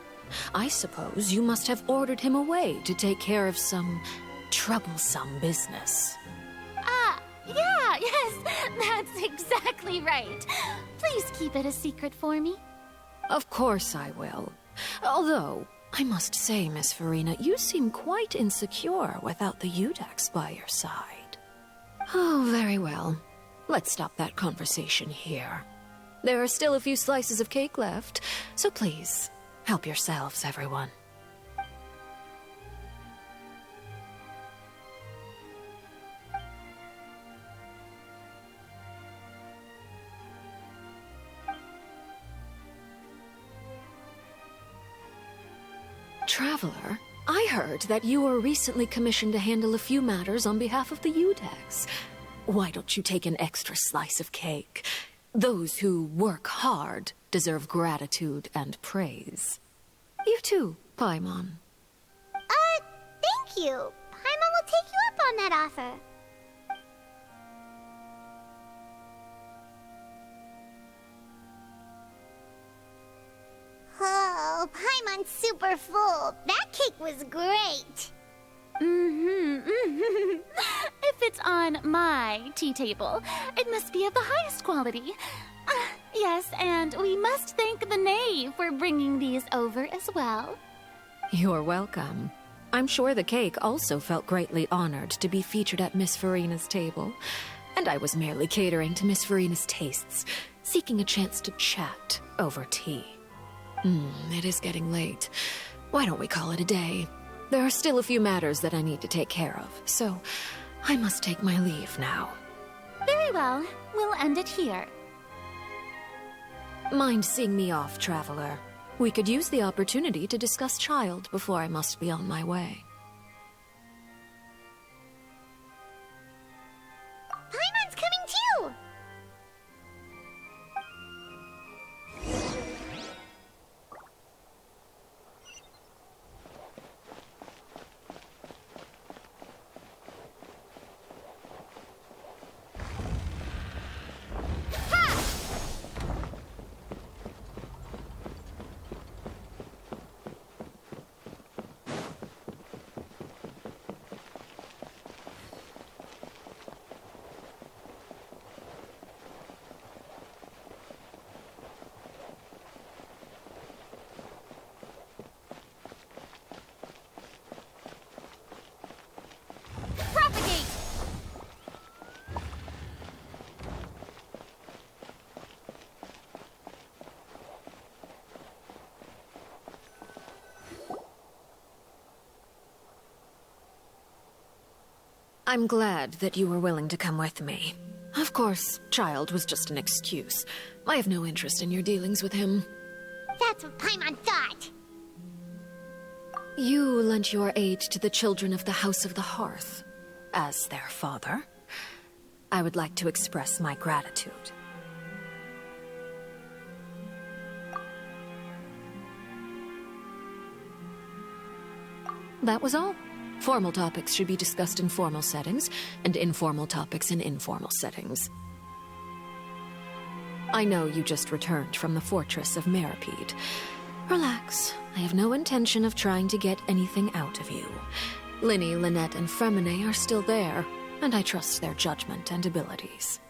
I suppose you must have ordered him away to take care of some troublesome business. Yeah, yes, that's exactly right. Please keep it a secret for me. Of course I will. Although, I must say, Miss Farina, you seem quite insecure without the Udex by your side. Oh, very well. Let's stop that conversation here. There are still a few slices of cake left, so please, help yourselves, everyone. Traveler, I heard that you were recently commissioned to handle a few matters on behalf of the Udex. Why don't you take an extra slice of cake? Those who work hard deserve gratitude and praise. You too, Paimon. Thank you. Paimon will take you up on that offer. Oh, Paimon's super full. That cake was great. If it's on my tea table, it must be of the highest quality. Yes, and we must thank the knave for bringing these over as well. You're welcome. I'm sure the cake also felt greatly honored to be featured at Miss Farina's table. And I was merely catering to Miss Farina's tastes, seeking a chance to chat over tea. It is getting late. Why don't we call it a day? There are still a few matters that I need to take care of, so I must take my leave now. Very well. We'll end it here. Mind seeing me off, Traveler? We could use the opportunity to discuss Child before I must be on my way. Paimon's coming too! I'm glad that you were willing to come with me. Of course, Child was just an excuse. I have no interest in your dealings with him. That's what Paimon thought. You lent your aid to the children of the House of the Hearth. As their father, I would like to express my gratitude. That was all. Formal topics should be discussed in formal settings, and informal topics in informal settings. I know you just returned from the fortress of Meripede. Relax. I have no intention of trying to get anything out of you. Linny, Lynette, and Fremine are still there. and I trust their judgment and abilities.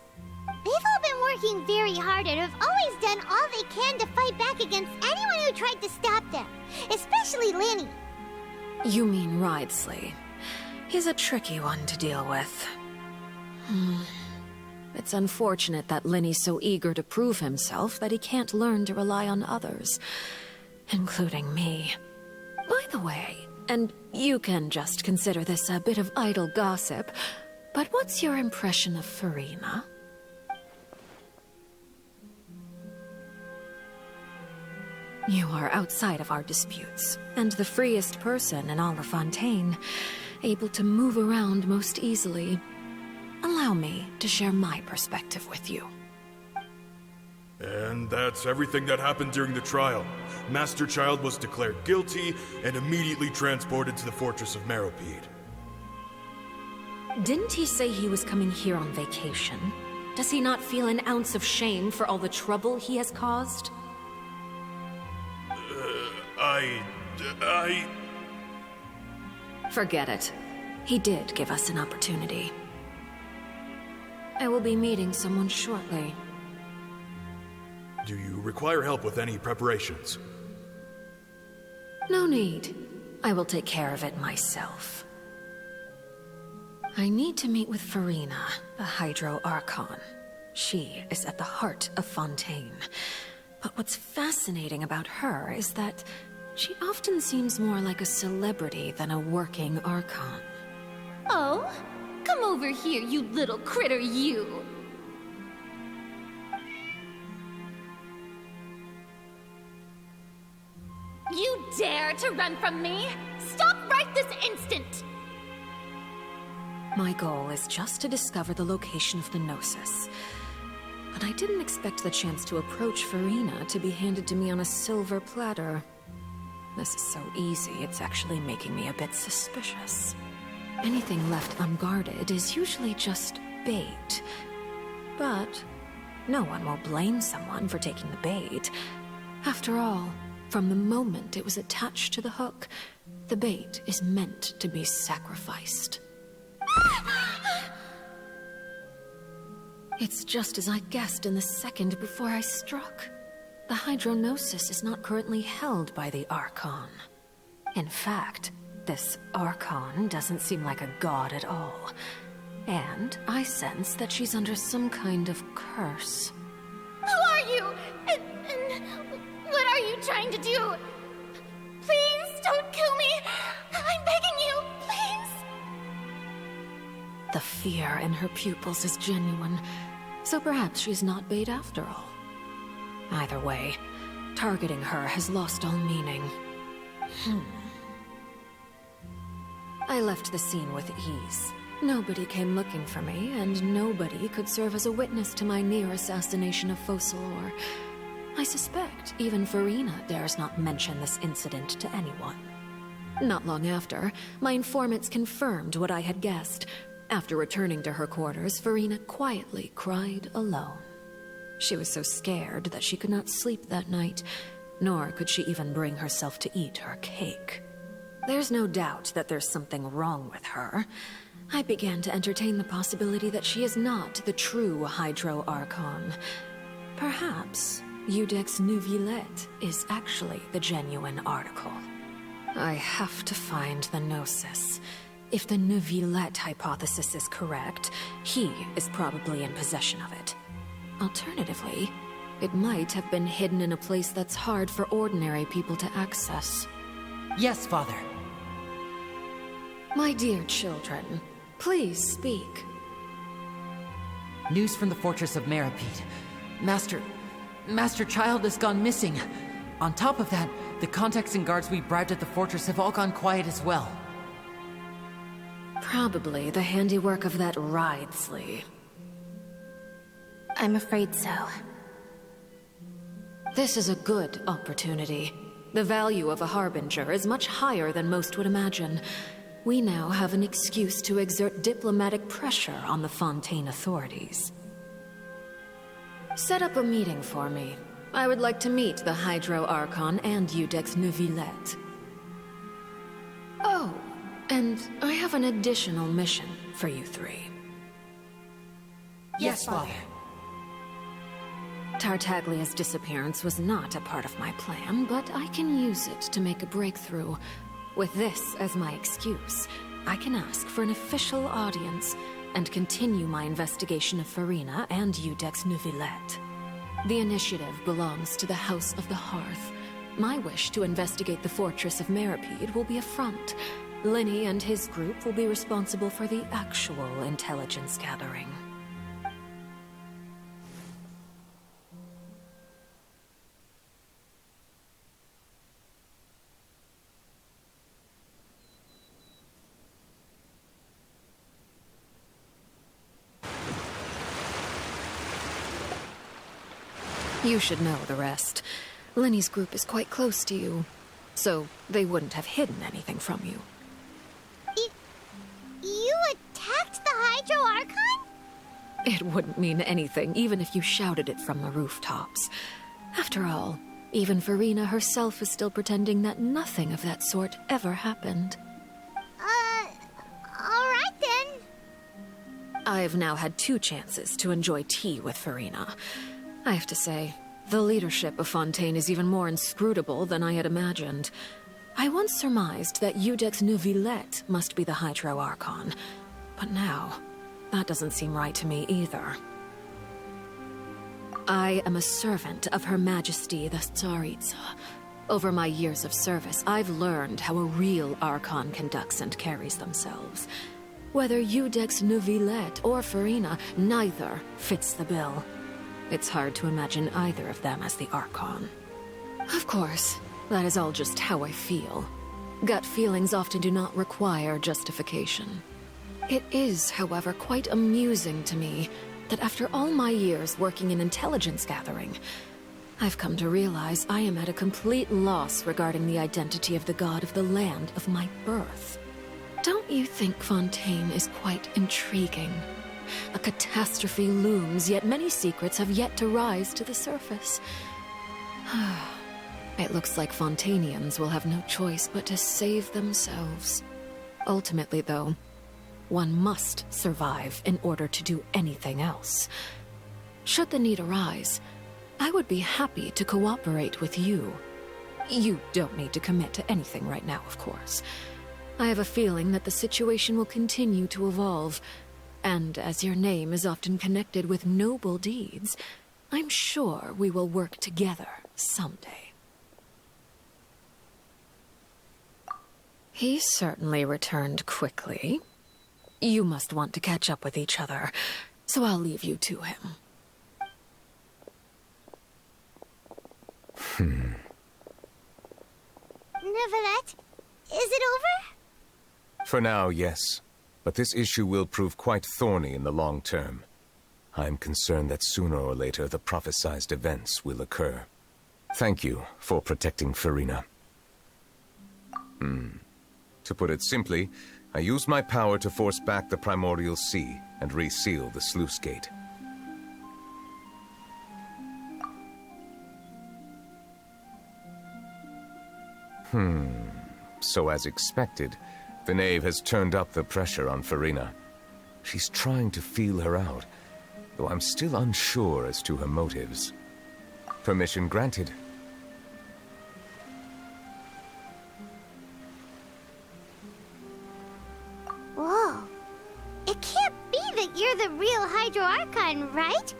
They've all been working very hard and have always done all they can to fight back against anyone who tried to stop them, especially Lenny. You mean Ridesley. He's a tricky one to deal with. It's unfortunate that Lenny's so eager to prove himself that he can't learn to rely on others, including me. By the way, and you can just consider this a bit of idle gossip, but what's your impression of Farina? You are outside of our disputes, and the freest person in all of Fontaine, able to move around most easily. Allow me to share my perspective with you. And that's everything that happened during the trial. Master Child was declared guilty and immediately transported to the Fortress of Meropide. Didn't he say he was coming here on vacation? Does he not feel an ounce of shame for all the trouble he has caused? Forget it. He did give us an opportunity. I will be meeting someone shortly. Do you require help with any preparations? No need. I will take care of it myself. I need to meet with Farina, the Hydro Archon. She is at the heart of Fontaine. But what's fascinating about her is that she often seems more like a celebrity than a working Archon. Oh? Come over here, you little critter, you! You dare to run from me? Stop right this instant! My goal is just to discover the location of the Gnosis. But I didn't expect the chance to approach Farina to be handed to me on a silver platter. This is so easy, it's actually making me a bit suspicious. Anything left unguarded is usually just bait. But no one will blame someone for taking the bait. After all, from the moment it was attached to the hook, the bait is meant to be sacrificed. It's just as I guessed in the second before I struck. The Hydronosis is not currently held by the Archon. In fact, this Archon doesn't seem like a god at all. And I sense that she's under some kind of curse. Who are you? And what are you trying to do? Please don't kill me! I'm begging you, please! The fear in her pupils is genuine, so perhaps she's not bait after all. Either way, targeting her has lost all meaning. I left the scene with ease. Nobody came looking for me, and nobody could serve as a witness to my near assassination of Focalor. I suspect even Farina dares not mention this incident to anyone. Not long after, my informants confirmed what I had guessed. After returning to her quarters, Farina quietly cried alone. She was so scared that she could not sleep that night, nor could she even bring herself to eat her cake. There's no doubt that there's something wrong with her. I began to entertain the possibility that she is not the true Hydro Archon. Perhaps Eudex Neuvillette is actually the genuine article. I have to find the Gnosis. If the Neuvillette hypothesis is correct, he is probably in possession of it. Alternatively, it might have been hidden in a place that's hard for ordinary people to access. Yes, Father. My dear children, please speak. News from the Fortress of Meropide. Master Child has gone missing. On top of that, the contacts and guards we bribed at the fortress have all gone quiet as well. Probably the handiwork of that Ridesley. I'm afraid so. This is a good opportunity. The value of a Harbinger is much higher than most would imagine. We now have an excuse to exert diplomatic pressure on the Fontaine authorities. Set up a meeting for me. I would like to meet the Hydro Archon and Eudex Neuvillette. Oh, and I have an additional mission for you three. Yes, Father. Tartaglia's disappearance was not a part of my plan, but I can use it to make a breakthrough. With this as my excuse, I can ask for an official audience and continue my investigation of Farina and Iudex Neuvillette. The initiative belongs to the House of the Hearth. My wish to investigate the fortress of Meripede will be a front. Linny and his group will be responsible for the actual intelligence gathering. You should know the rest. Linny's group is quite close to you, so they wouldn't have hidden anything from you. You attacked the Hydro Archon? It wouldn't mean anything, even if you shouted it from the rooftops. After all, even Farina herself is still pretending that nothing of that sort ever happened. Alright then. I've now had 2 chances to enjoy tea with Farina. I have to say, the leadership of Fontaine is even more inscrutable than I had imagined. I once surmised that Iudex Neuvillette must be the Hydro Archon, but now, that doesn't seem right to me either. I am a servant of Her Majesty the Tsaritsa. Over my years of service, I've learned how a real Archon conducts and carries themselves. Whether Iudex Neuvillette or Farina, neither fits the bill. It's hard to imagine either of them as the Archon. Of course, that is all just how I feel. Gut feelings often do not require justification. It is, however, quite amusing to me that after all my years working in intelligence gathering, I've come to realize I am at a complete loss regarding the identity of the god of the land of my birth. Don't you think Fontaine is quite intriguing? A catastrophe looms, yet many secrets have yet to rise to the surface. It looks like Fontainians will have no choice but to save themselves. Ultimately, though, one must survive in order to do anything else. Should the need arise, I would be happy to cooperate with you. You don't need to commit to anything right now, of course. I have a feeling that the situation will continue to evolve, and as your name is often connected with noble deeds, I'm sure we will work together someday. He certainly returned quickly. You must want to catch up with each other, so I'll leave you to him. Neuvillette, is it over? For now, yes. But this issue will prove quite thorny in the long term. I'm concerned that sooner or later the prophesized events will occur. Thank you for protecting Farina. To put it simply, I used my power to force back the Primordial Sea and reseal the sluice gate. So as expected, the Knave has turned up the pressure on Farina. She's trying to feel her out, though I'm still unsure as to her motives. Permission granted. Whoa. It can't be that you're the real Hydro Archon, right?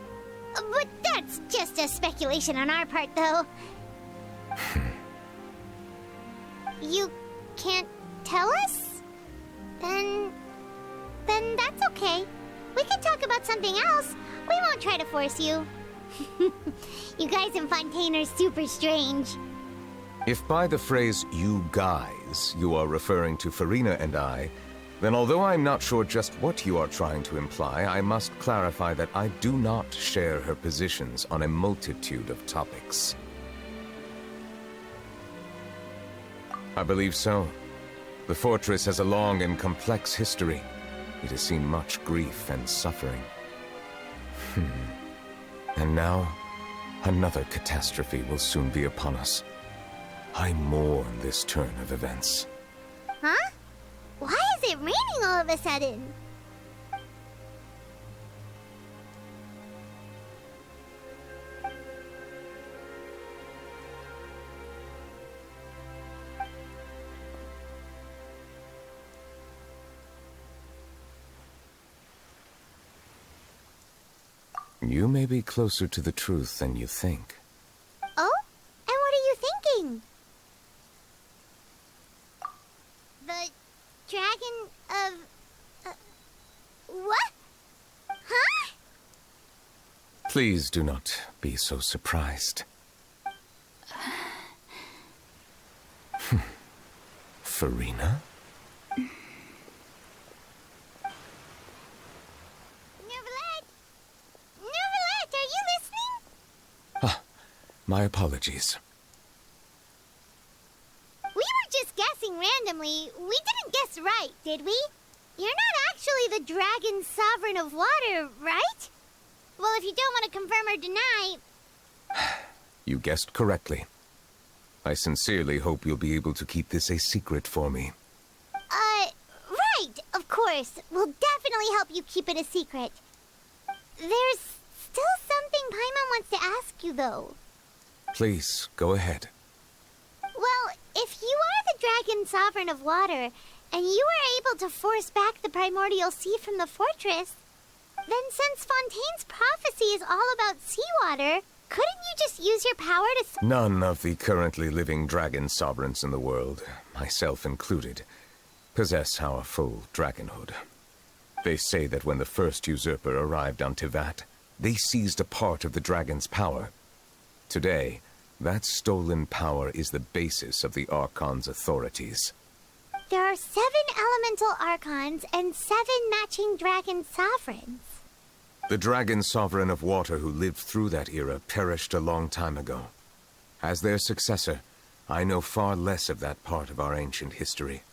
But that's just a speculation on our part, though. You can't tell us? Then that's okay. We can talk about something else. We won't try to force you. You guys in Fontaine are super strange. If by the phrase, you guys, you are referring to Farina and I, then although I'm not sure just what you are trying to imply, I must clarify that I do not share her positions on a multitude of topics. I believe so. The fortress has a long and complex history. It has seen much grief and suffering. And now, another catastrophe will soon be upon us. I mourn this turn of events. Huh? Why is it raining all of a sudden? You may be closer to the truth than you think. Oh? And what are you thinking? The dragon of... what? Huh? Please do not be so surprised. Farina? Neverlet, are you listening? Ah, my apologies. We were just guessing randomly. We didn't guess right, did we? You're not actually the dragon sovereign of water, right? Well, if you don't want to confirm or deny... You guessed correctly. I sincerely hope you'll be able to keep this a secret for me. Right, of course. We'll definitely help you keep it a secret. There's still something Paimon wants to ask you, though. Please, go ahead. Well, if you are the dragon sovereign of water, and you were able to force back the primordial sea from the fortress, then since Fontaine's prophecy is all about seawater, couldn't you just use your power to... None of the currently living dragon sovereigns in the world, myself included, possess our full dragonhood. They say that when the first usurper arrived on Tivat, they seized a part of the dragon's power. Today, that stolen power is the basis of the Archon's authorities. There are 7 elemental Archons and 7 matching dragon sovereigns. The dragon sovereign of water who lived through that era perished a long time ago. As their successor, I know far less of that part of our ancient history.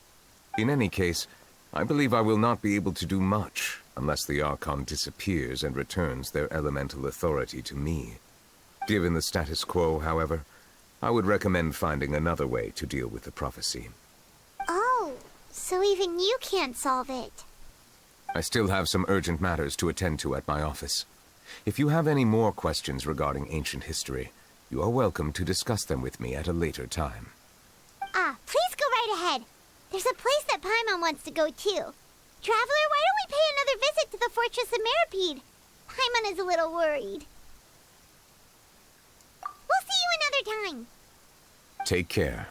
In any case, I believe I will not be able to do much unless the Archon disappears and returns their elemental authority to me. Given the status quo, however, I would recommend finding another way to deal with the prophecy. Oh, so even you can't solve it. I still have some urgent matters to attend to at my office. If you have any more questions regarding ancient history, you are welcome to discuss them with me at a later time. Please go right ahead. There's a place that Paimon wants to go too. Traveler, why don't we pay another visit to the Fortress of Meripede? Paimon is a little worried. We'll see you another time. Take care.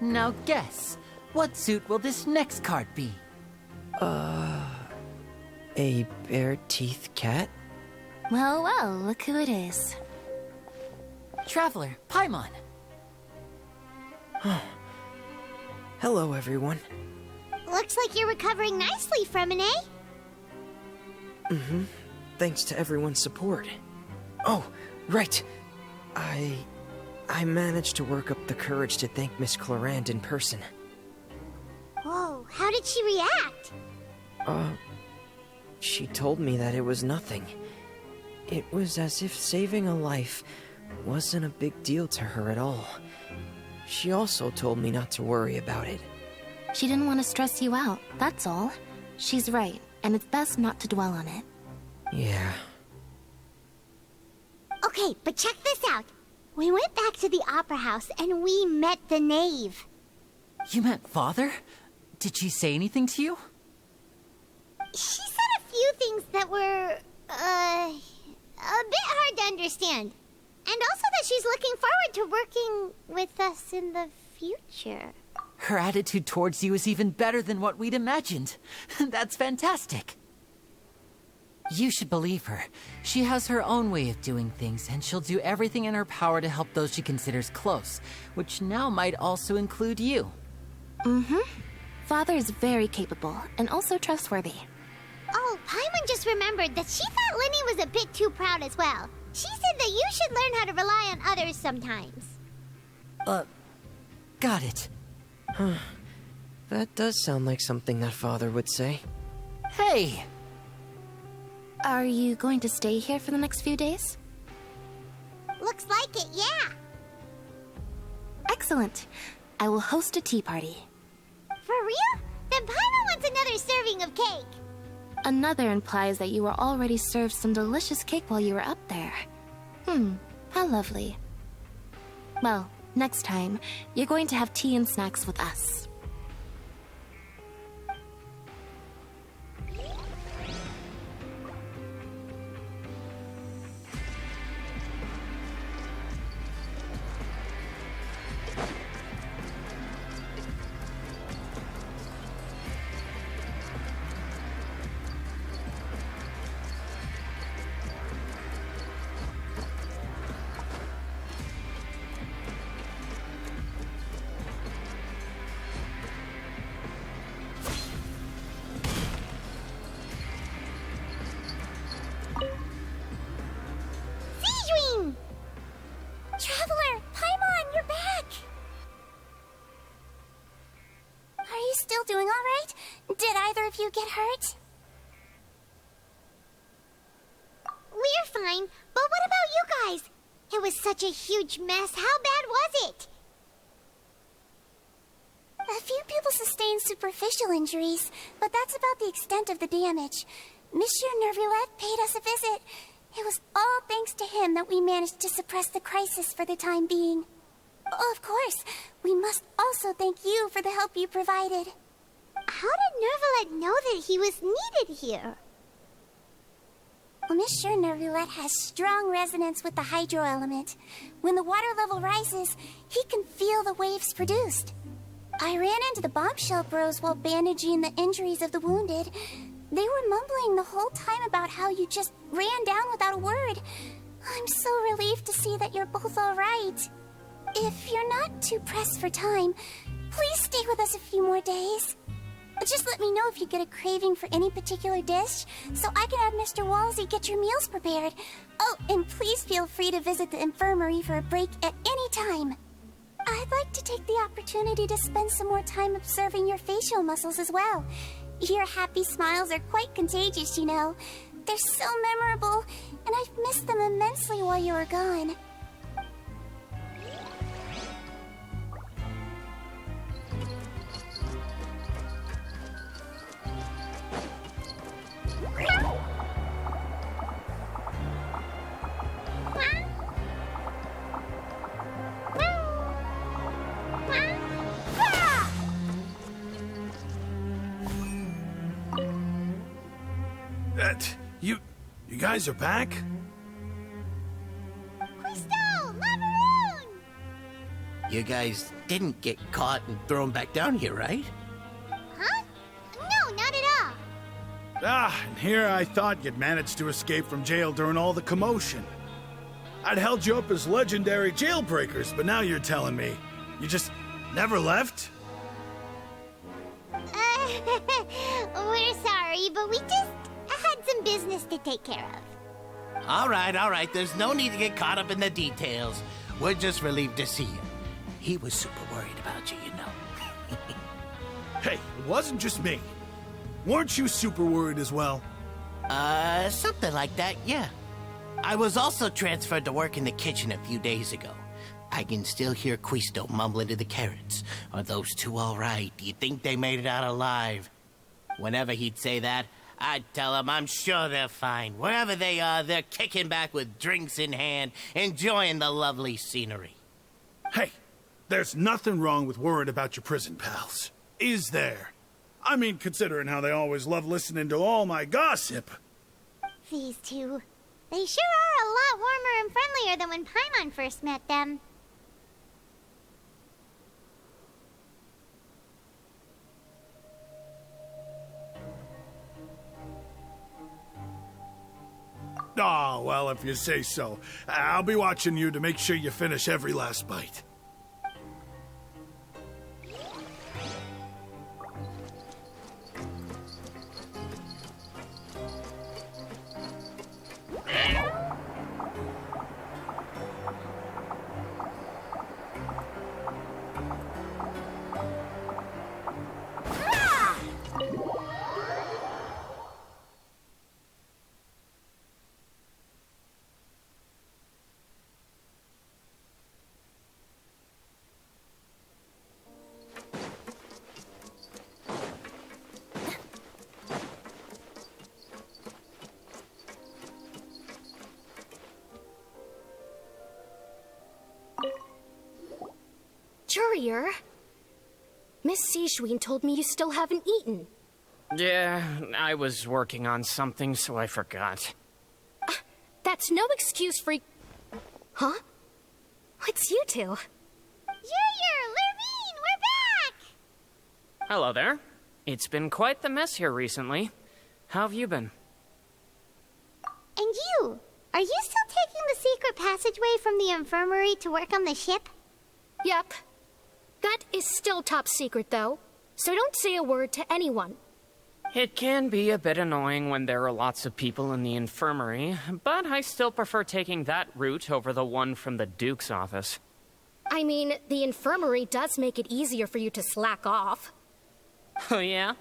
Now guess, what suit will this next card be? A bare-teeth cat? Well, well, look who it is. Traveler, Paimon. Hello, everyone. Looks like you're recovering nicely from an A. Mm-hmm. Thanks to everyone's support. Oh, right. I managed to work up the courage to thank Miss Clorand in person. Whoa, how did she react? She told me that it was nothing. It was as if saving a life wasn't a big deal to her at all. She also told me not to worry about it. She didn't want to stress you out, that's all. She's right, and it's best not to dwell on it. Yeah. Okay, but check this out. We went back to the Opera House and we met the knave. You met Father? Did she say anything to you? She said a few things that were, a bit hard to understand. And also that she's looking forward to working with us in the future. Her attitude towards you is even better than what we'd imagined. That's fantastic. You should believe her. She has her own way of doing things, and she'll do everything in her power to help those she considers close, which now might also include you. Mm-hmm. Father is very capable, and also trustworthy. Oh, Paimon just remembered that she thought Linny was a bit too proud as well. She said that you should learn how to rely on others sometimes. Got it. Huh. That does sound like something that Father would say. Hey! Are you going to stay here for the next few days? Looks like it, yeah. Excellent. I will host a tea party. For real? Then Paimon wants another serving of cake. Another implies that you were already served some delicious cake while you were up there. How lovely. Well, next time, you're going to have tea and snacks with us. Traveler! Paimon, you're back! Are you still doing all right? Did either of you get hurt? We're fine, but what about you guys? It was such a huge mess. How bad was it? A few people sustained superficial injuries, but that's about the extent of the damage. Monsieur Nervulette paid us a visit. It was all thanks to him that we managed to suppress the crisis for the time being. Of course, we must also thank you for the help you provided. How did Nervulette know that he was needed here? Well, Monsieur Nervulette has strong resonance with the hydro element. When the water level rises, he can feel the waves produced. I ran into the bombshell bros while bandaging the injuries of the wounded. They were mumbling the whole time about how you just ran down without a word. I'm so relieved to see that you're both all right. If you're not too pressed for time, please stay with us a few more days. Just let me know if you get a craving for any particular dish, so I can have Mr. Walsey get your meals prepared. Oh, and please feel free to visit the infirmary for a break at any time. I'd like to take the opportunity to spend some more time observing your facial muscles as well. Your happy smiles are quite contagious, you know. They're so memorable, and I've missed them immensely while you were gone. You guys are back? Crystal! Macaroon! You guys didn't get caught and thrown back down here, right? Huh? No, not at all. And here I thought you'd managed to escape from jail during all the commotion. I'd held you up as legendary jailbreakers, but now you're telling me you just never left? We're sorry, but we just had some business to take care of. All right. There's no need to get caught up in the details. We're just relieved to see you. He was super worried about you, you know. Hey, it wasn't just me. Weren't you super worried as well? Something like that, yeah. I was also transferred to work in the kitchen a few days ago. I can still hear Quisto mumbling to the carrots. Are those two all right? Do you think they made it out alive? Whenever he'd say that, I'd tell him I'm sure they're fine. Wherever they are, they're kicking back with drinks in hand, enjoying the lovely scenery. Hey, there's nothing wrong with worrying about your prison pals. Is there? I mean, considering how they always love listening to all my gossip. These two, they sure are a lot warmer and friendlier than when Paimon first met them. Oh, well, if you say so. I'll be watching you to make sure you finish every last bite. Courier, Miss Sijwin told me you still haven't eaten. Yeah, I was working on something, so I forgot. That's no excuse for... Huh? What's you two? Courier, Lurvine, we're back! Hello there. It's been quite the mess here recently. How have you been? And you? Are you still taking the secret passageway from the infirmary to work on the ship? Yep. That is still top secret, though. So don't say a word to anyone. It can be a bit annoying when there are lots of people in the infirmary, but I still prefer taking that route over the one from the Duke's office. I mean, the infirmary does make it easier for you to slack off. Oh, yeah?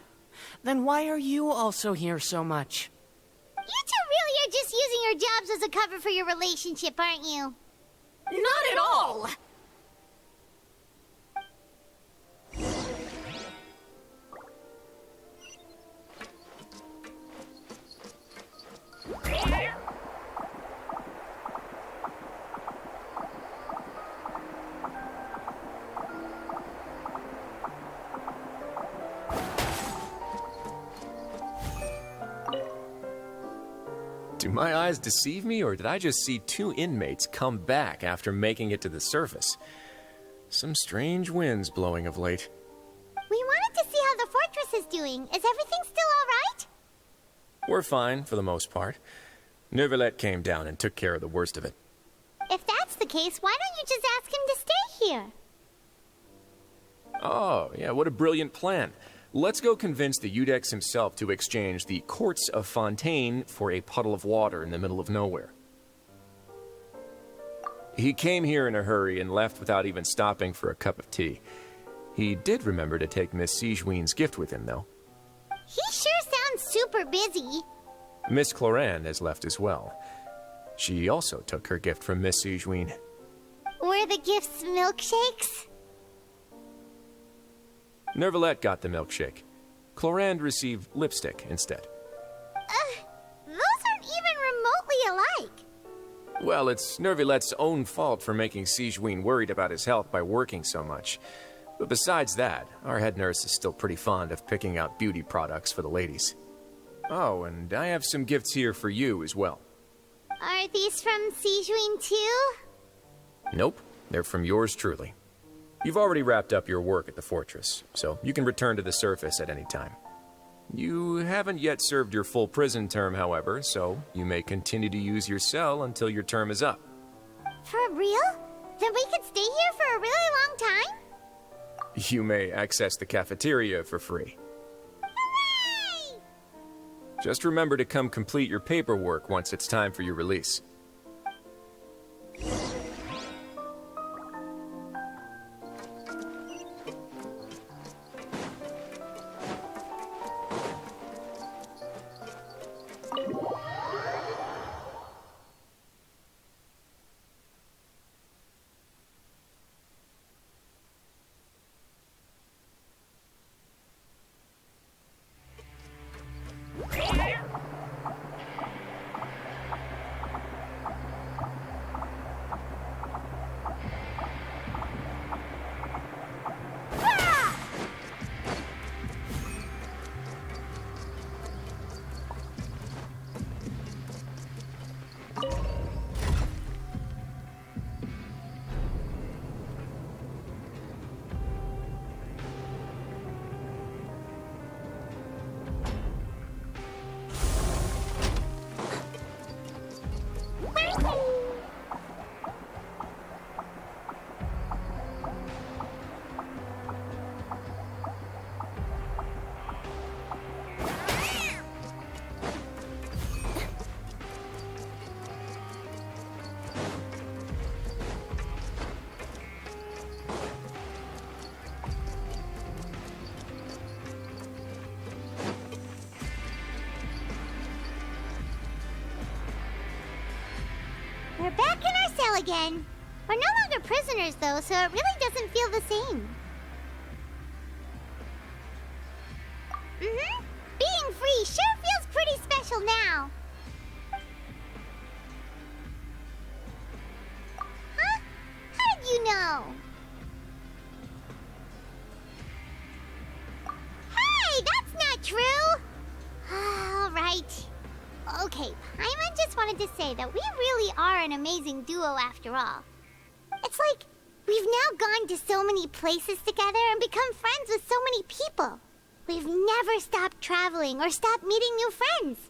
Then why are you also here so much? You two really are just using your jobs as a cover for your relationship, aren't you? Not at all! Do my eyes deceive me, or did I just see two inmates come back after making it to the surface? Some strange winds blowing of late. We wanted to see how the fortress is doing. Is everything still all right? We're fine, for the most part. Neuvillette came down and took care of the worst of it. If that's the case, why don't you just ask him to stay here? Oh, yeah, what a brilliant plan. Let's go convince the Udex himself to exchange the Courts of Fontaine for a puddle of water in the middle of nowhere. He came here in a hurry and left without even stopping for a cup of tea. He did remember to take Miss Sijwin's gift with him, though. He sure sounds super busy. Miss Cloran has left as well. She also took her gift from Miss Sijwin. Were the gifts milkshakes? Neuvillette got the milkshake. Clorand received lipstick instead. Those aren't even remotely alike. Well, it's Neuvillette's own fault for making Sijwin worried about his health by working so much. But besides that, our head nurse is still pretty fond of picking out beauty products for the ladies. Oh, and I have some gifts here for you as well. Are these from Sijwin too? Nope, they're from yours truly. You've already wrapped up your work at the fortress, so you can return to the surface at any time. You haven't yet served your full prison term, however, so you may continue to use your cell until your term is up. For real? Then we could stay here for a really long time? You may access the cafeteria for free. Hooray! Just remember to come complete your paperwork once it's time for your release. again. We're no longer prisoners, though, so it really doesn't feel the same. Being free sure feels pretty special now. Huh? How did you know? Hey, that's not true! All right. Okay, Paimon just wanted to say that we really are an amazing duo after all. It's like we've now gone to so many places together and become friends with so many people. We've never stopped traveling or stopped meeting new friends.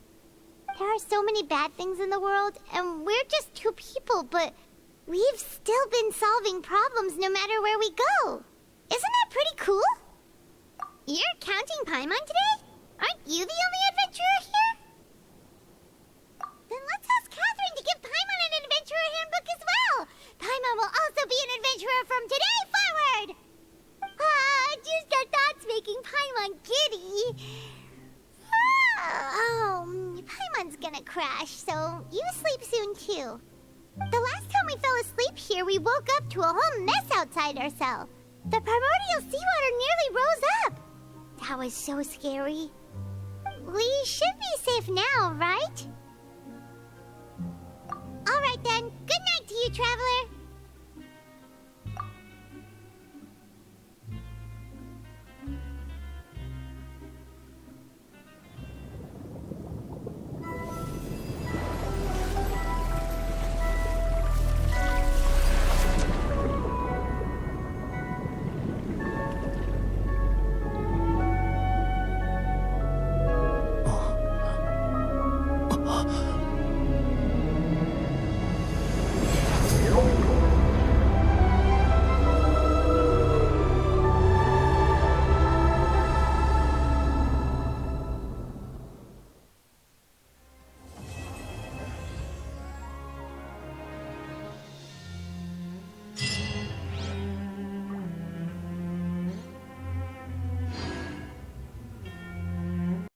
There are so many bad things in the world, and we're just two people, but we've still been solving problems no matter where we go. Isn't that pretty cool? You're counting Paimon today? Aren't you the only adventurer here? Then let's ask Catherine to give Paimon an adventurer handbook as well. Paimon will also be an adventurer from today forward. Just the thoughts making Paimon giddy. Paimon's gonna crash, so you sleep soon too. The last time we fell asleep here, we woke up to a whole mess outside our cell. The primordial seawater nearly rose up. That was so scary. We should be safe now, right? All right then. Good night to you, traveler.